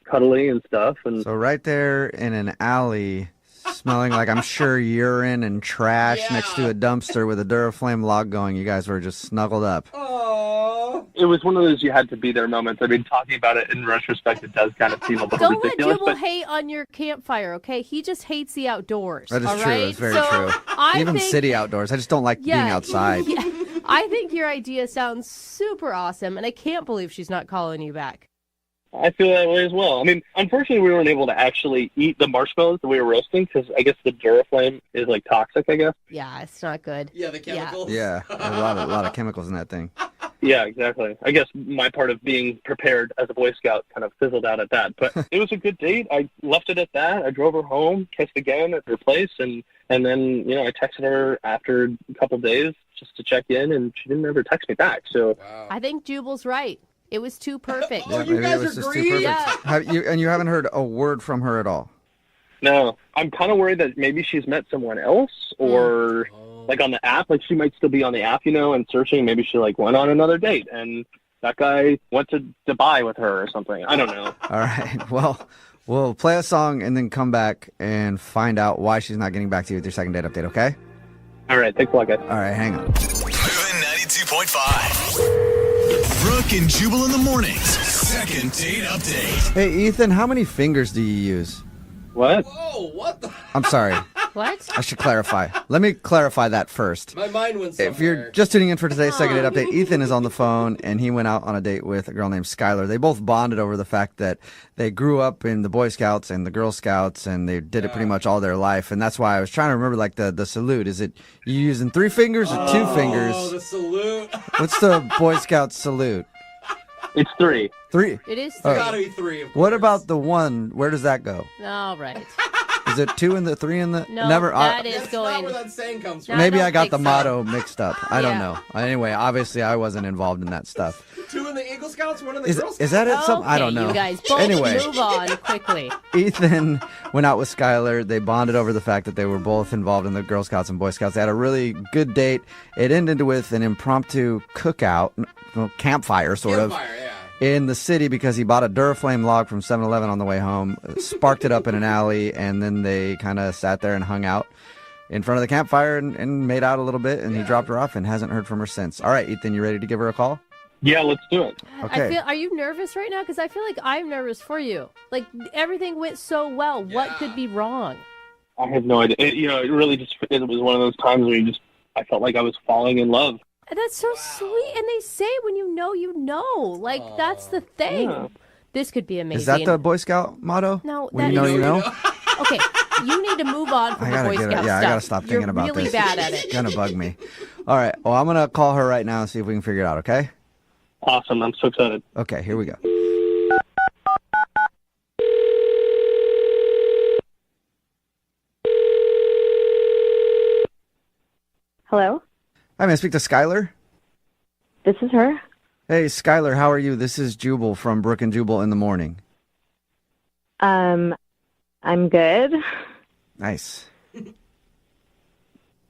cuddly and stuff. And So right there in an alley, smelling like I'm sure urine and trash next to a dumpster with a Duraflame log going, you guys were just snuggled up. it was one of those you had to be there moments. I mean, talking about it in retrospect, it does kind of seem a little Don't let ridiculous. Jubal hate on your campfire, okay? He just hates the outdoors. That is all true. right? It's very So true. Even think, city outdoors. I just don't like being outside. Yeah, I think your idea sounds super awesome, and I can't believe she's not calling you back. I feel that way as well. I mean, unfortunately, we weren't able to actually eat the marshmallows that we were roasting because I guess the Duraflame is like toxic, I guess. Yeah, it's not good. Yeah, the chemicals. Yeah, a lot of chemicals in that thing. Yeah, exactly. I guess my part of being prepared as a Boy Scout kind of fizzled out at that. But it was a good date. I left it at that. I drove her home, kissed again at her place, and then, you know, I texted her after a couple of days just to check in, and she didn't ever text me back. So I think Jubal's right. It was too perfect. Yeah, maybe it was just too perfect. Yeah. You haven't heard a word from her at all? No. I'm kind of worried that maybe she's met someone else or like on the app. Like she might still be on the app, you know, and searching. Maybe she like went on another date and that guy went to Dubai with her or something. I don't know. All right. Well, we'll play a song and then come back and find out why she's not getting back to you with your second date update, okay? All right. Thanks a lot, guys. All right. Hang on. Moving 92.5. Brooke and Jubal in the mornings. Second date update. Hey, Ethan, how many fingers do you use? What? Whoa, what the? I'm sorry. What? I should clarify. Let me clarify that first. My mind went somewhere. If you're just tuning in for today's second date update, Ethan is on the phone, and he went out on a date with a girl named Skylar. They both bonded over the fact that they grew up in the Boy Scouts and the Girl Scouts, and they did it pretty much all their life. And that's why I was trying to remember, like, the salute. Is it you using 3 fingers or 2 fingers? Oh, the salute. What's the Boy Scout salute? It's 3. 3? It is Oh. 3. Gotta be 3. What about the 1? Where does that go? All right. Is it 2 in the 3 in the? No, Never. that is That's going. not where that saying comes from. Maybe don't I got think the so. motto mixed up. I don't Yeah. know. Anyway, obviously I wasn't involved in that stuff. 2 in the Eagle Scouts, 1 in the Is, Girl Scouts. is that it? Some, I Okay, don't know. You guys both Anyway, move on quickly. Ethan went out with Skylar. They bonded over the fact that they were both involved in the Girl Scouts and Boy Scouts. They had a really good date. It ended with an impromptu cookout, campfire sort of, in the city because he bought a Duraflame log from 7-Eleven on the way home, sparked it up in an alley, and then they kind of sat there and hung out in front of the campfire and made out a little bit, and he dropped her off and hasn't heard from her since. All right, Ethan, you ready to give her a call? Yeah, let's do it. Okay. Are you nervous right now? Because I feel like I'm nervous for you. Like, everything went so well. What could be wrong? I have no idea. It really it was one of those times where I felt like I was falling in love. And that's so sweet. And they say when you know, you know. Like, that's the thing. Yeah. This could be amazing. Is that the Boy Scout motto? No, When that you know, you know? Okay, you need to move on from the Boy Scout stuff. I gotta stop thinking about You're really this. bad at it. It's gonna bug me. All right. Well, I'm gonna call her right now and see if we can figure it out. Okay. Awesome. I'm so excited. Okay. Here we go. Hello? Hi, may I speak to Skylar? This is her. Hey, Skylar, how are you? This is Jubal from Brooke and Jubal in the morning. I'm good. Nice.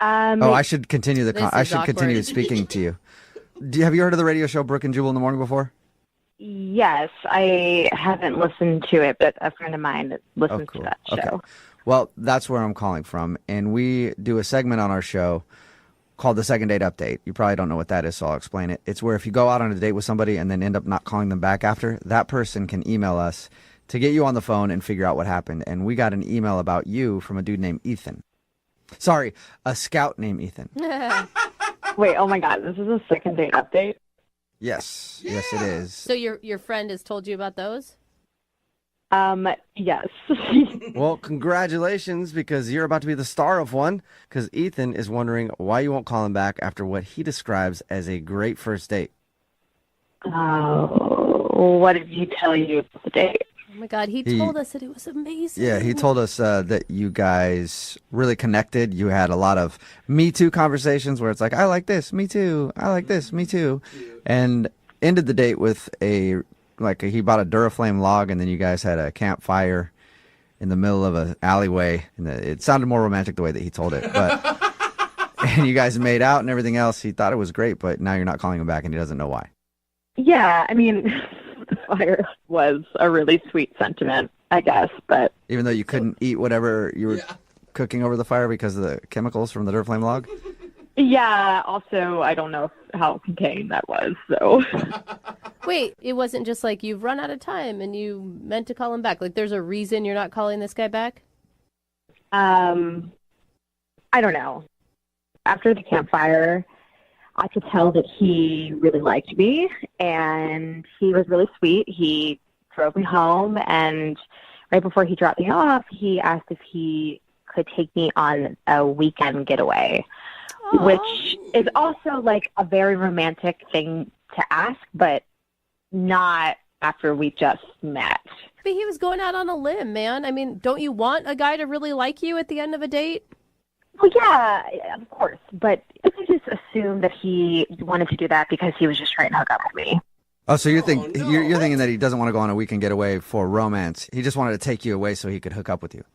Um, Oh, I should continue the. This I is should continue awkward. speaking to you. Have you heard of the radio show Brooke and Jubal in the morning before? Yes, I haven't listened to it, but a friend of mine listens to that show. Okay. Well, that's where I'm calling from, and we do a segment on our show called the Second Date Update. You probably don't know what that is, so I'll explain it. It's where if you go out on a date with somebody and then end up not calling them back after, that person can email us to get you on the phone and figure out what happened. And we got an email about you from a dude named Ethan. Sorry, a scout named Ethan. Wait, oh my God, this is a second date update? Yes, yes, it is. So your friend has told you about those? Yes. Well, congratulations, because you're about to be the star of one, because Ethan is wondering why you won't call him back after what he describes as a great first date. What did he tell you about the date? Oh my God, he told us that it was amazing. Yeah, he told us that you guys really connected. You had a lot of Me Too conversations where it's like, I like this, me too. I like this, me too. And ended the date with he bought a Duraflame log, and then you guys had a campfire in the middle of an alleyway. And it sounded more romantic the way that he told it. But and you guys made out and everything else. He thought it was great, but now you're not calling him back, and he doesn't know why. Yeah, I mean, the fire was a really sweet sentiment, I guess, but... Even though you couldn't eat whatever you were cooking over the fire because of the chemicals from the Duraflame log? Yeah, also, I don't know how contained that was, so... Wait, it wasn't just like you've run out of time and you meant to call him back. Like, there's a reason you're not calling this guy back? I don't know. After the campfire, I could tell that he really liked me, and he was really sweet. He drove me home, and right before he dropped me off, he asked if he could take me on a weekend getaway, which is also like a very romantic thing to ask, but not after we just met. But he was going out on a limb, man. I mean, don't you want a guy to really like you at the end of a date? Well, yeah, of course. But I just assumed that he wanted to do that because he was just trying to hook up with me. Oh, so you're thinking that he doesn't want to go on a weekend getaway for romance. He just wanted to take you away so he could hook up with you.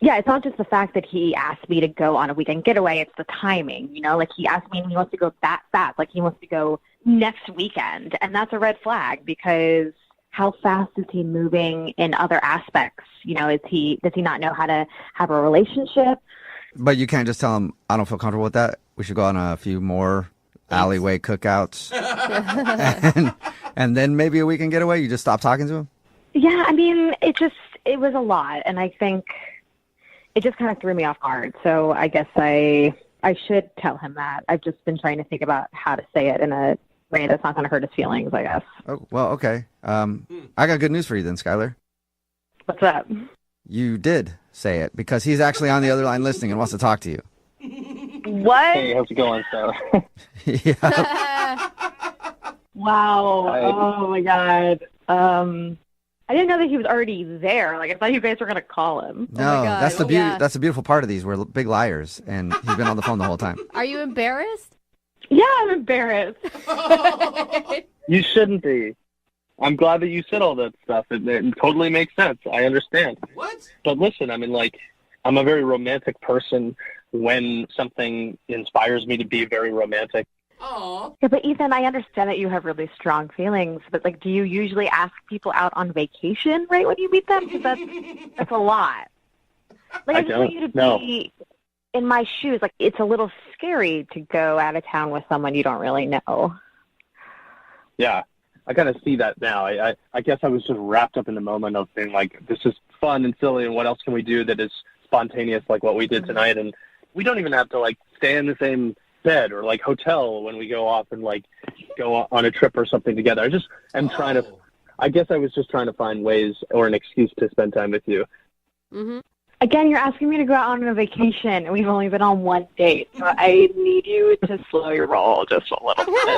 Yeah, it's not just the fact that he asked me to go on a weekend getaway. It's the timing, you know? Like, he asked me and he wants to go that fast. Like, he wants to go next weekend. And that's a red flag because how fast is he moving in other aspects? You know, does he not know how to have a relationship? But you can't just tell him, I don't feel comfortable with that. We should go on a few more alleyway cookouts. And then maybe a weekend getaway, you just stop talking to him? Yeah, I mean, it was a lot, and I think it just kind of threw me off guard. So I guess I should tell him that. I've just been trying to think about how to say it in a way that's not going to hurt his feelings, I guess. Oh, well, okay. I got good news for you then, Skylar. What's up? You did say it because he's actually on the other line listening and wants to talk to you. What? Hey, how's it going, Skylar? Yeah. Wow. Hi. Oh, my God. I didn't know that he was already there. Like, I thought you guys were going to call him. No, that's the beauty. Yeah. That's the beautiful part of these. We're big liars, and he's been on the phone the whole time. Are you embarrassed? Yeah, I'm embarrassed. You shouldn't be. I'm glad that you said all that stuff. It totally makes sense. I understand. What? But listen, I mean, like, I'm a very romantic person when something inspires me to be very romantic. Aw. Yeah, but Ethan, I understand that you have really strong feelings, but like, do you usually ask people out on vacation right when you meet them? Because that's a lot. Like, I just want you to be in my shoes. Like, it's a little scary to go out of town with someone you don't really know. Yeah, I kind of see that now. I guess I was just wrapped up in the moment of being like, this is fun and silly, and what else can we do that is spontaneous like what we did tonight? And we don't even have to like stay in the same bed or like hotel when we go off and like go on a trip or something together. I just am trying to, I guess I was just trying to find ways or an excuse to spend time with you. Mm-hmm. Again, you're asking me to go out on a vacation, and we've only been on one date. So I need you to slow your roll just a little bit.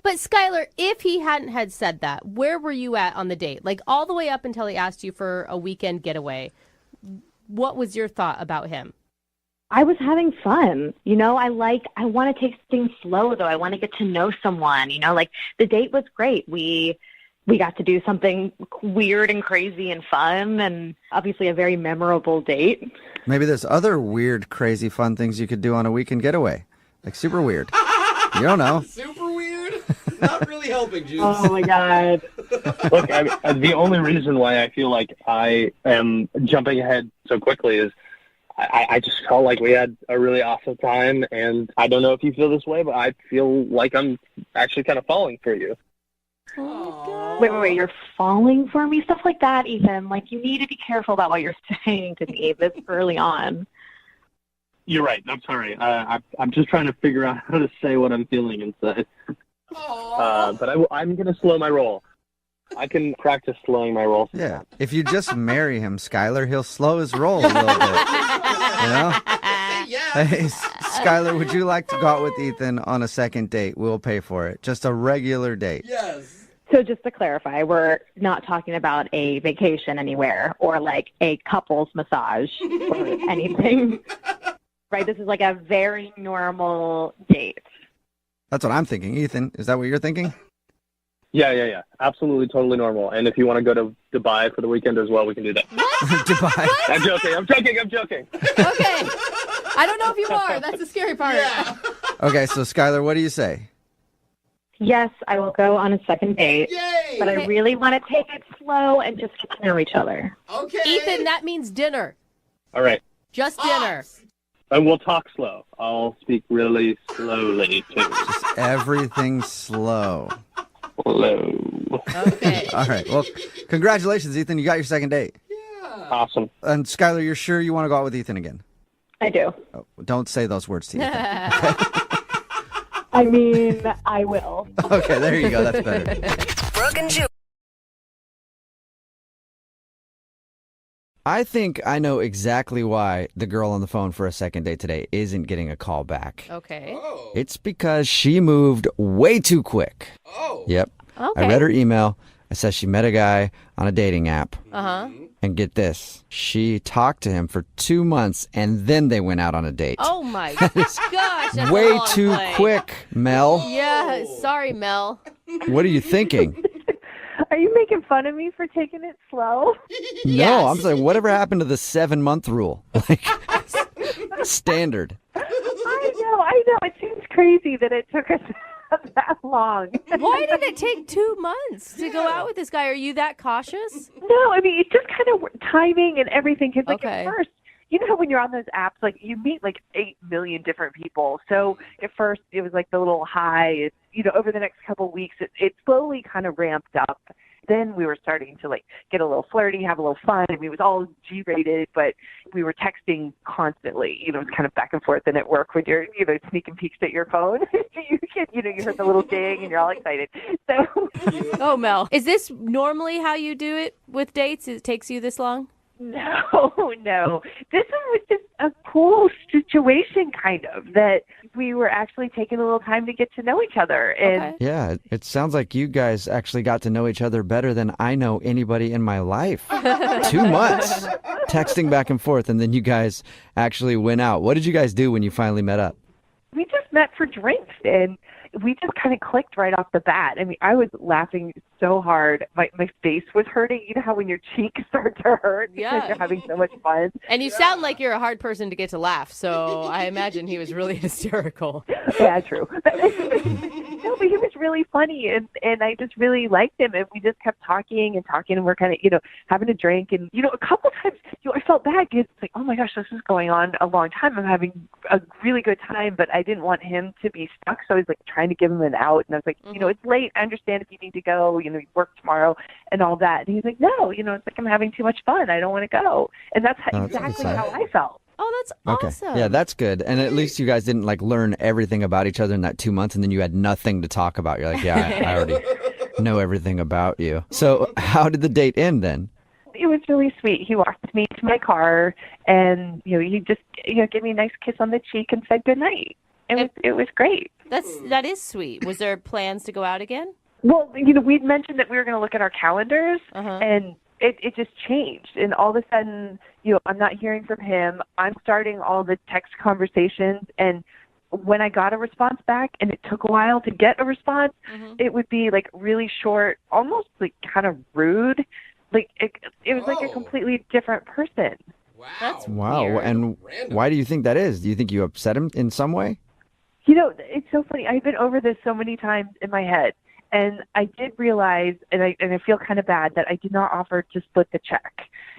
But Skylar, if he hadn't had said that, where were you at on the date? Like all the way up until he asked you for a weekend getaway. What was your thought about him? I was having fun. You know, I want to take things slow, though. I want to get to know someone. You know, like the date was great. We got to do something weird and crazy and fun, and obviously a very memorable date. Maybe there's other weird, crazy, fun things you could do on a weekend getaway. Like super weird. You don't know. Super weird? Not really helping, Juice. Oh, my God. Look, the only reason why I feel like I am jumping ahead so quickly is I just felt like we had a really awesome time, and I don't know if you feel this way, but I feel like I'm actually kind of falling for you. Oh Wait, you're falling for me? Stuff like that, Ethan. Like, you need to be careful about what you're saying to me this early on. You're right. I'm sorry. I'm just trying to figure out how to say what I'm feeling inside. But I'm going to slow my roll. I can practice slowing my roll. Yeah. If you just marry him, Skylar, he'll slow his roll a little bit. You know? Hey, Skylar, would you like to go out with Ethan on a second date? We'll pay for it. Just a regular date. Yes. So just to clarify, we're not talking about a vacation anywhere or like a couple's massage or anything. Right? This is like a very normal date. That's what I'm thinking. Ethan, is that what you're thinking? Yeah. Absolutely, totally normal. And if you want to go to Dubai for the weekend as well, we can do that. Dubai. I'm joking. Okay. I don't know if you are. That's the scary part. Yeah. Okay, so Skylar, what do you say? Yes, I will go on a second date. Yay! But I really want to take it slow and just get to know each other. Okay. Ethan, that means dinner. All right. Just dinner. And we'll talk slow. I'll speak really slowly, too. Just everything slow. Slow. Okay. All right. Well, congratulations, Ethan. You got your second date. Yeah. Awesome. And Skylar, you're sure you want to go out with Ethan again? I do. Oh, don't say those words to Ethan. I mean, I will. Okay, there you go. That's better. Brooke and Jubal. I think I know exactly why the girl on the phone for a second date today isn't getting a call back. Okay. Oh. It's because she moved way too quick. Oh. Yep. Okay. I read her email. It says she met a guy on a dating app. Uh-huh. And get this, she talked to him for 2 months, and then they went out on a date. Oh, my gosh. That's a way long too play. quick, Mel. Yeah, sorry, Mel. What are you thinking? Are you making fun of me for taking it slow? No, I'm saying whatever happened to the 7-month rule? Like, standard. I know. It seems crazy that it took us that long. Why did it take 2 months to go out with this guy? Are you that cautious? No, I mean, it's just kind of timing and everything. Because, like, Okay. at first, you know how when you're on those apps, like you meet like 8 million different people. So at first it was like the little high. It's, over the next couple of weeks, it slowly kind of ramped up. Then we were starting to like get a little flirty, have a little fun. I mean, it was all G-rated, but we were texting constantly. It's kind of back and forth. And at work, when you're, sneaking peeks at your phone, you heard the little ding and you're all excited. So, oh, Mel, is this normally how you do it with dates? It takes you this long? No. This was just a cool situation, kind of, that we were actually taking a little time to get to know each other. And Yeah, it sounds like you guys actually got to know each other better than I know anybody in my life. 2 months texting back and forth, and then you guys actually went out. What did you guys do when you finally met up? We just met for drinks, and we just kind of clicked right off the bat. I mean, I was laughing so hard. My face was hurting. You know how when your cheeks start to hurt because you're having so much fun? And you sound like you're a hard person to get to laugh, so I imagine he was really hysterical. Yeah, true. No, but he was really funny, and I just really liked him, and we just kept talking, and we're kind of, having a drink, and, a couple times, I felt bad because it's like, oh my gosh, this is going on a long time. I'm having a really good time, but I didn't want him to be stuck, so I was like trying to give him an out, and I was like, it's late. I understand if you need to go, you work tomorrow and all that. And he's like, no, it's like I'm having too much fun. I don't want to go. And that's exactly how I felt. Oh, that's awesome. Okay. Yeah, that's good. And at least you guys didn't learn everything about each other in that 2 months, and then you had nothing to talk about. You're like, yeah, I already know everything about you. So how did the date end then? It was really sweet. He walked me to my car, and he just gave me a nice kiss on the cheek and said goodnight. It was great. That is sweet. Was there plans to go out again? Well, we'd mentioned that we were going to look at our calendars, and it just changed. And all of a sudden, I'm not hearing from him. I'm starting all the text conversations, and when I got a response back, and it took a while to get a response, it would be really short, almost kind of rude. It was like a completely different person. That's Wow. weird. And why do you think that is? Do you think you upset him in some way? It's so funny. I've been over this so many times in my head. And I did realize, and I feel kind of bad, that I did not offer to split the check.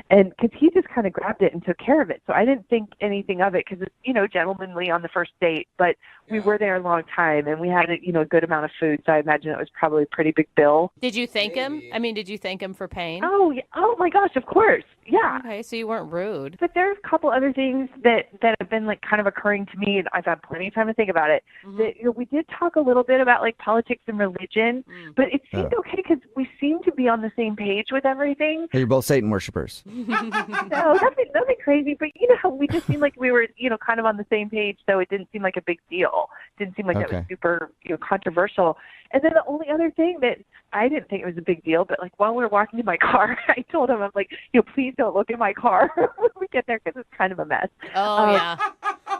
And because he just kind of grabbed it and took care of it. So I didn't think anything of it because it's, gentlemanly on the first date. But we were there a long time, and we had, a good amount of food. So I imagine it was probably a pretty big bill. Did you thank him? I mean, did you thank him for paying? Oh, yeah. Oh my gosh, of course. Yeah. Okay, so you weren't rude. But there's a couple other things that have been kind of occurring to me, and I've had plenty of time to think about it. That, we did talk a little bit about politics and religion, but it seemed okay because we seemed to be on the same page with everything. You're both Satan worshipers. No, nothing crazy, but how we just seemed like we were, kind of on the same page, so it didn't seem like a big deal. Didn't seem like that was super, controversial. And then the only other thing that I didn't think it was a big deal, but while we were walking to my car, I told him, I'm like, please don't look in my car when we get there because it's kind of a mess. Oh, yeah.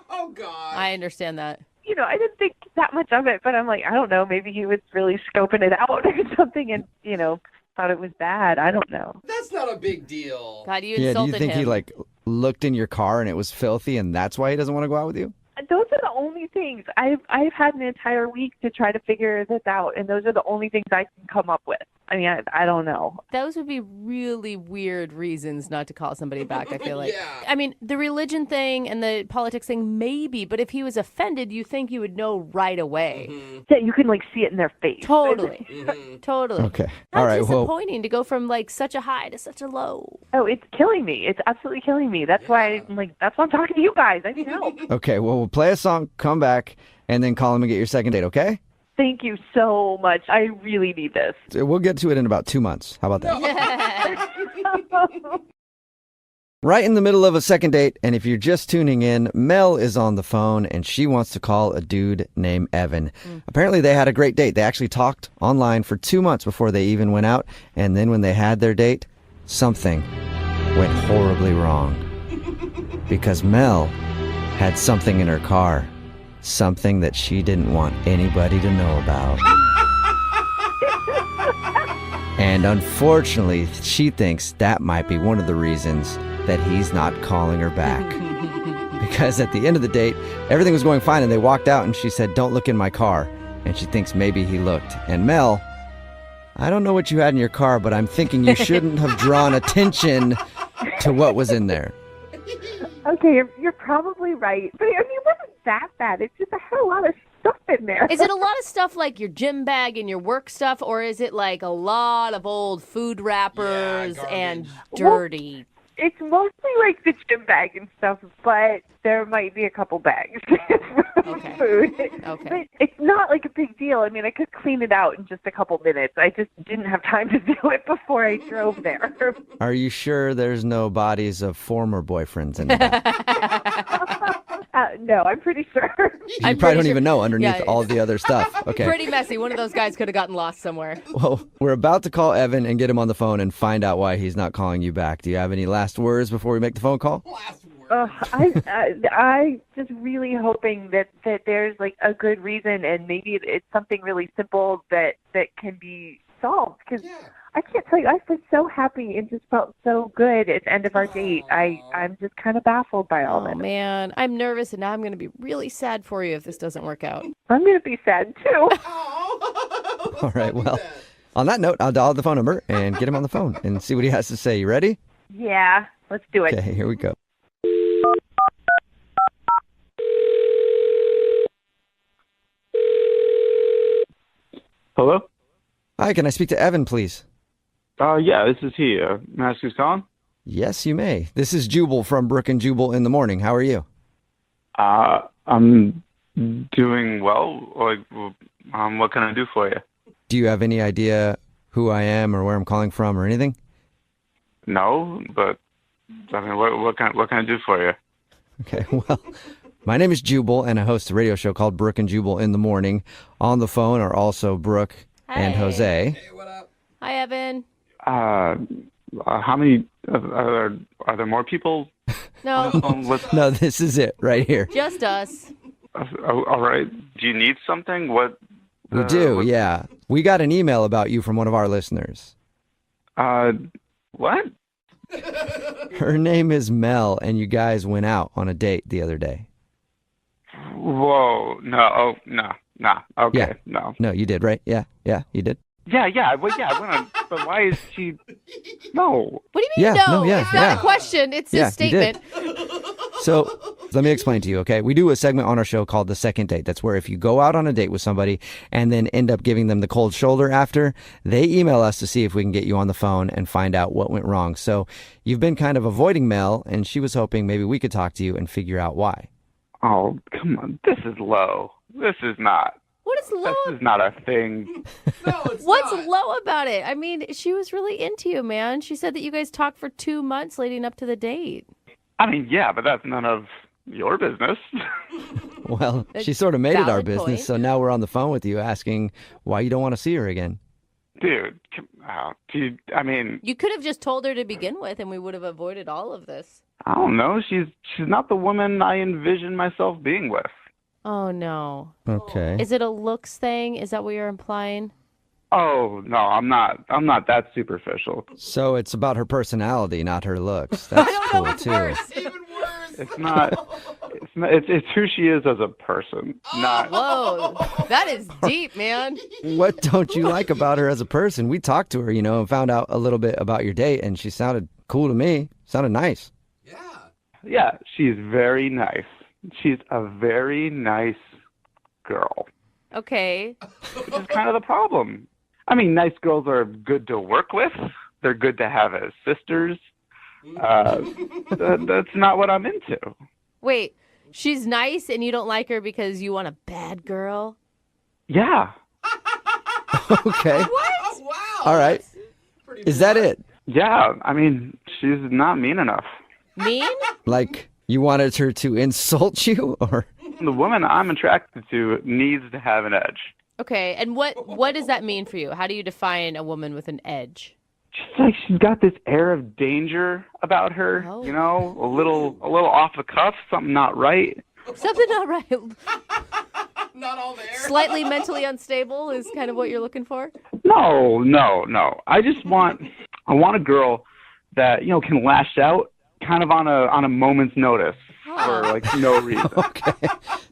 Oh, God. I understand that. I didn't think that much of it, but I'm like, I don't know, maybe he was really scoping it out or something and, thought it was bad. I don't know. That's not a big deal. God, you Yeah, do insulted you think him. he looked in your car and it was filthy and that's why he doesn't want to go out with you? Those are the only things. I've had an entire week to try to figure this out, and those are the only things I can come up with. I mean, I don't know. Those would be really weird reasons not to call somebody back, I feel like. Yeah. I mean, the religion thing and the politics thing, maybe, but if he was offended, you think you would know right away. Yeah, you can see it in their face. Totally. Totally. Okay. How All right. Well, disappointing to go from such a high to such a low. Oh, it's killing me. It's absolutely killing me. That's why that's why I'm talking to you guys. I need help. okay. Well, we'll play a song, come back, and then call him and get your second date, okay? Thank you so much. I really need this. We'll get to it in about 2 months. How about that? Right in the middle of a second date, and if you're just tuning in, Mel is on the phone, and she wants to call a dude named Evan. Apparently, they had a great date. They actually talked online for 2 months before they even went out, and then when they had their date, something went horribly wrong. Because Mel had something in her car. Something that she didn't want anybody to know about. And unfortunately, she thinks that might be one of the reasons that he's not calling her back. Because at the end of the date, everything was going fine and they walked out and she said, "Don't look in my car." And she thinks maybe he looked. And Mel, I don't know what you had in your car, but I'm thinking you shouldn't have drawn attention to what was in there. Okay, you're probably right. But I mean, it wasn't that bad. It's just I had a lot of stuff in there. Is it a lot of stuff like your gym bag and your work stuff, or is it like a lot of old food wrappers and dirty? It's mostly like the gym bag and stuff, but there might be a couple bags of food. Okay. But it's not like a big deal. I mean, I could clean it out in just a couple minutes. I just didn't have time to do it before I drove there. Are you sure there's no bodies of former boyfriends in there? No, I'm pretty sure. You probably don't even know underneath all the other stuff. Okay. Pretty messy. One of those guys could have gotten lost somewhere. Well, we're about to call Evan and get him on the phone and find out why he's not calling you back. Do you have any last words before we make the phone call? I just really hoping that there's like a good reason, and maybe it's something really simple that can be solved. Because I can't tell you, I've been so happy and just felt so good at the end of our date. I'm just kind of baffled by all Oh, this. man. I'm nervous, and now I'm going to be really sad for you if this doesn't work out. I'm going to be sad too. All right, well, on that note, I'll dial the phone number and get him on the phone and see what he has to say. You ready? Yeah, let's do it. Okay, here we go. Hello? Hi, can I speak to Evan, please? Yeah, this is he. May I ask who's calling? Yes, you may. This is Jubal from Brooke and Jubal in the Morning. How are you? I'm doing well. Like, what can I do for you? Do you have any idea who I am or where I'm calling from or anything? No, but I mean, what can I do for you? Okay, well, my name is Jubal, and I host a radio show called Brooke and Jubal in the Morning. On the phone are also Brooke and Jose. Hi, Evan. How many are there more people? No. No, this is it right here. Just us. All right. Do you need something? What? We do, yeah. We got an email about you from one of our listeners. What? Her name is Mel, and you guys went out on a date the other day. Whoa. No. Oh, no. Nah. Okay. Yeah. No. No, you did, right? Yeah, you did. Yeah. Well, yeah. I went on, but why is she? No. What do you mean, Yeah, no? no, yeah, It's not yeah. a question. It's Yeah, a statement. So let me explain to you, okay? We do a segment on our show called The Second Date. That's where if you go out on a date with somebody and then end up giving them the cold shoulder after, they email us to see if we can get you on the phone and find out what went wrong. So you've been kind of avoiding Mel, and she was hoping maybe we could talk to you and figure out why. Oh, come on. This is low. This is not. What is low? This is not a thing. What's low about it? I mean, she was really into you, man. She said that you guys talked for 2 months leading up to the date. I mean, yeah, but that's none of your business. Well, she sort of made it our Valid business, point. so now we're on the phone with you asking why you don't want to see her again. Dude, I mean, You could have just told her to begin with, and we would have avoided all of this. I don't know. She's not the woman I envision myself being with. Oh, no. Okay. Is it a looks thing? Is that what you're implying? Oh, no, I'm not that superficial. So it's about her personality, not her looks. That's cool, too. It's not. It's who she is as a person, not. Whoa, that is deep, man. What don't you like about her as a person? We talked to her, and found out a little bit about your date, and she sounded cool to me. Sounded nice. Yeah, she's very nice. She's a very nice girl. Okay. Which is kind of the problem. I mean, nice girls are good to work with. They're good to have as sisters. That's not what I'm into. Wait, she's nice and you don't like her because you want a bad girl? Yeah. Okay. What? All right. Is that it? Yeah. I mean, she's not mean enough. Mean? Like, you wanted her to insult you, or? The woman I'm attracted to needs to have an edge. Okay, and what does that mean for you? How do you define a woman with an edge? Just like she's got this air of danger about her, a little off the cuff, something not right. Something not right. Not all there. Slightly mentally unstable is kind of what you're looking for? No. I want a girl that, can lash out kind of on a moment's notice for no reason. Okay.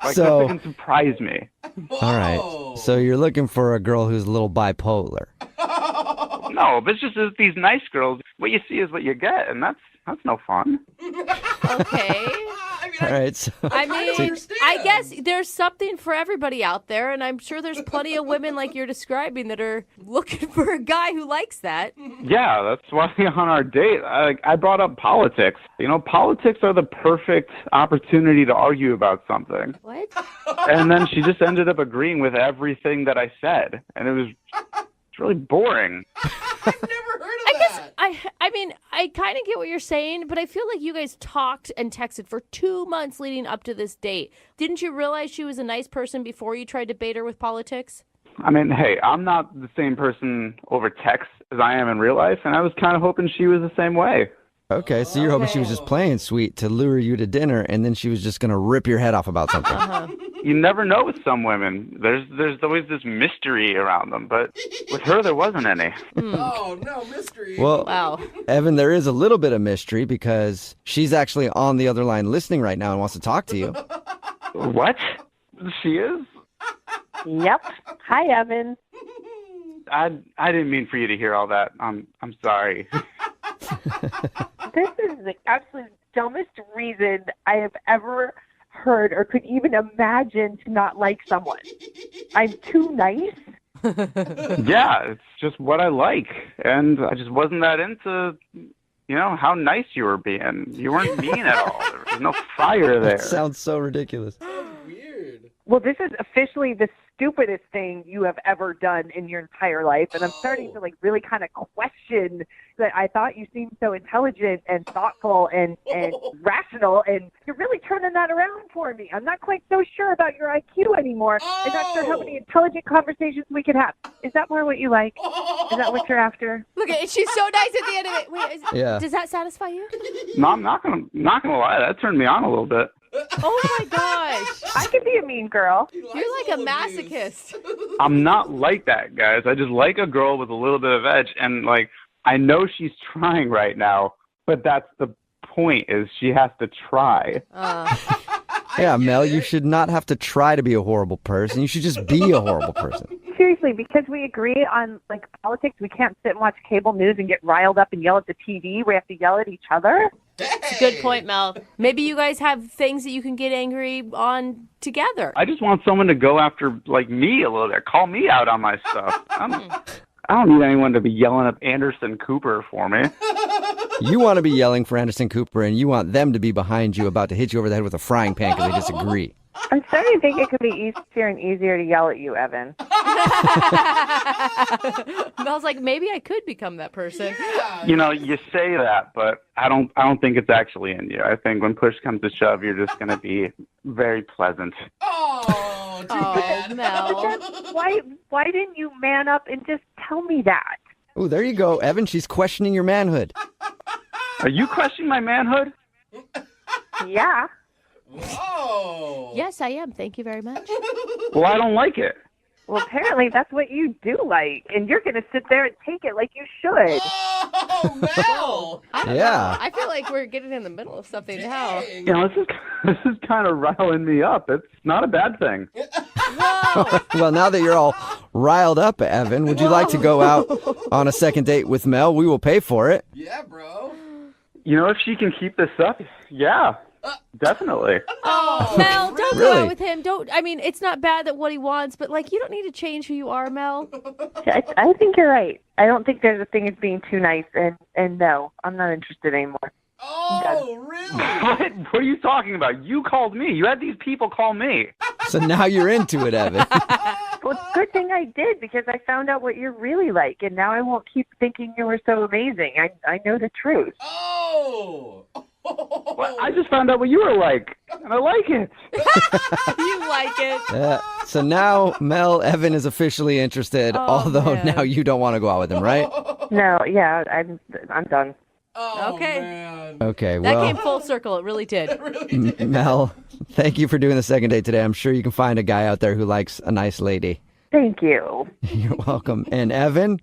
Like So- that can surprise me. All right. So you're looking for a girl who's a little bipolar. No, but it's just these nice girls. What you see is what you get, and That's no fun. Okay. All right. So, I mean, I guess there's something for everybody out there, and I'm sure there's plenty of women like you're describing that are looking for a guy who likes that. Yeah, that's why on our date, I brought up politics. You know, politics are the perfect opportunity to argue about something. What? And then she just ended up agreeing with everything that I said, and it's really boring. I mean, I kind of get what you're saying, but I feel like you guys talked and texted for 2 months leading up to this date. Didn't you realize she was a nice person before you tried to bait her with politics? I mean, hey, I'm not the same person over text as I am in real life, and I was kind of hoping she was the same way. Okay, so you're hoping she was just playing sweet to lure you to dinner, and then she was just going to rip your head off about something. You never know with some women. There's always this mystery around them, but with her, there wasn't any. Oh, no, mystery. Well, wow. Evan, there is a little bit of mystery because she's actually on the other line listening right now and wants to talk to you. What? She is? Yep. Hi, Evan. I didn't mean for you to hear all that. I'm sorry. This is the absolute dumbest reason I have ever heard or could even imagine to not like someone. I'm too nice. Yeah, it's just what I like. And I just wasn't that into, how nice you were being. You weren't mean at all. There was no fire there. That sounds so ridiculous. Well, this is officially the stupidest thing you have ever done in your entire life, and I'm starting to really kind of question that. I thought you seemed so intelligent and thoughtful and rational, and you're really turning that around for me. I'm not quite so sure about your IQ anymore. I'm not sure how many intelligent conversations we could have. Is that more what you like? Is that what you're after? Look at it. She's so nice at the end of it. Wait, Yeah. Does that satisfy you? No, I'm not gonna lie. That turned me on a little bit. Oh my gosh. I could be a mean girl. You're like a masochist. I'm not like that, guys. I just like a girl with a little bit of edge, and I know she's trying right now, but that's the point, is she has to try. Yeah, Mel, you should not have to try to be a horrible person. You should just be a horrible person. Seriously, because we agree on politics, we can't sit and watch cable news and get riled up and yell at the TV. We have to yell at each other. It's a good point, Mel. Maybe you guys have things that you can get angry on together. I just want someone to go after me a little bit. Call me out on my stuff. I don't need anyone to be yelling at Anderson Cooper for me. You want to be yelling for Anderson Cooper, and you want them to be behind you about to hit you over the head with a frying pan because they disagree. I'm starting to think it could be easier and easier to yell at you, Evan. Mel's like, maybe I could become that person. You say that, but I don't think it's actually in you. I think when push comes to shove, you're just going to be very pleasant. Oh, too bad. Mel. Why didn't you man up and just tell me that? Oh, there you go, Evan. She's questioning your manhood. Are you questioning my manhood? Yeah. Whoa. Yes, I am. Thank you very much. Well, I don't like it. Well, apparently that's what you do like, and you're going to sit there and take it like you should. Oh, Mel. I don't know. I feel like we're getting in the middle of something now. This is kind of riling me up. It's not a bad thing. Whoa. Well, now that you're all riled up, Evan, would you like to go out on a second date with Mel? We will pay for it. Yeah, bro. If she can keep this up, yeah. Definitely. Oh, Mel, don't Really? go out with him. It's not bad that what he wants, but you don't need to change who you are, Mel. I think you're right. I don't think there's a thing as being too nice, and no, I'm not interested anymore. Oh, really? What are you talking about? You called me. You had these people call me. So now you're into it, Evan. Well, it's a good thing I did, because I found out what you're really like, and now I won't keep thinking you were so amazing. I know the truth. Oh. Well, I just found out what you were like, and I like it. You like it. So now Mel, Evan is officially interested, although man. now you don't want to go out with him, right? No, yeah, I'm done. Oh, Okay. man. Okay, That well, came full circle. It really did. Mel, thank you for doing the second date today. I'm sure you can find a guy out there who likes a nice lady. Thank you. You're welcome. And Evan,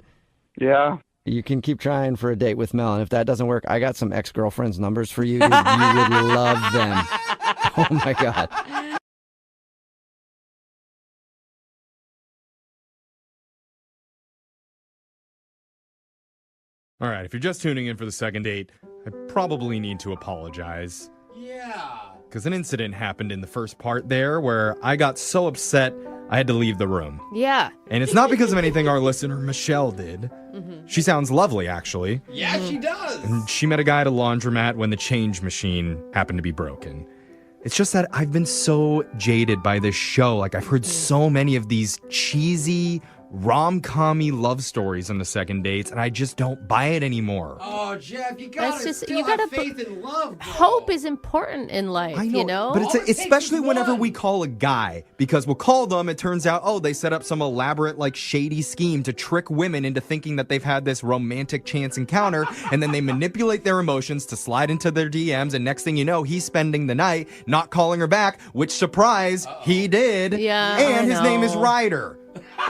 Yeah. you can keep trying for a date with Mel, and if that doesn't work, I got some ex-girlfriends' numbers for you. Dude. You would love them. Oh, my God. All right, if you're just tuning in for the second date, I probably need to apologize. Yeah. Because an incident happened in the first part there where I got so upset I had to leave the room. Yeah. And it's not because of anything our listener Michelle did. Mm-hmm. She sounds lovely, actually. Yeah, she does. And she met a guy at a laundromat when the change machine happened to be broken. It's just that I've been so jaded by this show. Like, I've heard so many of these cheesy, rom-com-y love stories on the second dates, and I just don't buy it anymore. Oh, Jeff, you gotta have faith in love, bro. Hope is important in life, you know? But it's especially whenever we call a guy, because we'll call them, it turns out, oh, they set up some elaborate, like, shady scheme to trick women into thinking that they've had this romantic chance encounter, and then they manipulate their emotions to slide into their DMs, and next thing you know, he's spending the night not calling her back, which, surprise, he did. Yeah, and his name is Ryder.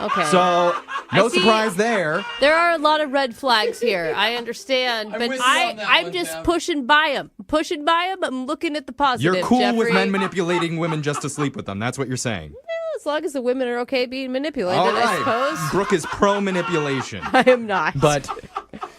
Okay. So, no surprise there. There are a lot of red flags here. I understand, but I'm just pushing by them. Pushing by them. I'm looking at the positive. You're cool Jeffrey. with men manipulating women just to sleep with them. That's what you're saying. As long as the women are okay being manipulated, All right. I suppose. Brooke is pro-manipulation. I am not. But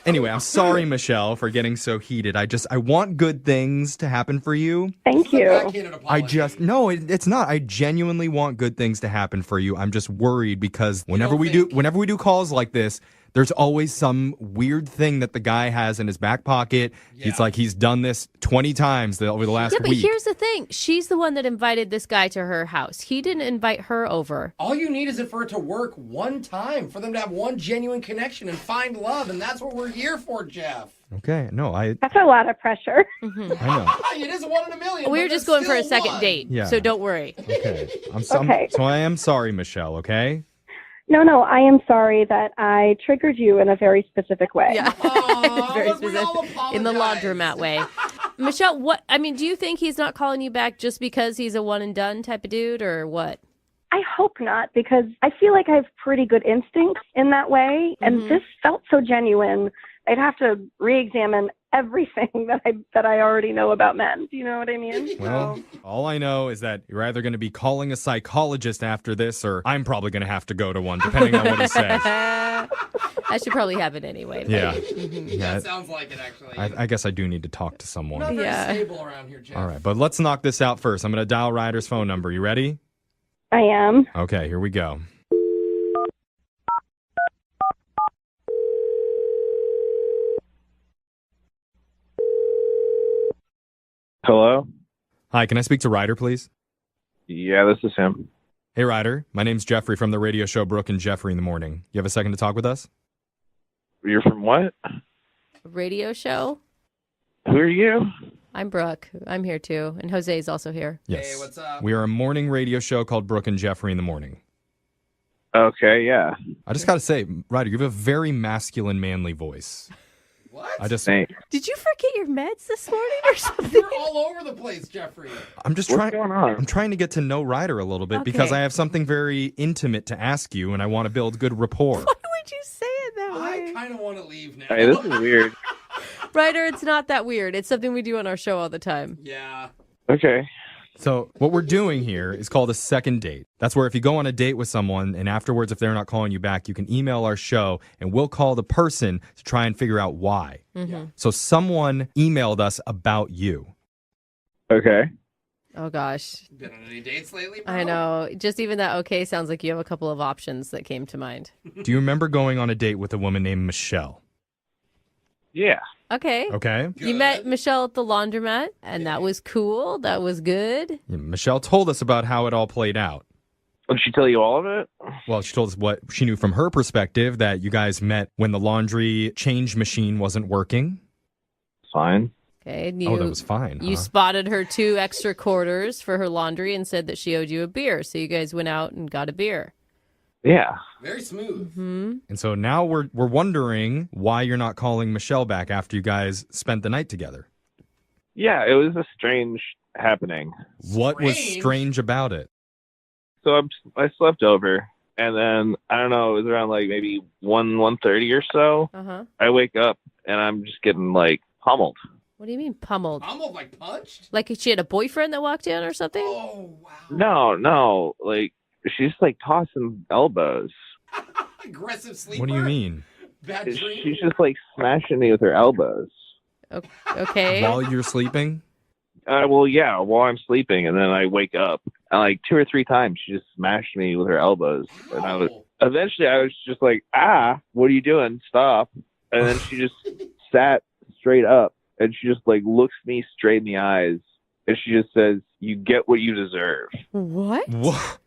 anyway, I'm sorry, Michelle, for getting so heated. I want good things to happen for you. Thank you. It's not. I genuinely want good things to happen for you. I'm just worried because whenever we do calls like this, there's always some weird thing that the guy has in his back pocket. Yeah. It's like he's done this 20 times over the last week. Yeah, but here's the thing. She's the one that invited this guy to her house. He didn't invite her over. All you need is for it to work one time, for them to have one genuine connection and find love, and that's what we're here for, Jeff. Okay, no, That's a lot of pressure. Mm-hmm. I know. It is 1 in a million. We were just going for a second date, Yeah. so don't worry. Okay. Okay. So I am sorry, Michelle, okay? No, I am sorry that I triggered you in a very specific way. Yeah. Very specific. In the laundromat way. Michelle, do you think he's not calling you back just because he's a one and done type of dude, or what? I hope not, because I feel like I have pretty good instincts in that way, and this felt so genuine. I'd have to re-examine everything that I already know about men. Do you know what I mean? Well, all I know is that you're either going to be calling a psychologist after this, or I'm probably going to have to go to one, depending on what he says. That should probably happen anyway. Yeah. Yeah, it sounds like it, actually. I guess I do need to talk to someone. Not very stable around here, Jeff. All right, but let's knock this out first. I'm going to dial Ryder's phone number. You ready? I am. Okay, here we go. Hello? Hi, can I speak to Ryder, please? Yeah, this is him. Hey, Ryder. My name's Jeffrey from the radio show Brooke and Jeffrey in the Morning. You have a second to talk with us? You're from what? Radio show? Who are you? I'm Brooke. I'm here too. And Jose's also here. Yes. Hey, what's up? We are a morning radio show called Brooke and Jeffrey in the Morning. Okay, yeah. I just got to say, Ryder, you have a very masculine, manly voice. What? Thanks. Did you forget your meds this morning or something? You're all over the place, Jeffrey. I'm just What's going on? I'm trying to get to know Ryder a little bit because I have something very intimate to ask you, and I want to build good rapport. Why would you say it that way? I kind of want to leave now. Hey, this is weird. Ryder, it's not that weird. It's something we do on our show all the time. Yeah. Okay. So what we're doing here is called a second date. That's where if you go on a date with someone and afterwards, if they're not calling you back, you can email our show and we'll call the person to try and figure out why. Mm-hmm. So someone emailed us about you. Okay. Oh, gosh. Been on any dates lately, bro? I know. Just even that okay sounds like you have a couple of options that came to mind. Do you remember going on a date with a woman named Michelle? Yeah. Okay. Okay. You met Michelle at the laundromat, and that was cool. That was good. Yeah, Michelle told us about how it all played out. Did she tell you all of it? Well, she told us what she knew from her perspective, that you guys met when the laundry change machine wasn't working. Fine. Okay. And that was fine. You spotted her 2 extra quarters for her laundry and said that she owed you a beer. So you guys went out and got a beer. Yeah. Very smooth. Mm-hmm. And so now we're wondering why you're not calling Michelle back after you guys spent the night together. Yeah, it was a strange happening. What was strange about it? So I slept over, and then, I don't know, it was around like maybe 1:30 or so. Uh-huh. I wake up, and I'm just getting, like, pummeled. What do you mean pummeled? Pummeled, like punched? Like she had a boyfriend that walked in or something? Oh, wow. No, like, she's, like, tossing elbows. Aggressive sleeper? What do you mean? Bad dream. she's just like smashing me with her elbows. Okay. While you're sleeping? Well, yeah, while I'm sleeping, and then I wake up, and like 2 or 3 times she just smashed me with her elbows, and eventually I was just like, what are you doing? Stop! And then she just sat straight up, and she just like looks me straight in the eyes, and she just says, "You get what you deserve." What? Whoa.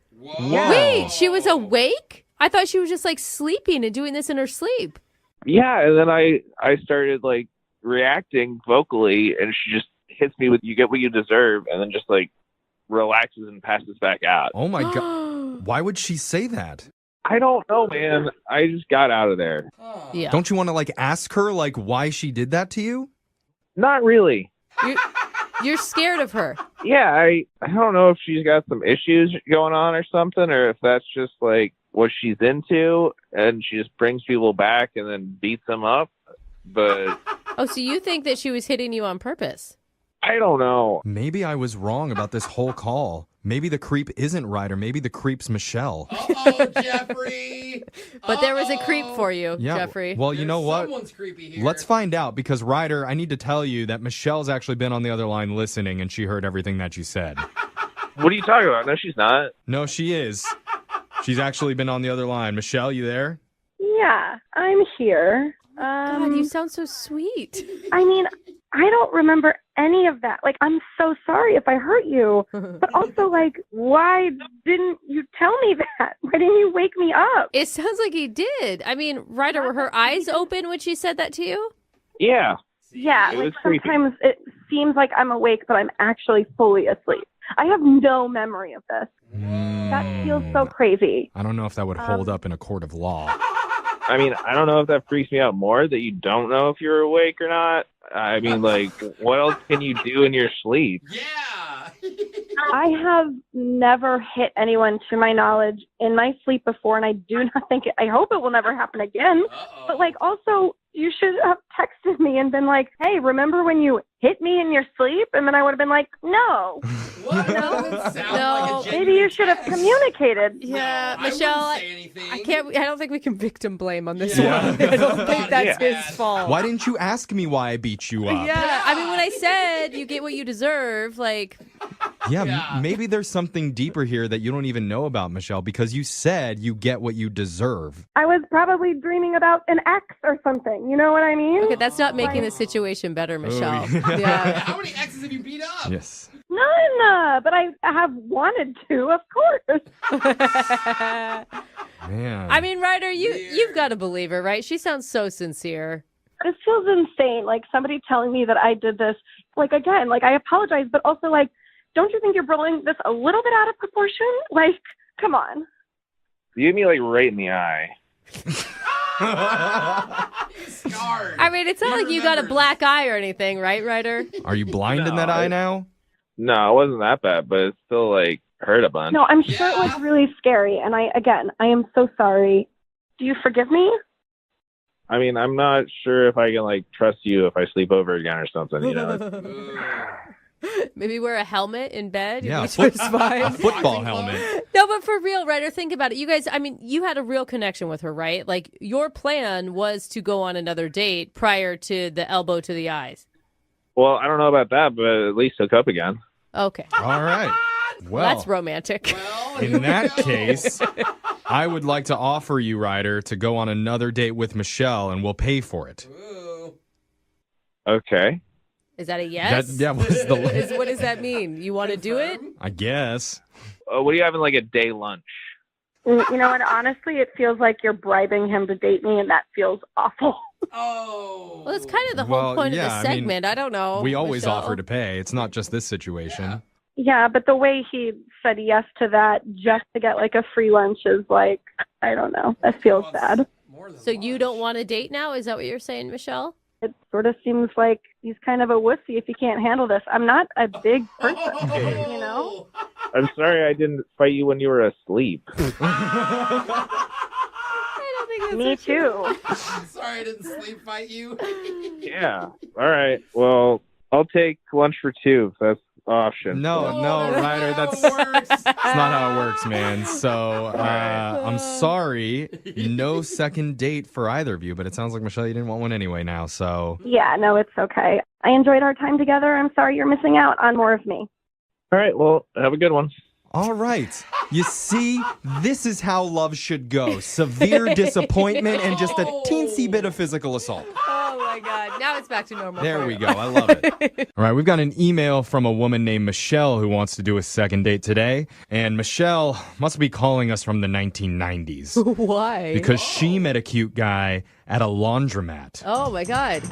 Wait, she was awake? I thought she was just like sleeping and doing this in her sleep. Yeah, and then I started like reacting vocally, and she just hits me with "You get what you deserve," and then just like relaxes and passes back out. Oh my God. Why would she say that? I don't know, man. I just got out of there. Yeah. Don't you want to like ask her like why she did that to you? Not really. You're scared of her. Yeah, I don't know if she's got some issues going on or something, or if that's just like what she's into, and she just brings people back and then beats them up. But Oh, so you think that she was hitting you on purpose? I don't know. Maybe I was wrong about this whole call. Maybe the creep isn't Ryder. Maybe the creep's Michelle. Oh, Jeffrey. But there was a creep for you, Jeffrey. Well, you know what? Someone's creepy here. Let's find out, because Ryder, I need to tell you that Michelle's actually been on the other line listening, and she heard everything that you said. What are you talking about? No, she's not. No, she is. She's actually been on the other line. Michelle, you there? Yeah, I'm here. God, you sound so sweet. I mean, I don't remember any of that. Like, I'm so sorry if I hurt you. But also, like, why didn't you tell me that? Why didn't you wake me up? It sounds like he did. I mean, Ryder, were her eyes open when she said that to you? Yeah. Yeah, It like was creepy. sometimes it seems like I'm awake, but I'm actually fully asleep. I have no memory of this. That feels so crazy. I don't know if that would hold up in a court of law. I mean, I don't know if that freaks me out more that you don't know if you're awake or not. I mean, like, what else can you do in your sleep? I have never hit anyone, to my knowledge, in my sleep before, and I do not think I hope it will never happen again. But, like, also, you should have texted me and been like, hey, remember when you hit me in your sleep? And then I would have been like, no. No. Maybe you should have communicated. Yeah, Michelle, I don't think we can victim blame on this Yeah. one. I don't think that's Yeah. his fault. Why didn't you ask me why I beat you up? Yeah, I mean, when I said you get what you deserve, like... Yeah, maybe there's something deeper here that you don't even know about, Michelle, because you said you get what you deserve. I was probably dreaming about an ex or something. You know what I mean? Okay, that's not making the situation better, Michelle. yeah. How many exes have you beat up? Yes. None, but I have wanted to, of course. Man. I mean, Ryder, you've got to believe her, right? She sounds so sincere. This feels insane. Like, somebody telling me that I did this. Like, again, like, I apologize, but also, like, don't you think you're blowing this a little bit out of proportion? Like, come on. You hit me, like, right in the eye. I mean, it's not like you got a black eye or anything, right, Ryder? Are you blind in that eye now? No, it wasn't that bad, but it still, like, hurt a bunch. No, I'm sure it was really scary. And I am so sorry. Do you forgive me? I mean, I'm not sure if I can, like, trust you if I sleep over again or something, you know? Maybe wear a helmet in bed. Yeah, You'd be just fine. a football helmet. No, but for real, Ryder, think about it. You guys, I mean, you had a real connection with her, right? Like, your plan was to go on another date prior to the elbow to the eyes. Well, I don't know about that, but at least hook up again. Okay. All right. Well, that's romantic. In that case, I would like to offer you, Ryder, to go on another date with Michelle, and we'll pay for it. Okay. Is that a yes? What What does that mean? You want to do it? I guess. What are you having, like, a day lunch? You know what? Honestly, it feels like you're bribing him to date me, and that feels awful. Well, it's kind of the whole Well, point of yeah, the I mean, segment. I don't know. We always Michelle. offer to pay. It's not just this situation. Yeah, but the way he said yes to that just to get, like, a free lunch is, like, I don't know. That feels bad. So you don't want to date now? Is that what you're saying, Michelle? It sort of seems like he's kind of a wussy if he can't handle this. I'm not a big person, you know? I'm sorry I didn't fight you when you were asleep. Me too. Sorry I didn't sleep fight you. Yeah. All right. Well, I'll take lunch for two if that's Oh, shit. No, Ryder, that's not how it works, man. So I'm sorry, no second date for either of you, but it sounds like, Michelle, you didn't want one anyway now, so. Yeah, no, it's okay. I enjoyed our time together. I'm sorry you're missing out on more of me. All right, well, have a good one. All right. You see, this is how love should go. Severe disappointment and just a teensy bit of physical assault. Oh my God. Now it's back to normal. There we go. I love it. All right. We've got an email from a woman named Michelle who wants to do a second date today. And Michelle must be calling us from the 1990s. Why? Because she met a cute guy at a laundromat. Oh my God.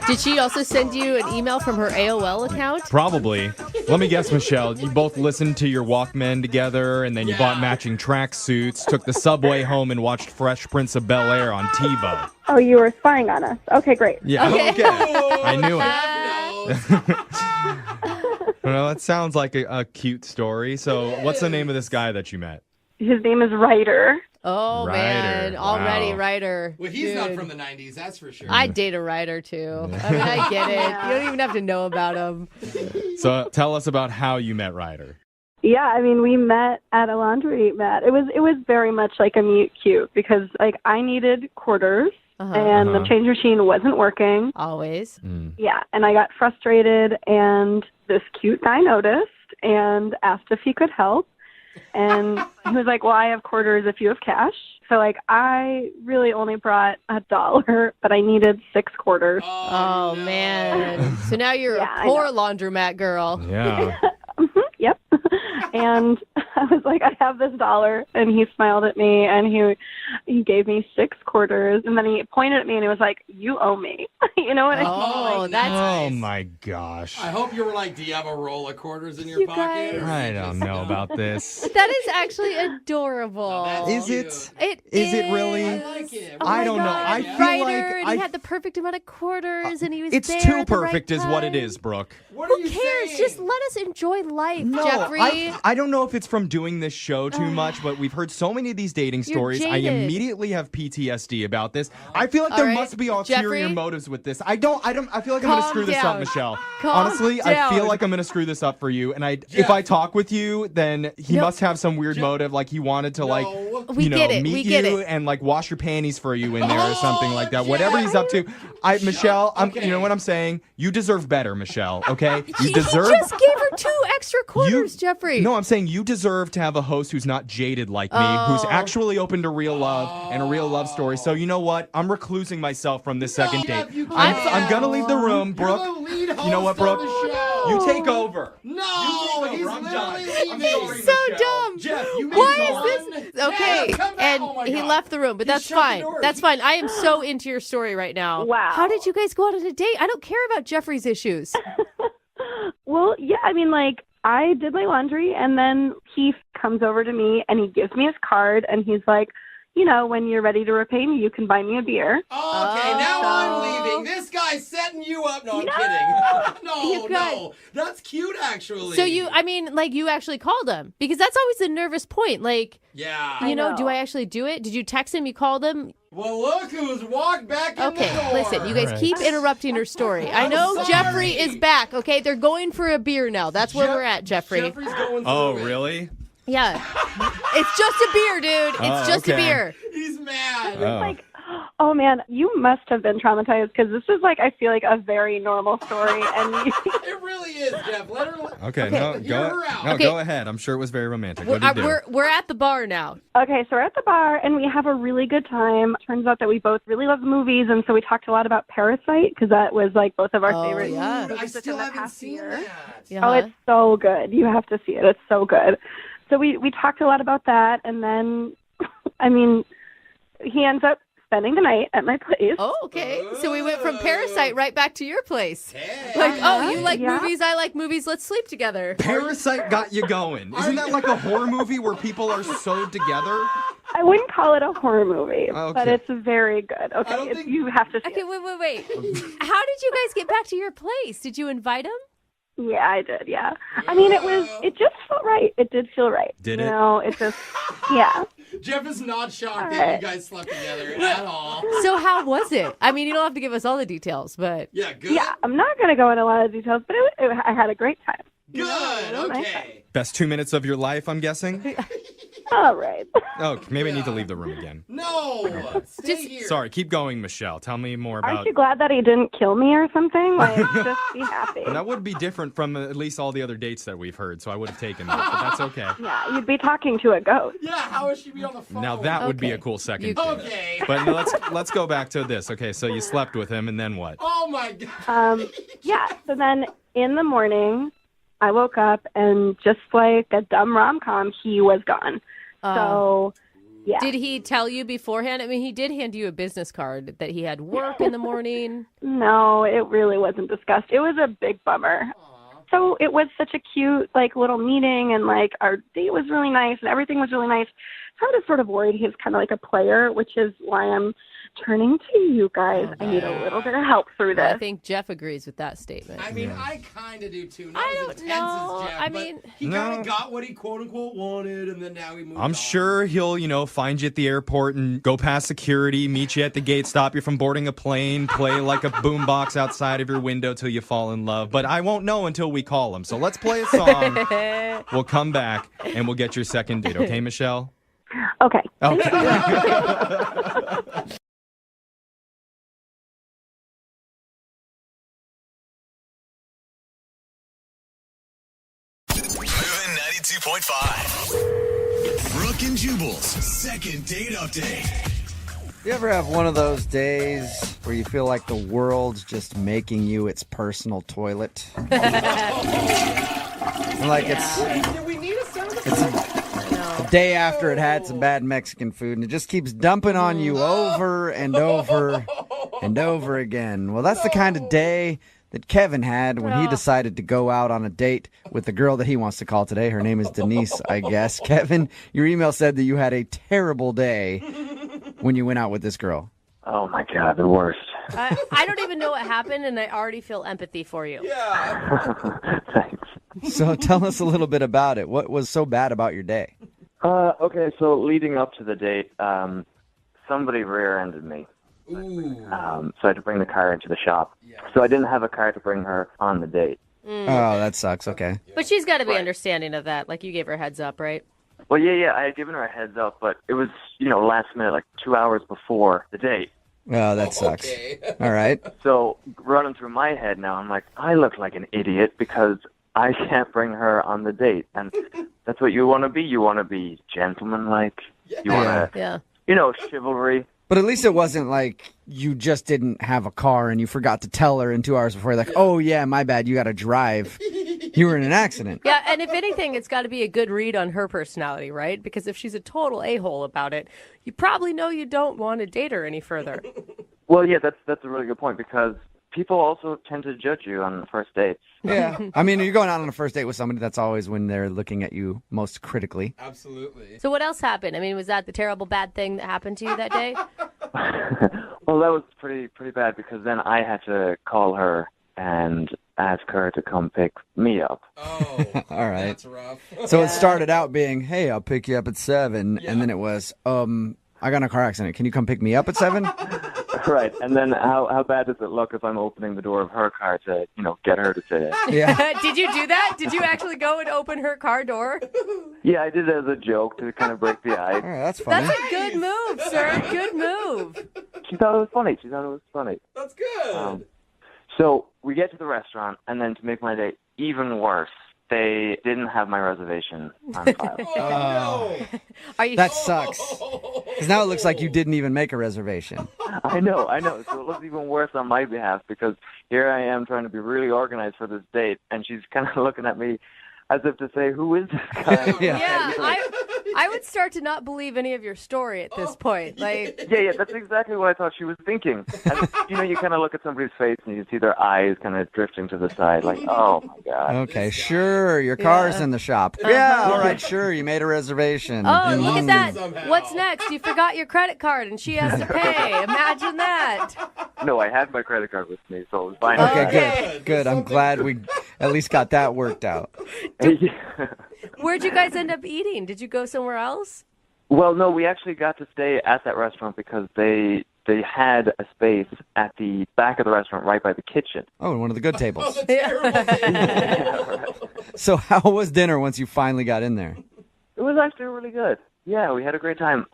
Did she also send you an email from her AOL account? Probably. Let me guess, Michelle. You both listened to your Walkman together, and then you bought matching tracksuits, took the subway home, and watched Fresh Prince of Bel-Air on TiVo. Oh, you were spying on us. Okay, great. Yeah, okay. I knew it. Well, that sounds like a cute story. So what's the name of this guy that you met? His name is Ryder. Oh, man. Already, Wow. Ryder. Well, he's not Dude. from the 90s, that's for sure. I'd date a writer, too. I mean, I get it. You don't even have to know about him. So tell us about how you met Ryder. Yeah, I mean, we met at a laundromat. It was very much like a meet cute because like I needed quarters and the change machine wasn't working. Always. Yeah, and I got frustrated and this cute guy noticed and asked if he could help. And he was like, well, I have quarters if you have cash. So, like, I really only brought $1, but I needed 6 quarters. Oh, man. So now you're Yeah, a poor laundromat girl. Yeah. Yep. And I was like, I have this $1. And he smiled at me and he gave me 6 quarters. And then he pointed at me and he was like, you owe me. You know what I mean? Oh, that's Oh, my gosh. I hope you were like, do you have a roll of quarters in your pocket? I don't know about this. That is actually adorable. Is it? Is it really? I like it. Oh I my don't know. God, I feel Ryder, like and he had the perfect amount of quarters, and he was it's there too at the perfect right is what it time. is, Brooke. Who cares? Just let us enjoy life, No, Jeffrey. I don't know if it's from doing this show too much, but we've heard so many of these dating You're stories. I jaded. immediately have PTSD about this. I feel like All there right, must be ulterior Jeffrey? motives with this. I feel like I'm going to Calm screw this up, down. Michelle. Calm Honestly, I feel down. like I'm going to screw this up for you. And if I talk with you, then he must have some weird motive. Like he wanted to We get it. meet We get you it. and like wash your panties for you in there or something like that. Whatever he's up to. Michelle, you know what I'm saying? You deserve better, Michelle, okay? You He deserve just gave her 2 extra quarters, Jeffrey. No, I'm saying you deserve to have a host who's not jaded like me, who's actually open to real love and a real love story. So you know what? I'm reclusing myself from this second date. I'm gonna leave the room, Brooke. You know what, Brooke? You take over. No, he's I'm literally done. leaving. He's so dumb. Jeff, you Why is this? Okay, Yeah, come back. and Oh my he God. left the room, but He that's shut the fine. door. That's fine. I am so into your story right now. Wow. How did you guys go out on a date? I don't care about Jeffrey's issues. Well, yeah, I mean, like, I did my laundry, and then he comes over to me, and he gives me his card, and he's like, you know, when you're ready to repay me, you can buy me a beer. Okay, now I'm leaving. This guy's setting you up. No, I'm kidding. No, that's cute, actually. So you actually called him because that's always the nervous point. Like, yeah, you know, do I actually do it? Did you text him? You called him? Well, look who's walked back in Okay, the door. listen, you guys keep interrupting her story. I I'm know sorry. Jeffrey is back. Okay, they're going for a beer now. That's where we're at, Jeffrey. Jeffrey's going Oh, really? Yeah, it's just a beer, dude. It's just a okay. beer. He's mad. Oh. Like, oh man, you must have been traumatized because this is like, I feel like a very normal story, and It really is, Jeff. Let her. Okay, no, hear her out. no, Okay. go ahead. I'm sure it was very romantic. What did you do? We're at the bar now. Okay, so we're at the bar and we have a really good time. Turns out that we both really love movies, and so we talked a lot about Parasite because that was like both of our favorite. yeah. movies I within still the haven't past seen year. that. Yeah. Oh, it's so good. You have to see it. It's so good. So we talked a lot about that, and then, I mean, he ends up spending the night at my place. Oh, okay. So we went from Parasite right back to your place. Hey. Like, oh, you like Yeah. movies, I like movies, let's sleep together. Parasite got you going. Isn't that like a horror movie where people are sewed together? I wouldn't call it a horror movie, Okay. but it's very good. Okay, don't think- you have to see Okay, it. wait. How did you guys get back to your place? Did you invite him? Yeah, I did, yeah. I mean, it just felt right. It did feel right. Did you it? know, it just, yeah. Jeff is not shocked All that right. you guys slept together at all. So how was it? I mean, you don't have to give us all the details, but Yeah, good. Yeah, I'm not going to go into a lot of details, but I had a great time. Good. Nice. Okay. Best 2 minutes of your life, I'm guessing? All right. Oh, maybe I need to leave the room again. No. Stay here. Sorry, keep going, Michelle. Tell me more about... Aren't you glad that he didn't kill me or something? Like, just be happy. That would be different from at least all the other dates that we've heard, so I would have taken that, but that's okay. Yeah, you'd be talking to a ghost. Yeah, how would she be on the phone? Now that would be a cool second date. Okay. But no, let's go back to this. Okay, so you slept with him, and then what? Oh my God. Yeah, so then in the morning, I woke up and just like a dumb rom-com, he was gone. So, yeah. Did he tell you beforehand? I mean, he did hand you a business card that he had work in the morning. No, it really wasn't discussed. It was a big bummer. So it was such a cute, like, little meeting, and, like, our date was really nice, and everything was really nice. So I was sort of worried he was kind of like a player, which is why I'm turning to you guys. I need a little bit of help through this. I think Jeff agrees with that statement. I mean, I kind of do too. Not I as don't intense know. as Jeff, I but mean- he kind No. of got what he quote unquote wanted, and then now he moved. I'm sure he'll, find you at the airport and go past security, meet you at the gate, stop you from boarding a plane, play like a boombox outside of your window till you fall in love. But I won't know until we call him. So let's play a song. We'll come back and we'll get your second date. Okay, Michelle? Okay. Okay. Moving 92.5. Brooke and Jubal's second date update. You ever have one of those days where you feel like the world's just making you its personal toilet? Like it's the day after it had some bad Mexican food, and it just keeps dumping on you over and over and over again. Well, that's the kind of day that Kevin had when he decided to go out on a date with the girl that he wants to call today. Her name is Denise, I guess. Kevin, your email said that you had a terrible day when you went out with this girl. Oh, my God, the worst. I don't even know what happened, and I already feel empathy for you. Thanks. So tell us a little bit about it. What was so bad about your day? Okay, so leading up to the date, somebody rear-ended me. So I had to bring the car into the shop. So I didn't have a car to bring her on the date. Oh, that sucks. Okay. But she's got to be understanding of that. Like, you gave her a heads up, right? Well, yeah, I had given her a heads up, but it was, last minute, like 2 hours before the date. Oh, that sucks. All right. So running through my head now, I'm like, I look like an idiot because I can't bring her on the date. And that's what you want to be. You want to be gentlemanlike. You want to, chivalry. But at least it wasn't like you just didn't have a car and you forgot to tell her in 2 hours before. Like, oh, yeah, my bad. You got to drive. You were in an accident. Yeah, and if anything, it's got to be a good read on her personality, right? Because if she's a total a-hole about it, you probably know you don't want to date her any further. Well, yeah, that's a really good point because people also tend to judge you on first dates. Yeah. I mean, you're going out on a first date with somebody, that's always when they're looking at you most critically. Absolutely. So what else happened? I mean, was that the terrible bad thing that happened to you that day? Well, that was pretty bad because then I had to call her and ask her to come pick me up. Oh, all right. That's rough. So it started out being, hey, I'll pick you up at 7. And then it was, I got in a car accident. Can you come pick me up at 7? Right. And then how bad does it look if I'm opening the door of her car to, get her to sit in? Yeah. Did you do that? Did you actually go and open her car door? Yeah, I did it as a joke to kind of break the ice. All right, that's funny. That's a good move, sir. Good move. She thought it was funny. That's good. So we get to the restaurant, and then to make my day even worse, they didn't have my reservation on file. Are you? That sucks. Because now it looks like you didn't even make a reservation. I know. So it looks even worse on my behalf because here I am trying to be really organized for this date, and she's kind of looking at me as if to say, who is this guy? Yeah, I would start to not believe any of your story at this point. Like, Yeah, that's exactly what I thought she was thinking. And, you kind of look at somebody's face and you see their eyes kind of drifting to the side, like, oh my God. Okay, sure. Your car's in the shop. Yeah, all right, sure. You made a reservation. oh, look at that. What's next? You forgot your credit card and she has to pay. Imagine that. No, I had my credit card with me, so it was fine. Okay, good. I'm glad we at least got that worked out. Where'd you guys end up eating? Did you go somewhere else? Well, no, we actually got to stay at that restaurant because they they had a space at the back of the restaurant right by the kitchen. Oh, one of the good tables. Yeah, right. So how was dinner once you finally got in there? It was actually really good. Yeah, we had a great time.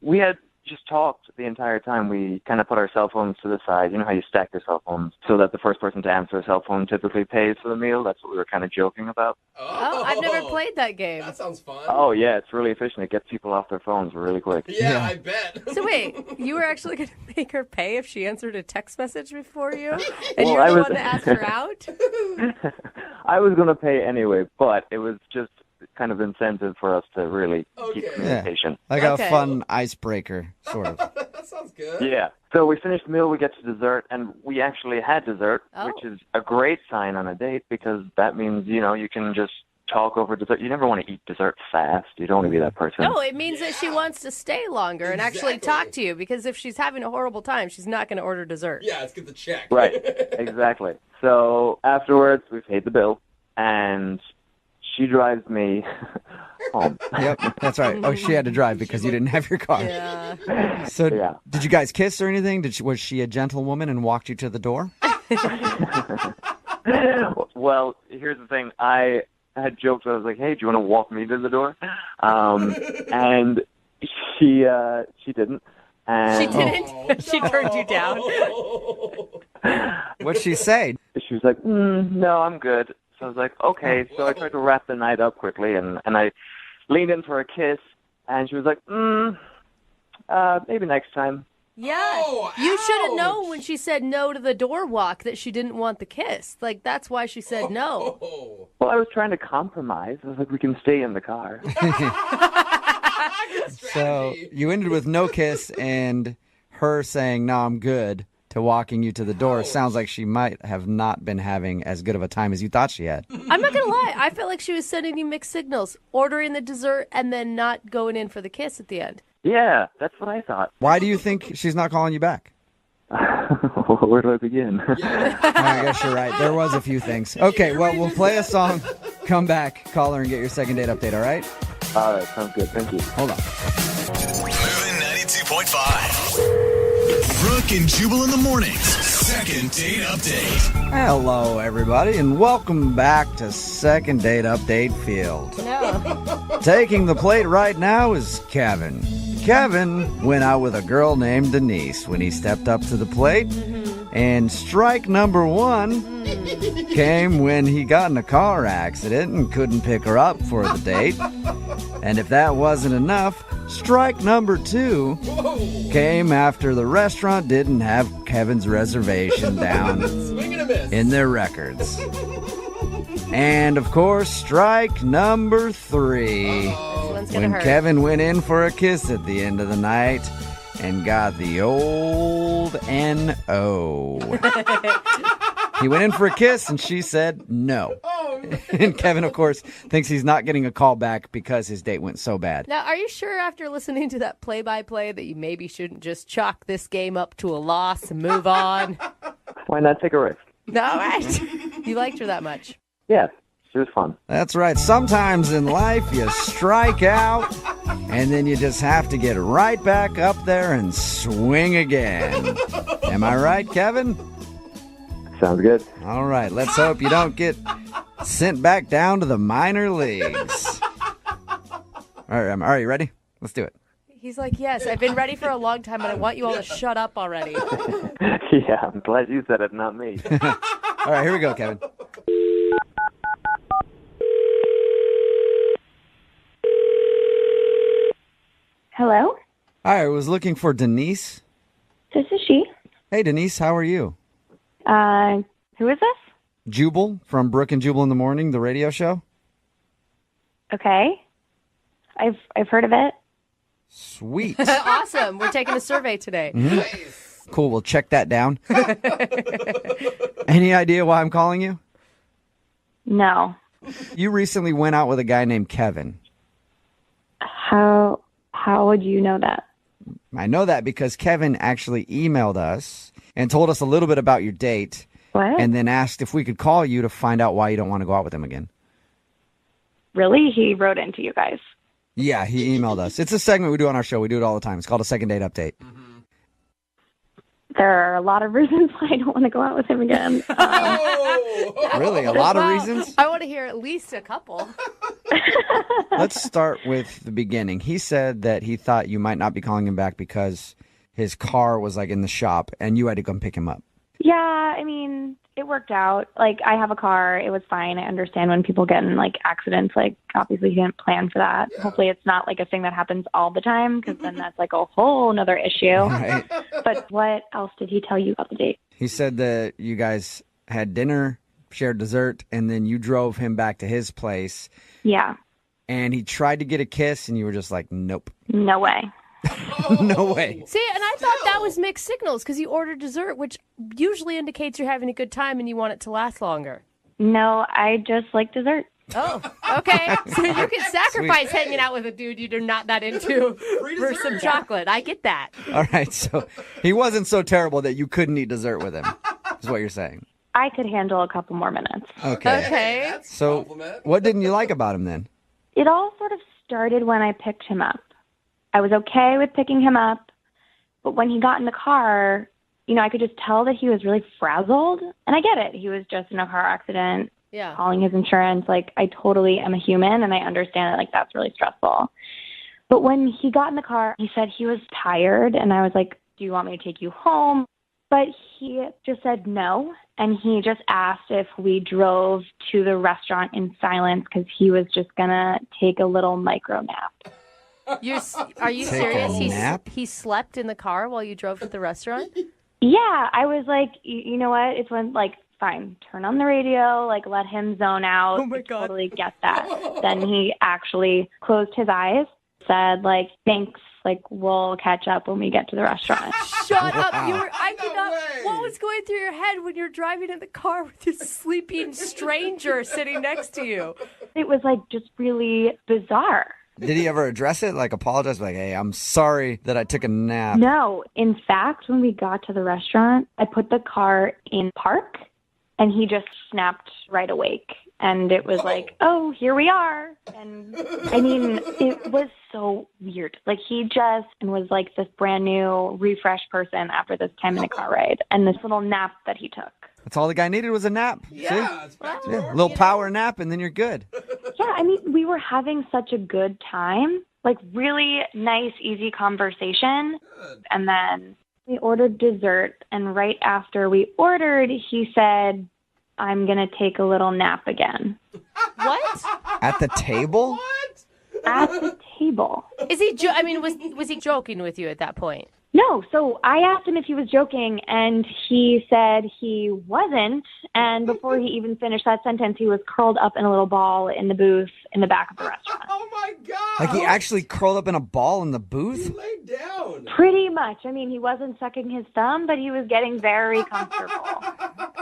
We had just talked the entire time. We kind of put our cell phones to the side. You know how you stack your cell phones so that the first person to answer a cell phone typically pays for the meal? That's what we were kind of joking about. Oh, I've never played that game. That sounds fun. Oh, yeah, it's really efficient. It gets people off their phones really quick. Yeah, I bet. So wait, you were actually going to make her pay if she answered a text message before you? And Well, you're I the was- one that asked her out? I was going to pay anyway, but it was just kind of incentive for us to really keep communication. Like a fun icebreaker, sort of. That sounds good. Yeah. So we finished the meal, we get to dessert, and we actually had dessert, Oh. which is a great sign on a date because that means, you can just talk over dessert. You never want to eat dessert fast. You don't want to be that person. No, it means that she wants to stay longer and actually talk to you, because if she's having a horrible time, she's not going to order dessert. Yeah, let's get the check. Right. Exactly. So afterwards, we paid the bill, and she drives me home. Yep, that's right. Oh, she had to drive because you didn't have your car. Yeah. So Yeah. did you guys kiss or anything? Was she a gentlewoman and walked you to the door? Well, here's the thing. I had joked. I was like, "Hey, do you want to walk me to the door?" And she didn't. And She didn't? She turned you down? What'd she say? She was like, "No, I'm good." So I was like, "Okay." So I tried to wrap the night up quickly, and I leaned in for a kiss, and she was like, "Maybe next time." Yeah. You should have known when she said no to the door walk that she didn't want the kiss. Like, that's why she said no. Well, I was trying to compromise. I was like, "We can stay in the car." So you ended with no kiss and her saying, "No, I'm good," to walking you to the door. Sounds like she might have not been having as good of a time as you thought she had. I'm not going to lie. I felt like she was sending you mixed signals, ordering the dessert and then not going in for the kiss at the end. Yeah, that's what I thought. Why do you think she's not calling you back? Where do I begin? I guess you're right. There was a few things. Okay, well, we'll play a song, come back, call her, and get your second date update, all right? All right, sounds good. Thank you. Hold on. Moving 92.5. Brooke and Jubal in the mornings. Second date update. Hello, everybody, and welcome back to Second Date Update Field. No. Taking the plate right now is Kevin. Kevin went out with a girl named Denise when he stepped up to the plate, and strike number one came when he got in a car accident and couldn't pick her up for the date. And if that wasn't enough, strike number two came after the restaurant didn't have Kevin's reservation down in their records. And of course, strike number three, when Kevin went in for a kiss at the end of the night and got the old N.O. He went in for a kiss and she said no. And Kevin, of course, thinks he's not getting a call back because his date went so bad. Now, are you sure after listening to that play-by-play that you maybe shouldn't just chalk this game up to a loss and move on? Why not take a risk? No, right? You liked her that much. Yeah, she was fun. That's right. Sometimes in life you strike out and then you just have to get right back up there and swing again. Am I right, Kevin? Sounds good. All right. Let's hope you don't get sent back down to the minor leagues. All right, are you ready? Let's do it. He's like, yes, I've been ready for a long time, but I want you all to shut up already. Yeah, I'm glad you said it, not me. All right, here we go, Kevin. Hello? Hi, I was looking for Denise. This is she. Hey, Denise, how are you? Who is this? Jubal from Brooke and Jubal in the Morning, the radio show. Okay. I've heard of it. Sweet. Awesome. We're taking a survey today. Mm-hmm. Cool, we'll check that down. Any idea why I'm calling you? No. You recently went out with a guy named Kevin. How would you know that? I know that because Kevin actually emailed us and told us a little bit about your date. What? And then asked if we could call you to find out why you don't want to go out with him again. Really? He wrote into you guys. Yeah, he emailed us. It's a segment we do on our show. We do it all the time. It's called a second date update. There are a lot of reasons why I don't want to go out with him again. Really? A lot of reasons? I want to hear at least a couple. Let's start with the beginning. He said that he thought you might not be calling him back because his car was like in the shop and you had to come pick him up. Yeah, I mean, it worked out. Like, I have a car. It was fine. I understand when people get in, like, accidents. Like, obviously, he didn't plan for that. Yeah. Hopefully, it's not, like, a thing that happens all the time, because then that's, like, a whole nother issue. Right. But what else did he tell you about the date? He said that you guys had dinner, shared dessert, and then you drove him back to his place. Yeah. And he tried to get a kiss, and you were just like, nope. No way. No way. See, and I thought that was mixed signals because you ordered dessert, which usually indicates you're having a good time and you want it to last longer. No, I just like dessert. Oh, okay. So you can sacrifice hanging out with a dude you're not that into for some chocolate. I get that. All right, so he wasn't so terrible that you couldn't eat dessert with him, is what you're saying. I could handle a couple more minutes. Okay. So what didn't you like about him then? It all sort of started when I picked him up. I was okay with picking him up, but when he got in the car, I could just tell that he was really frazzled. And I get it. He was just in a car accident, calling his insurance. Like, I totally am a human, and I understand that, like, that's really stressful. But when he got in the car, he said he was tired, and I was like, do you want me to take you home? But he just said no, and he just asked if we drove to the restaurant in silence because he was just going to take a little micro nap. Are you Take serious? a nap? He slept in the car while you drove to the restaurant? Yeah, I was like, you know what? It's when, like, fine, turn on the radio, like, let him zone out. Oh, my God. I totally get that. Then he actually closed his eyes, said, like, thanks, like, we'll catch up when we get to the restaurant. Shut up. What was going through your head when you're driving in the car with this sleeping stranger sitting next to you? It was, like, just really bizarre. Did he ever address it? Like apologize? Like, hey, I'm sorry that I took a nap. No. In fact, when we got to the restaurant, I put the car in park, and he just snapped right awake. And it was like, oh, here we are. And I mean, it was so weird. Like, he just was like this brand new, refreshed person after this 10-minute car ride and this little nap that he took. That's all the guy needed was a nap. Yeah, it's back to work, A little power nap, and then you're good. Yeah, I mean, we were having such a good time. Like, really nice, easy conversation. And then we ordered dessert, and right after we ordered, he said, I'm going to take a little nap again. What? At the table? At the table. Is he? Was he joking with you at that point? No, so I asked him if he was joking, and he said he wasn't. And before he even finished that sentence, he was curled up in a little ball in the booth in the back of the restaurant. Oh, my God. Like he actually curled up in a ball in the booth? Laid down. Pretty much. I mean, he wasn't sucking his thumb, but he was getting very comfortable.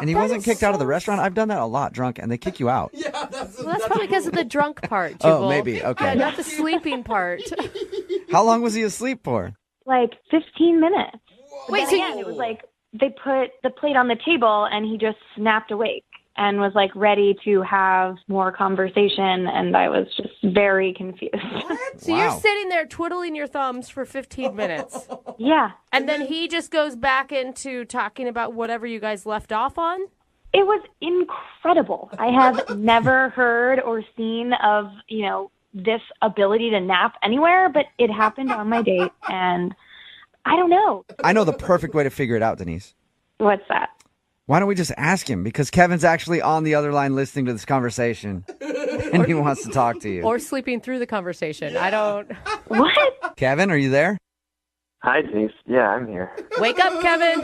And he wasn't kicked out of the restaurant? I've done that a lot drunk, and they kick you out. Yeah, That's probably because of the drunk part, Jubal. Oh, maybe. Okay. Yeah, not the sleeping part. How long was he asleep for? Like 15 minutes. Wait, But so again, it was like they put the plate on the table, and he just snapped awake and was like ready to have more conversation, and I was just very confused. So you're sitting there twiddling your thumbs for 15 minutes. Yeah. And then he just goes back into talking about whatever you guys left off on? It was incredible. I have never heard or seen of, this ability to nap anywhere, but it happened on my date, and I don't know. I know the perfect way to figure it out, Denise. What's that? Why don't we just ask him? Because Kevin's actually on the other line listening to this conversation, and he wants to talk to you. Or sleeping through the conversation. I don't... What? Kevin, are you there? Hi, Denise. Yeah, I'm here. Wake up, Kevin.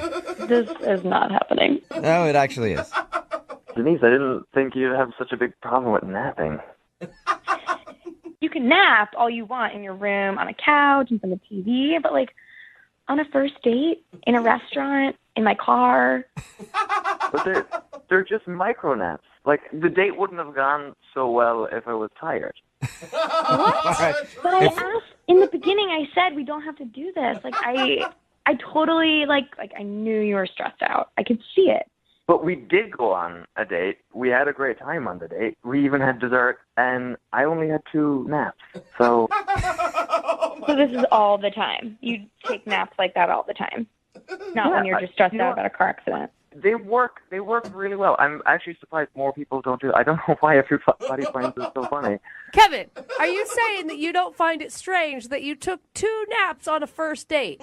This is not happening. No, it actually is. Denise, I didn't think you'd have such a big problem with napping. You can nap all you want in your room, on a couch, in front of the TV, but like on a first date, in a restaurant, in my car. But they're just micro naps. Like, the date wouldn't have gone so well if I was tired. What? Right. But I asked in the beginning. I said we don't have to do this. Like I totally like I knew you were stressed out. I could see it. But we did go on a date. We had a great time on the date. We even had dessert, and I only had 2 naps. So So this is all the time. You take naps like that all the time. not when you're just stressed out about a car accident. They work really well. I'm actually surprised more people don't do it. I don't know why everybody finds it so funny. Kevin, are you saying that you don't find it strange that you took 2 naps on a first date?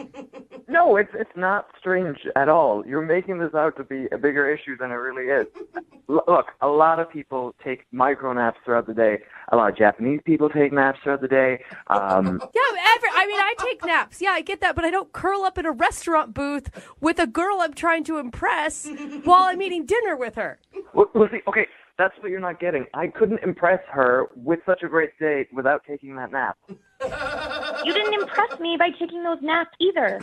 No, it's not strange at all. You're making this out to be a bigger issue than it really is. Look, a lot of people take micro naps throughout the day. A lot of Japanese people take naps throughout the day. I take naps. Yeah, I get that, but I don't curl up in a restaurant booth with a girl I'm trying to impress while I'm eating dinner with her. Well, see, okay, that's what you're not getting. I couldn't impress her with such a great date without taking that nap. You didn't impress me by taking those naps either.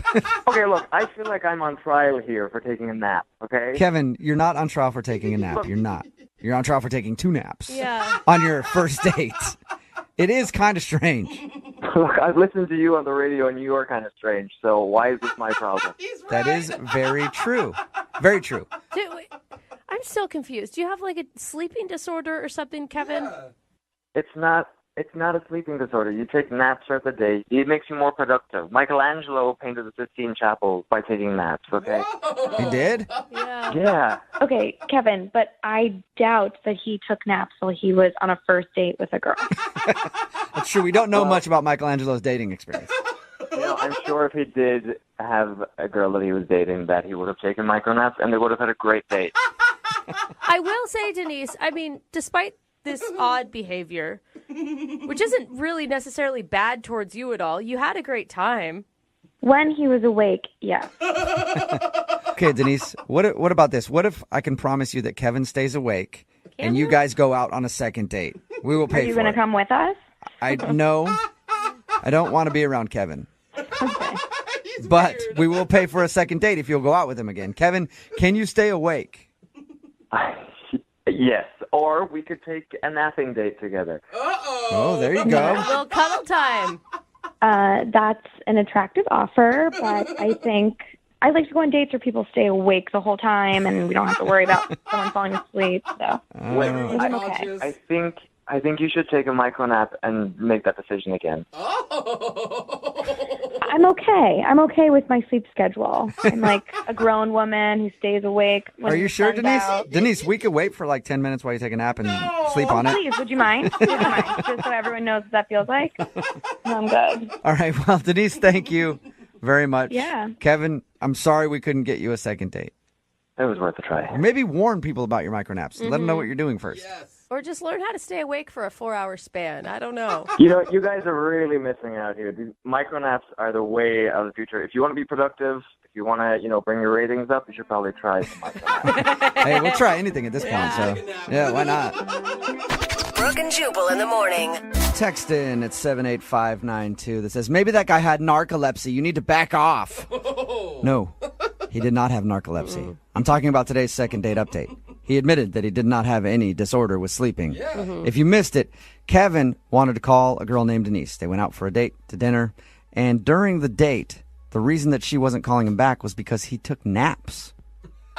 Okay, look, I feel like I'm on trial here for taking a nap, okay? Kevin, you're not on trial for taking a nap. You're not. You're on trial for taking 2 naps. Yeah. On your first date. It is kind of strange. Look, I've listened to you on the radio, and you are kind of strange, so why is this my problem? That is very true. Very true. I'm still confused. Do you have like a sleeping disorder or something, Kevin? It's not a sleeping disorder. You take naps throughout the day. It makes you more productive. Michelangelo painted the Sistine Chapel by taking naps, okay? He did? Yeah. Okay, Kevin, but I doubt that he took naps while he was on a first date with a girl. That's true. We don't know much about Michelangelo's dating experience. You know, I'm sure if he did have a girl that he was dating, that he would have taken micro naps, and they would have had a great date. I will say, Denise, I mean, despite this odd behavior, which isn't really necessarily bad towards you at all, you had a great time. When he was awake, yeah. Okay, Denise, what about this? What if I can promise you that Kevin stays awake and you guys go out on a second date? We will pay for it. Are you going to come with us? No, I don't want to be around Kevin. Okay. But we will pay for a second date if you'll go out with him again. Kevin, can you stay awake? Yes, or we could take a napping date together. Oh, there you go. A little cuddle time. That's an attractive offer, but I think I like to go on dates where people stay awake the whole time and we don't have to worry about someone falling asleep. So I'm okay. I think you should take a micro nap and make that decision again. I'm okay. I'm okay with my sleep schedule. I'm like a grown woman who stays awake. Are you sure, Denise? Denise, we could wait for like 10 minutes while you take a nap and sleep on it. Please, would you mind? Just so everyone knows what that feels like. I'm good. All right. Well, Denise, thank you very much. Yeah. Kevin, I'm sorry we couldn't get you a second date. It was worth a try. Or maybe warn people about your micro naps. Let them know what you're doing first. Yes. Or just learn how to stay awake for a 4-hour span. I don't know. You know, you guys are really missing out here. These micro naps are the way of the future. If you want to be productive, if you want to, bring your ratings up, you should probably try some micro naps. Hey, we'll try anything at this point, so yeah, why not? Brooke and Jubal in the morning. Text in at 78592 that says, maybe that guy had narcolepsy. You need to back off. No, he did not have narcolepsy. I'm talking about today's second date update. He admitted that he did not have any disorder with sleeping. If you missed it, Kevin wanted to call a girl named Denise. They went out for a date to dinner. And during the date, the reason that she wasn't calling him back was because he took naps.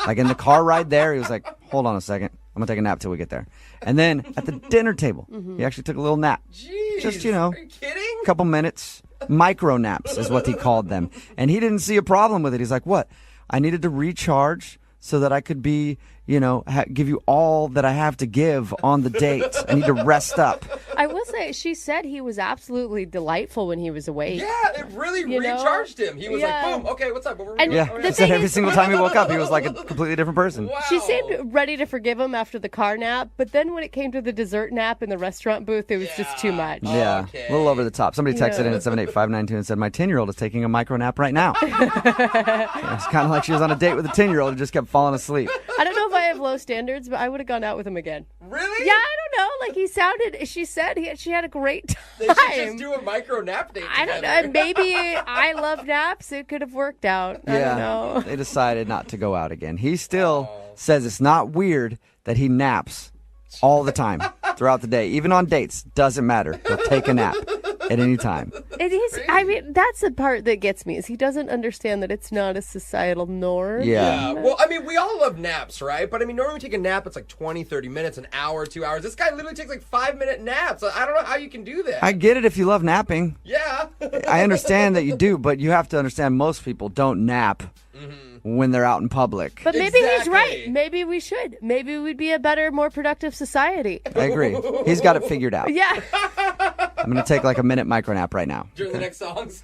Like in the car ride there, he was like, hold on a second. I'm going to take a nap till we get there. And then at the dinner table, he actually took a little nap. Jeez, just, are you kidding? a couple minutes. Micro naps is what he called them. And he didn't see a problem with it. He's like, what? I needed to recharge so that I could be, give you all that I have to give on the date. I need to rest up. I will say, she said he was absolutely delightful when he was awake. Yeah, it really recharged him. He was like, boom, okay, what's up? He said every single time he woke up, he was like a completely different person. Wow. She seemed ready to forgive him after the car nap, but then when it came to the dessert nap in the restaurant booth, it was just too much. Yeah, a little over the top. Somebody texted in at 78592 and said, my 10-year-old is taking a micro nap right now. It's kind of like she was on a date with a 10-year-old who just kept falling asleep. I don't know if I have low standards, but I would have gone out with him again. Really? Yeah, I don't know. Like she said she had a great time. They should just do a micro nap date together. I don't know. Maybe I love naps. It could have worked out. I don't know. They decided not to go out again. He still says it's not weird that he naps all the time throughout the day. Even on dates. Doesn't matter. He'll take a nap. at any time. It is. I mean, that's the part that gets me is he doesn't understand that it's not a societal norm. Yeah. Well, I mean, we all love naps, right? But I mean, normally we take a nap, it's like 20, 30 minutes, an hour, 2 hours. This guy literally takes like 5-minute naps. I don't know how you can do that. I get it if you love napping. Yeah. I understand that you do, but you have to understand most people don't nap when they're out in public. But maybe he's right. Maybe we should. Maybe we'd be a better, more productive society. I agree. He's got it figured out. Yeah. I'm going to take like a minute micro nap right now. During the next songs.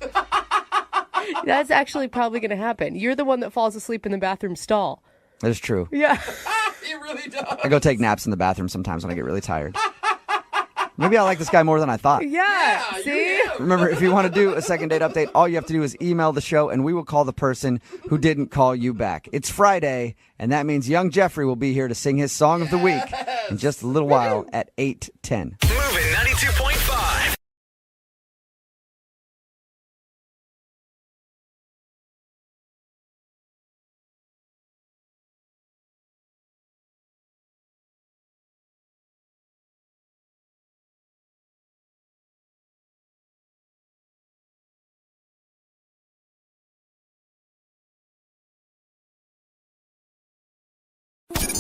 That's actually probably going to happen. You're the one that falls asleep in the bathroom stall. That's true. Yeah. He really does. I go take naps in the bathroom sometimes when I get really tired. Maybe I like this guy more than I thought. Yeah. See? Remember, if you want to do a second date update, all you have to do is email the show, and we will call the person who didn't call you back. It's Friday, and that means young Jeffrey will be here to sing his song of the week in just a little while at 8:10. Moving 92.5.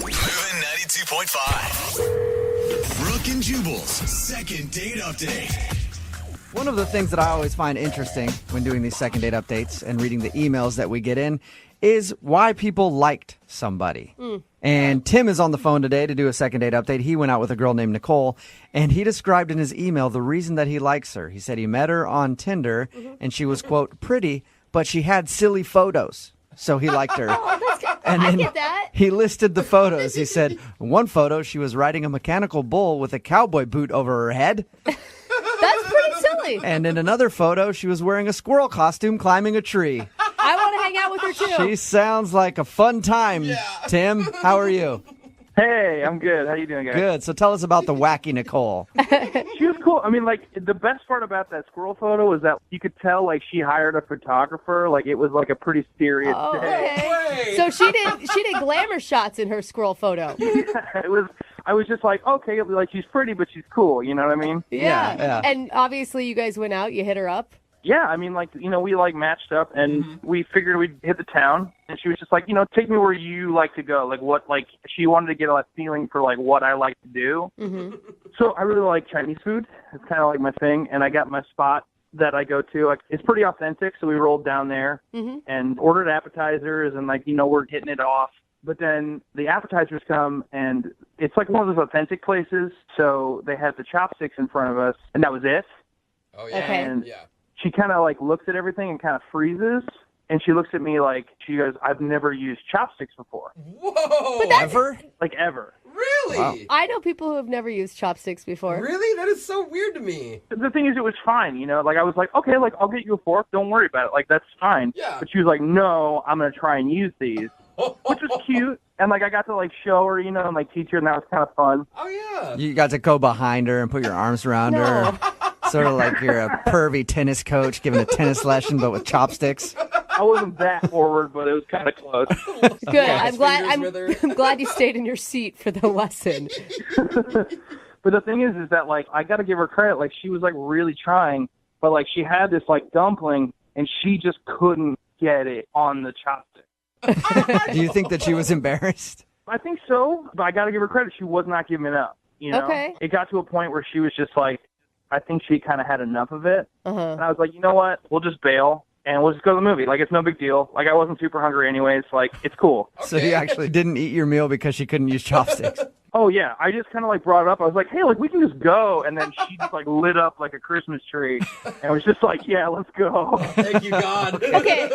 Moving 92.5. Brooke and Jubal's second date update. One of the things that I always find interesting when doing these second date updates and reading the emails that we get in is why people liked somebody. And Tim is on the phone today to do a second date update. He went out with a girl named Nicole, and he described in his email the reason that he likes her. He said he met her on Tinder, and she was, quote, pretty, but she had silly photos. So he liked her. And I then get that. he listed the photos. He said, one photo, she was riding a mechanical bull with a cowboy boot over her head. That's pretty silly. And in another photo, she was wearing a squirrel costume climbing a tree. I want to hang out with her too. She sounds like a fun time. Tim, how are you? Hey, I'm good. How you doing, guys? Good. So tell us about the wacky Nicole. She was cool. I mean, like, the best part about that squirrel photo was that you could tell, like, she hired a photographer. Like, it was, like, a pretty serious day. Okay. So she did glamour shots in her squirrel photo. I was just like, okay, like, she's pretty, but she's cool. You know what I mean? Yeah. And obviously you guys went out, you hit her up. Yeah, I mean, like, you know, we, like, matched up, and we figured we'd hit the town, and she was just like, you know, take me where you like to go. Like, what, like, she wanted to get a feeling for, like, what I like to do. So I really like Chinese food. It's kind of like my thing, and I got my spot that I go to. Like, it's pretty authentic, so we rolled down there and ordered appetizers, and, like, you know, we're hitting it off. But then the appetizers come, and it's, like, one of those authentic places, so they had the chopsticks in front of us, and that was it. Oh, yeah. Okay. And she kind of, like, looks at everything and kind of freezes, and she looks at me like, she goes, I've never used chopsticks before. Whoa! Ever? Like, ever. Really? Wow. I know people who have never used chopsticks before. Really? That is so weird to me. The thing is, it was fine, you know? Like, I was like, okay, like, I'll get you a fork. Don't worry about it. Like, that's fine. Yeah. But she was like, no, I'm going to try and use these, which was cute. And, like, I got to, like, show her, you know, and, like, teach her, and that was kind of fun. Oh, yeah. You got to go behind her and put your arms around her. Sort of like you're a pervy tennis coach giving a tennis lesson, but with chopsticks. I wasn't that forward, but it was kind of close. Good. I'm glad you stayed in your seat for the lesson. But the thing is that, like, I got to give her credit. Like, she was, like, really trying, but, like, she had this, like, dumpling, and she just couldn't get it on the chopstick. Do you think that she was embarrassed? I think so, but I got to give her credit. She was not giving it up. You know? Okay. It got to a point where she was just like, I think she kind of had enough of it. And I was like, you know what? We'll just bail, and we'll just go to the movie. Like, it's no big deal. Like, I wasn't super hungry anyways. Like, it's cool. So you actually didn't eat your meal because she couldn't use chopsticks. Oh, yeah. I just kind of, like, brought it up. I was like, hey, like, we can just go. And then she just, like, lit up like a Christmas tree. And was just like, yeah, let's go. Thank you, God. Okay.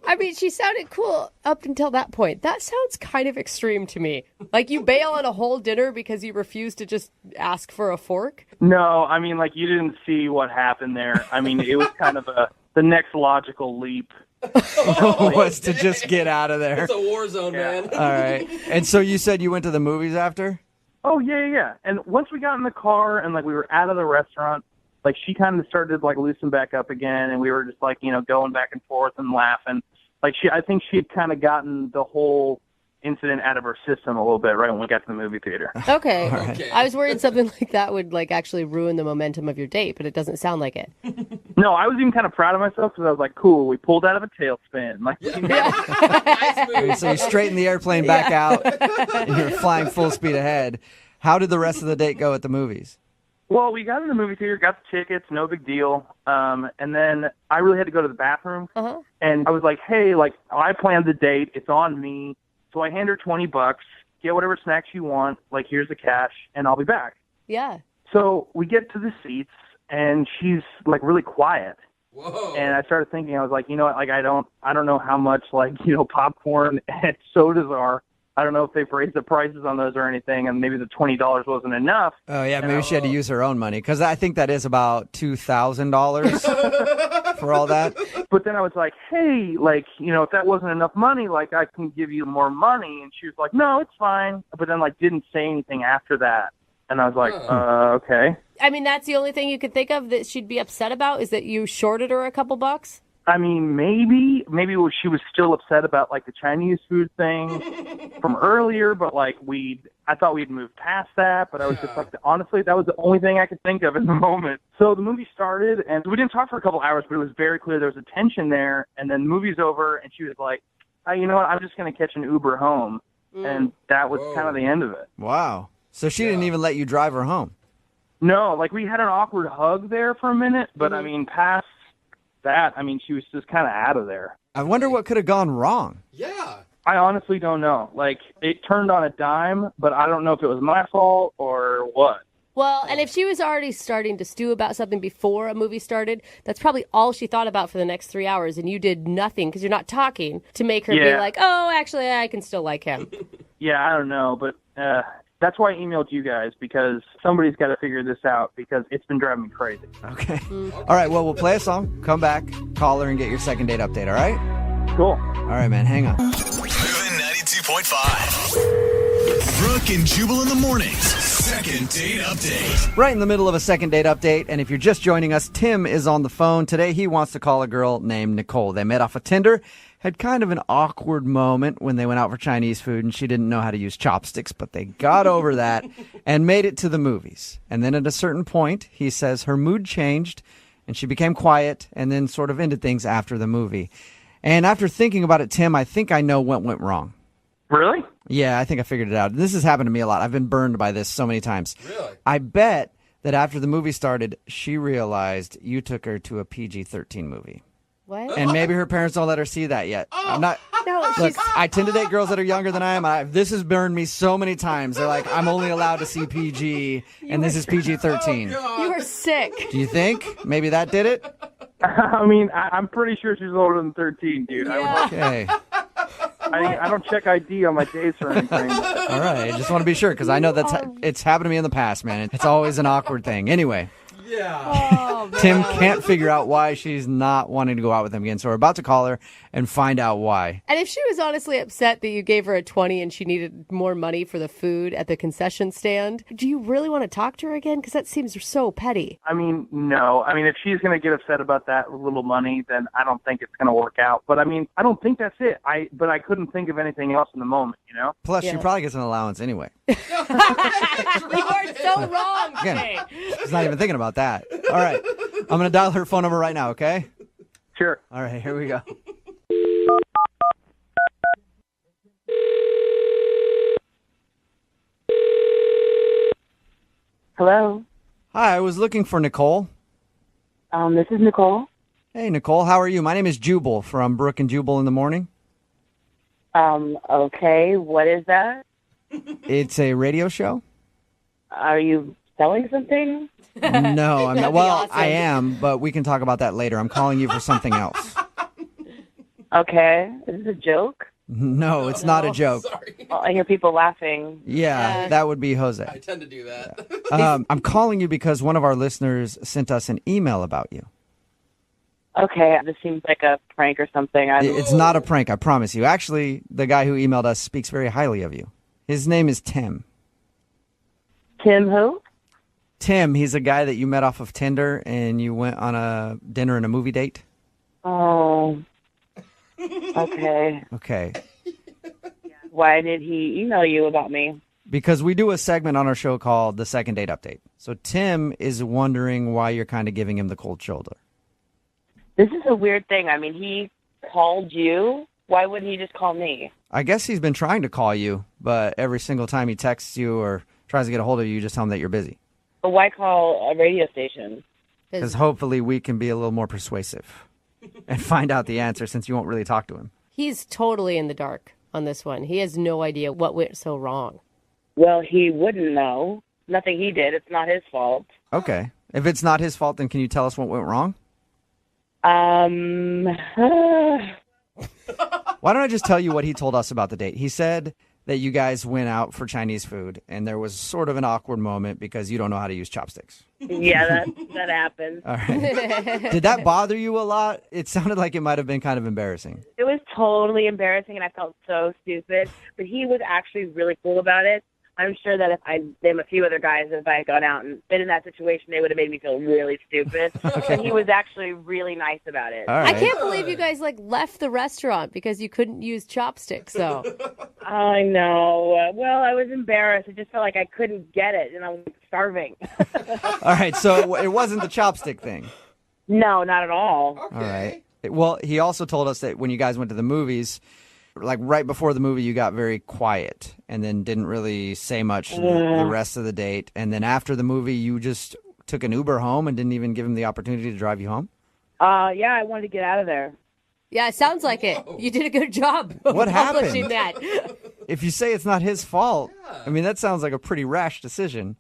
I mean, she sounded cool up until that point. That sounds kind of extreme to me. Like, you bail on a whole dinner because you refuse to just ask for a fork? No, I mean, like, you didn't see what happened there. I mean, it was kind of the next logical leap. Was to just get out of there. It's a war zone, man. All right. And so you said you went to the movies after? Oh, yeah. And once we got in the car and, like, we were out of the restaurant, like, she kind of started, like, loosen back up again, and we were just, like, you know, going back and forth and laughing. Like, I think she had kind of gotten the whole incident out of her system a little bit right when we got to the movie theater. Okay. All right. I was worried something like that would like actually ruin the momentum of your date, but it doesn't sound like it. No, I was even kind of proud of myself because I was like, cool, we pulled out of a tailspin. Like, So you straighten the airplane back out, and you're flying full speed ahead. How did the rest of the date go at the movies? Well, we got in the movie theater, got the tickets, no big deal. And then I really had to go to the bathroom. And I was like, hey, like, I planned the date. It's on me. So I hand her $20, get whatever snacks you want. Like, here's the cash, and I'll be back. Yeah. So we get to the seats, and she's, like, really quiet. Whoa. And I started thinking, I was like, you know what, like, I don't know how much, like, you know, popcorn and sodas are. I don't know if they've raised the prices on those or anything, and maybe the $20 wasn't enough. Oh, yeah, maybe she had to use her own money, because I think that is about $2,000 for all that. But then I was like, hey, like, you know, if that wasn't enough money, like, I can give you more money. And she was like, no, it's fine. But then, like, didn't say anything after that. And I was like, okay. I mean, that's the only thing you could think of that she'd be upset about is that you shorted her a couple bucks? I mean, maybe she was still upset about, like, the Chinese food thing from earlier, but, like, I thought we'd moved past that, but I was just like, honestly, that was the only thing I could think of in the moment. So the movie started, and we didn't talk for a couple hours, but it was very clear there was a tension there, and then the movie's over, and she was like, oh, you know what, I'm just going to catch an Uber home, and that was kind of the end of it. Wow. So she didn't even let you drive her home? No, like, we had an awkward hug there for a minute, but, I mean, past that, I mean, she was just kind of out of there. I wonder what could have gone wrong. Yeah. I honestly don't know. Like, it turned on a dime, but I don't know if it was my fault or what. Well, and if she was already starting to stew about something before a movie started, that's probably all she thought about for the next 3 hours, and you did nothing because you're not talking to make her be like, oh, actually, I can still like him. Yeah, I don't know, but that's why I emailed you guys, because somebody's got to figure this out, because it's been driving me crazy. Okay. All right, well, we'll play a song, come back, call her, and get your second date update, all right? Cool. All right, man, hang on. Moving 92.5. Brooke and Jubal in the mornings. Second date update. Right in the middle of a second date update, and if you're just joining us, Tim is on the phone. Today, he wants to call a girl named Nicole. They met off of Tinder, had kind of an awkward moment when they went out for Chinese food, and she didn't know how to use chopsticks, but they got over that and made it to the movies. And then at a certain point, he says her mood changed, and she became quiet, and then sort of ended things after the movie. And after thinking about it, Tim, I think I know what went wrong. Really? Yeah, I think I figured it out. This has happened to me a lot. I've been burned by this so many times. Really? I bet that after the movie started, she realized you took her to a PG-13 movie. What? And maybe her parents don't let her see that yet. I'm not. No, Look, I tend to date girls that are younger than I am. This has burned me so many times. They're like, I'm only allowed to see PG, and this is PG-13. You were sick. Do you think maybe that did it? I mean, I'm pretty sure she's older than 13, dude. Yeah. Okay. I don't check ID on my dates or anything. All right. I just want to be sure because I know it's happened to me in the past, man. It's always an awkward thing. Anyway. Yeah. Tim can't figure out why she's not wanting to go out with him again. So we're about to call her and find out why. And if she was honestly upset that you gave her a 20 and she needed more money for the food at the concession stand, do you really want to talk to her again? Because that seems so petty. I mean, no. I mean, if she's going to get upset about that little money, then I don't think it's going to work out. But I mean, I don't think that's it. But I couldn't think of anything else in the moment, you know? Plus, she probably gets an allowance anyway. You are so wrong Again, today. she's not even thinking about that. All right. I'm going to dial her phone number right now, okay? Sure. All right, here we go. Hello. Hi, I was looking for Nicole. This is Nicole. Hey, Nicole, how are you? My name is Jubal from Brooke and Jubal in the Morning. Okay. What is that? It's a radio show. Are you selling something? No, I'm not. Well, Awesome. I am, but we can talk about that later. I'm calling you for something else. Okay. Is this a joke? No, it's not a joke. Oh, I hear people laughing. Yeah, that would be Jose. I tend to do that. I'm calling you because one of our listeners sent us an email about you. Okay. This seems like a prank or something. It's not a prank, I promise you. Actually, the guy who emailed us speaks very highly of you. His name is Tim. Tim who? Tim, he's a guy that you met off of Tinder and you went on a dinner and a movie date. Oh. Okay. Okay. Why did he email you about me? Because we do a segment on our show called The Second Date Update. So Tim is wondering why you're kind of giving him the cold shoulder. This is a weird thing. I mean, he called you. Why wouldn't he just call me? I guess he's been trying to call you, but every single time he texts you or tries to get a hold of you, you just tell him that you're busy. But why call a radio station? Because hopefully we can be a little more persuasive and find out the answer since you won't really talk to him. He's totally in the dark on this one. He has no idea what went so wrong. Well, he wouldn't know. Nothing he did. It's not his fault. Okay. If it's not his fault, then can you tell us what went wrong? Why don't I just tell you what he told us about the date? He said that you guys went out for Chinese food, and there was sort of an awkward moment because you don't know how to use chopsticks. Yeah, that happened. All right. Did that bother you a lot? It sounded like it might have been kind of embarrassing. It was totally embarrassing, and I felt so stupid. But he was actually really cool about it. I'm sure that if I'd name a few other guys, if I had gone out and been in that situation, they would have made me feel really stupid. And he was actually really nice about it. I can't believe you guys left the restaurant because you couldn't use chopsticks. So I know. Well, I was embarrassed. I just felt like I couldn't get it, and I was starving. All right, so it wasn't the chopstick thing. No, not at all. All right. Well, he also told us that when you guys went to the movies, like right before the movie, you got very quiet and then didn't really say much the rest of the date. And then after the movie, you just took an Uber home and didn't even give him the opportunity to drive you home? Yeah, I wanted to get out of there. yeah, it sounds like it. You did a good job What accomplishing happened? that. If you say it's not his fault, I mean, that sounds like a pretty rash decision.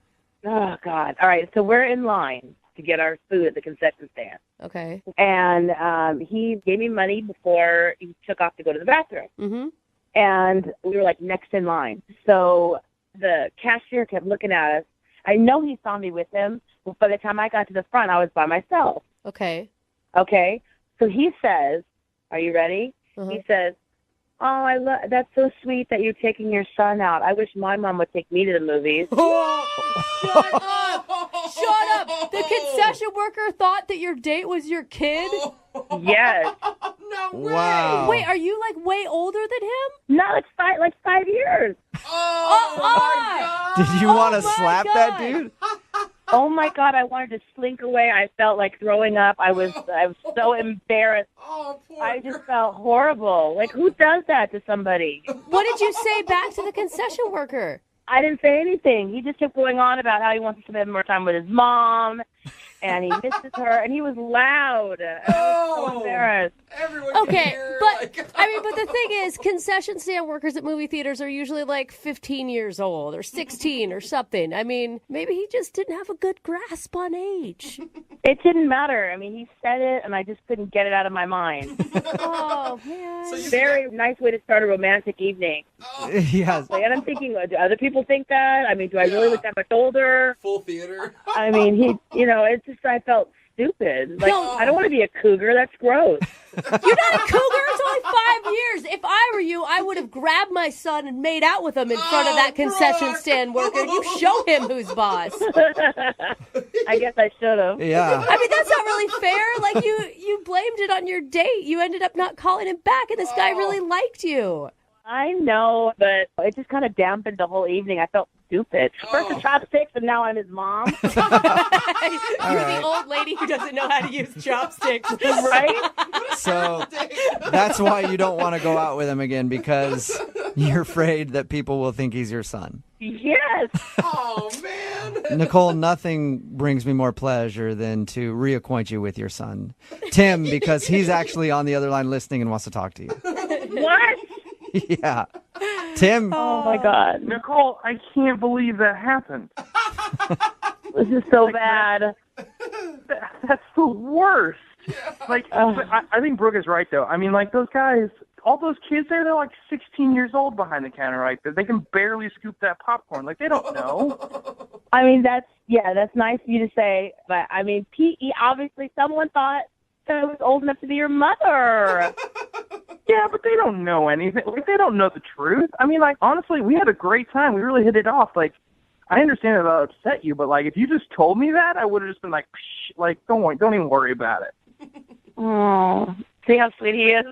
Oh, God. All right, so we're in line to get our food at the concession stand. Okay. And he gave me money before he took off to go to the bathroom. Mm-hmm. And we were, next in line. So the cashier kept looking at us. I know he saw me with him, but by the time I got to the front, I was by myself. Okay. Okay? So he says, are you ready? He says, oh, that's so sweet that you're taking your son out. I wish my mom would take me to the movies. Shut up! Shut up! The concession worker thought that your date was your kid? Yes. No way. Wow. Wait, are you way older than him? No, it's 5 years. Oh, my God. Did you want to slap that dude? Oh my God, I wanted to slink away. I felt like throwing up. I was so embarrassed. Oh, poor I just felt horrible. Who does that to somebody? What did you say back to the concession worker? I didn't say anything. He just kept going on about how he wants to spend more time with his mom, and he misses her, and he was loud. I was so embarrassed. Everyone Okay, but the thing is, concession stand workers at movie theaters are usually 15 years old or 16 or something. I mean, maybe he just didn't have a good grasp on age. It didn't matter. I mean, he said it, and I just couldn't get it out of my mind. Oh, man. Very nice way to start a romantic evening. Yes. And I'm thinking, do other people think that? I mean, do I really look that much older? Full theater. I mean, it's just, I felt stupid. I don't want to be a cougar. That's gross. You're not a cougar. It's only 5 years. If I were you, I would have grabbed my son and made out with him in front of that concession stand worker. You show him who's boss. I guess I should have. Yeah. I mean, that's not really fair. You blamed it on your date. You ended up not calling him back, and this guy really liked you. I know, but it just kind of dampened the whole evening. I felt stupid. First the chopsticks, and now I'm his mom. You're the old lady who doesn't know how to use chopsticks. Right? So that's why you don't want to go out with him again, because you're afraid that people will think he's your son. Yes. Oh, man. Nicole, nothing brings me more pleasure than to reacquaint you with your son, Tim, because he's actually on the other line listening and wants to talk to you. What? Yeah. Tim. Oh, my God. Nicole, I can't believe that happened. This is so bad. That's the worst. I think Brooke is right, though. I mean, those guys, all those kids there, they're 16 years old behind the counter, right? They can barely scoop that popcorn. They don't know. I mean, that's nice of you to say, but I mean, P.E., obviously someone thought that I was old enough to be your mother. Yeah, but they don't know anything. They don't know the truth. I mean, honestly, we had a great time. We really hit it off. I understand that that upset you, but if you just told me that, I would have just been psh, don't even worry about it. Oh, See how sweet he is?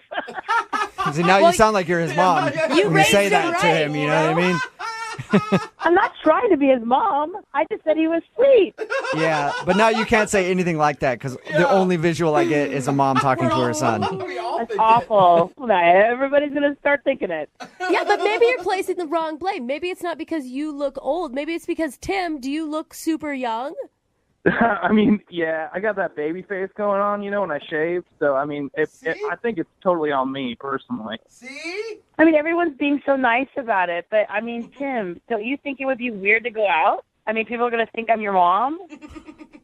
See, now you sound like you're his mom You when you raised say him that to right, him. You know what I mean? I'm not trying to be his mom. I just said he was sweet. Yeah, but now you can't say anything like that because the only visual I get is a mom talking to her son. That's awful. Now everybody's going to start thinking it. Yeah, but maybe you're placing the wrong blame. Maybe it's not because you look old. Maybe it's because, Tim, do you look super young? I mean, yeah, I got that baby face going on, when I shave. So, I mean, I think it's totally on me personally. See? I mean, everyone's being so nice about it. But, I mean, Tim, don't you think it would be weird to go out? I mean, people are going to think I'm your mom?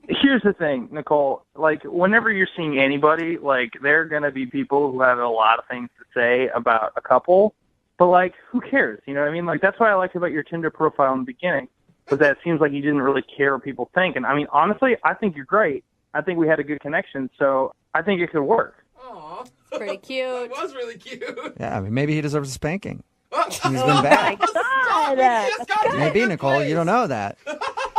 Here's the thing, Nicole. Like, whenever you're seeing anybody, like, there are going to be people who have a lot of things to say about a couple. But, like, who cares? You know what I mean? Like, that's what I liked about your Tinder profile in the beginning. But that seems like you didn't really care what people think. And I mean, honestly, I think you're great. I think we had a good connection, so I think it could work. Aw. Pretty cute. That was really cute. Yeah, I mean, maybe he deserves a spanking. He's been Oh, bad. my God. Maybe, Nicole. You don't know that.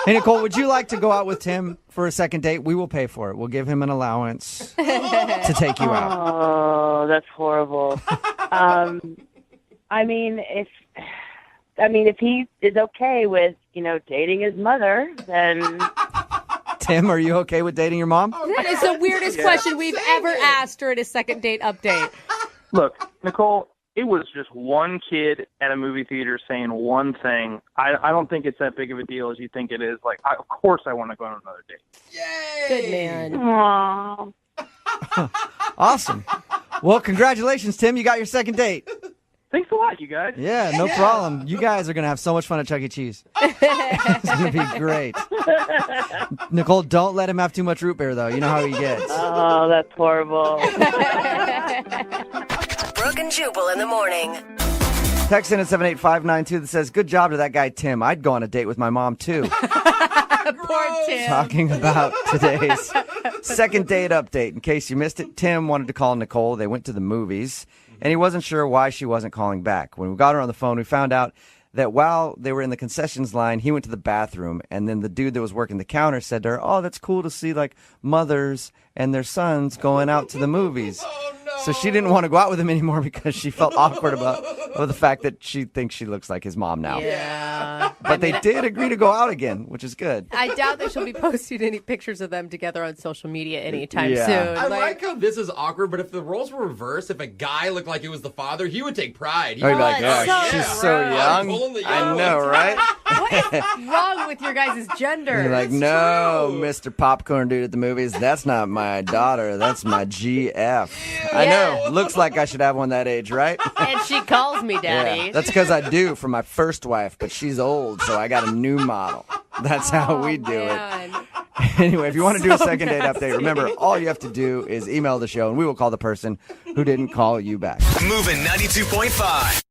Hey, Nicole, would you like to go out with Tim for a second date? We will pay for it. We'll give him an allowance to take you out. Oh, that's horrible. I mean, if he is okay with, dating his mother, then... Tim, are you okay with dating your mom? That is the weirdest question we've ever asked during a second date update. Look, Nicole, it was just one kid at a movie theater saying one thing. I don't think it's that big of a deal as you think it is. Like, of course I want to go on another date. Good man. Aww. Awesome. Well, congratulations, Tim. You got your second date. Thanks a lot, you guys. Yeah, no problem. You guys are going to have so much fun at Chuck E. Cheese. It's going to be great. Nicole, don't let him have too much root beer, though. You know how he gets. Oh, that's horrible. Brooke and Jubal in the morning. Text in at 78592 that says, good job to that guy, Tim. I'd go on a date with my mom, too. Poor Tim. Talking about today's second date update. In case you missed it, Tim wanted to call Nicole. They went to the movies, and he wasn't sure why she wasn't calling back. When we got her on the phone, we found out that while they were in the concessions line, he went to the bathroom, and then the dude that was working the counter said to her, oh, that's cool to see, like, mothers and their sons going out to the movies. So she didn't want to go out with him anymore because she felt awkward about the fact that she thinks she looks like his mom now. Yeah. But they did agree to go out again, which is good. I doubt that she'll be posting any pictures of them together on social media anytime Yeah. soon. I like how this is awkward, but if the roles were reversed, if a guy looked like it was the father, he would take pride. Oh, you'd be like, Oh, oh, it's she's so so gross. young. I'm pulling the I young know, ones. right? What is wrong with your guys' gender? You're like, no, Mr. Popcorn Dude at the movies, that's not my daughter. That's my GF. I know. Looks like I should have one that age, right? And she calls me daddy. Yeah, that's because I do for my first wife, but she's old, so I got a new model. That's how we do it. Anyway, if you want to do a second date update, remember, all you have to do is email the show, and we will call the person who didn't call you back. Moving 92.5.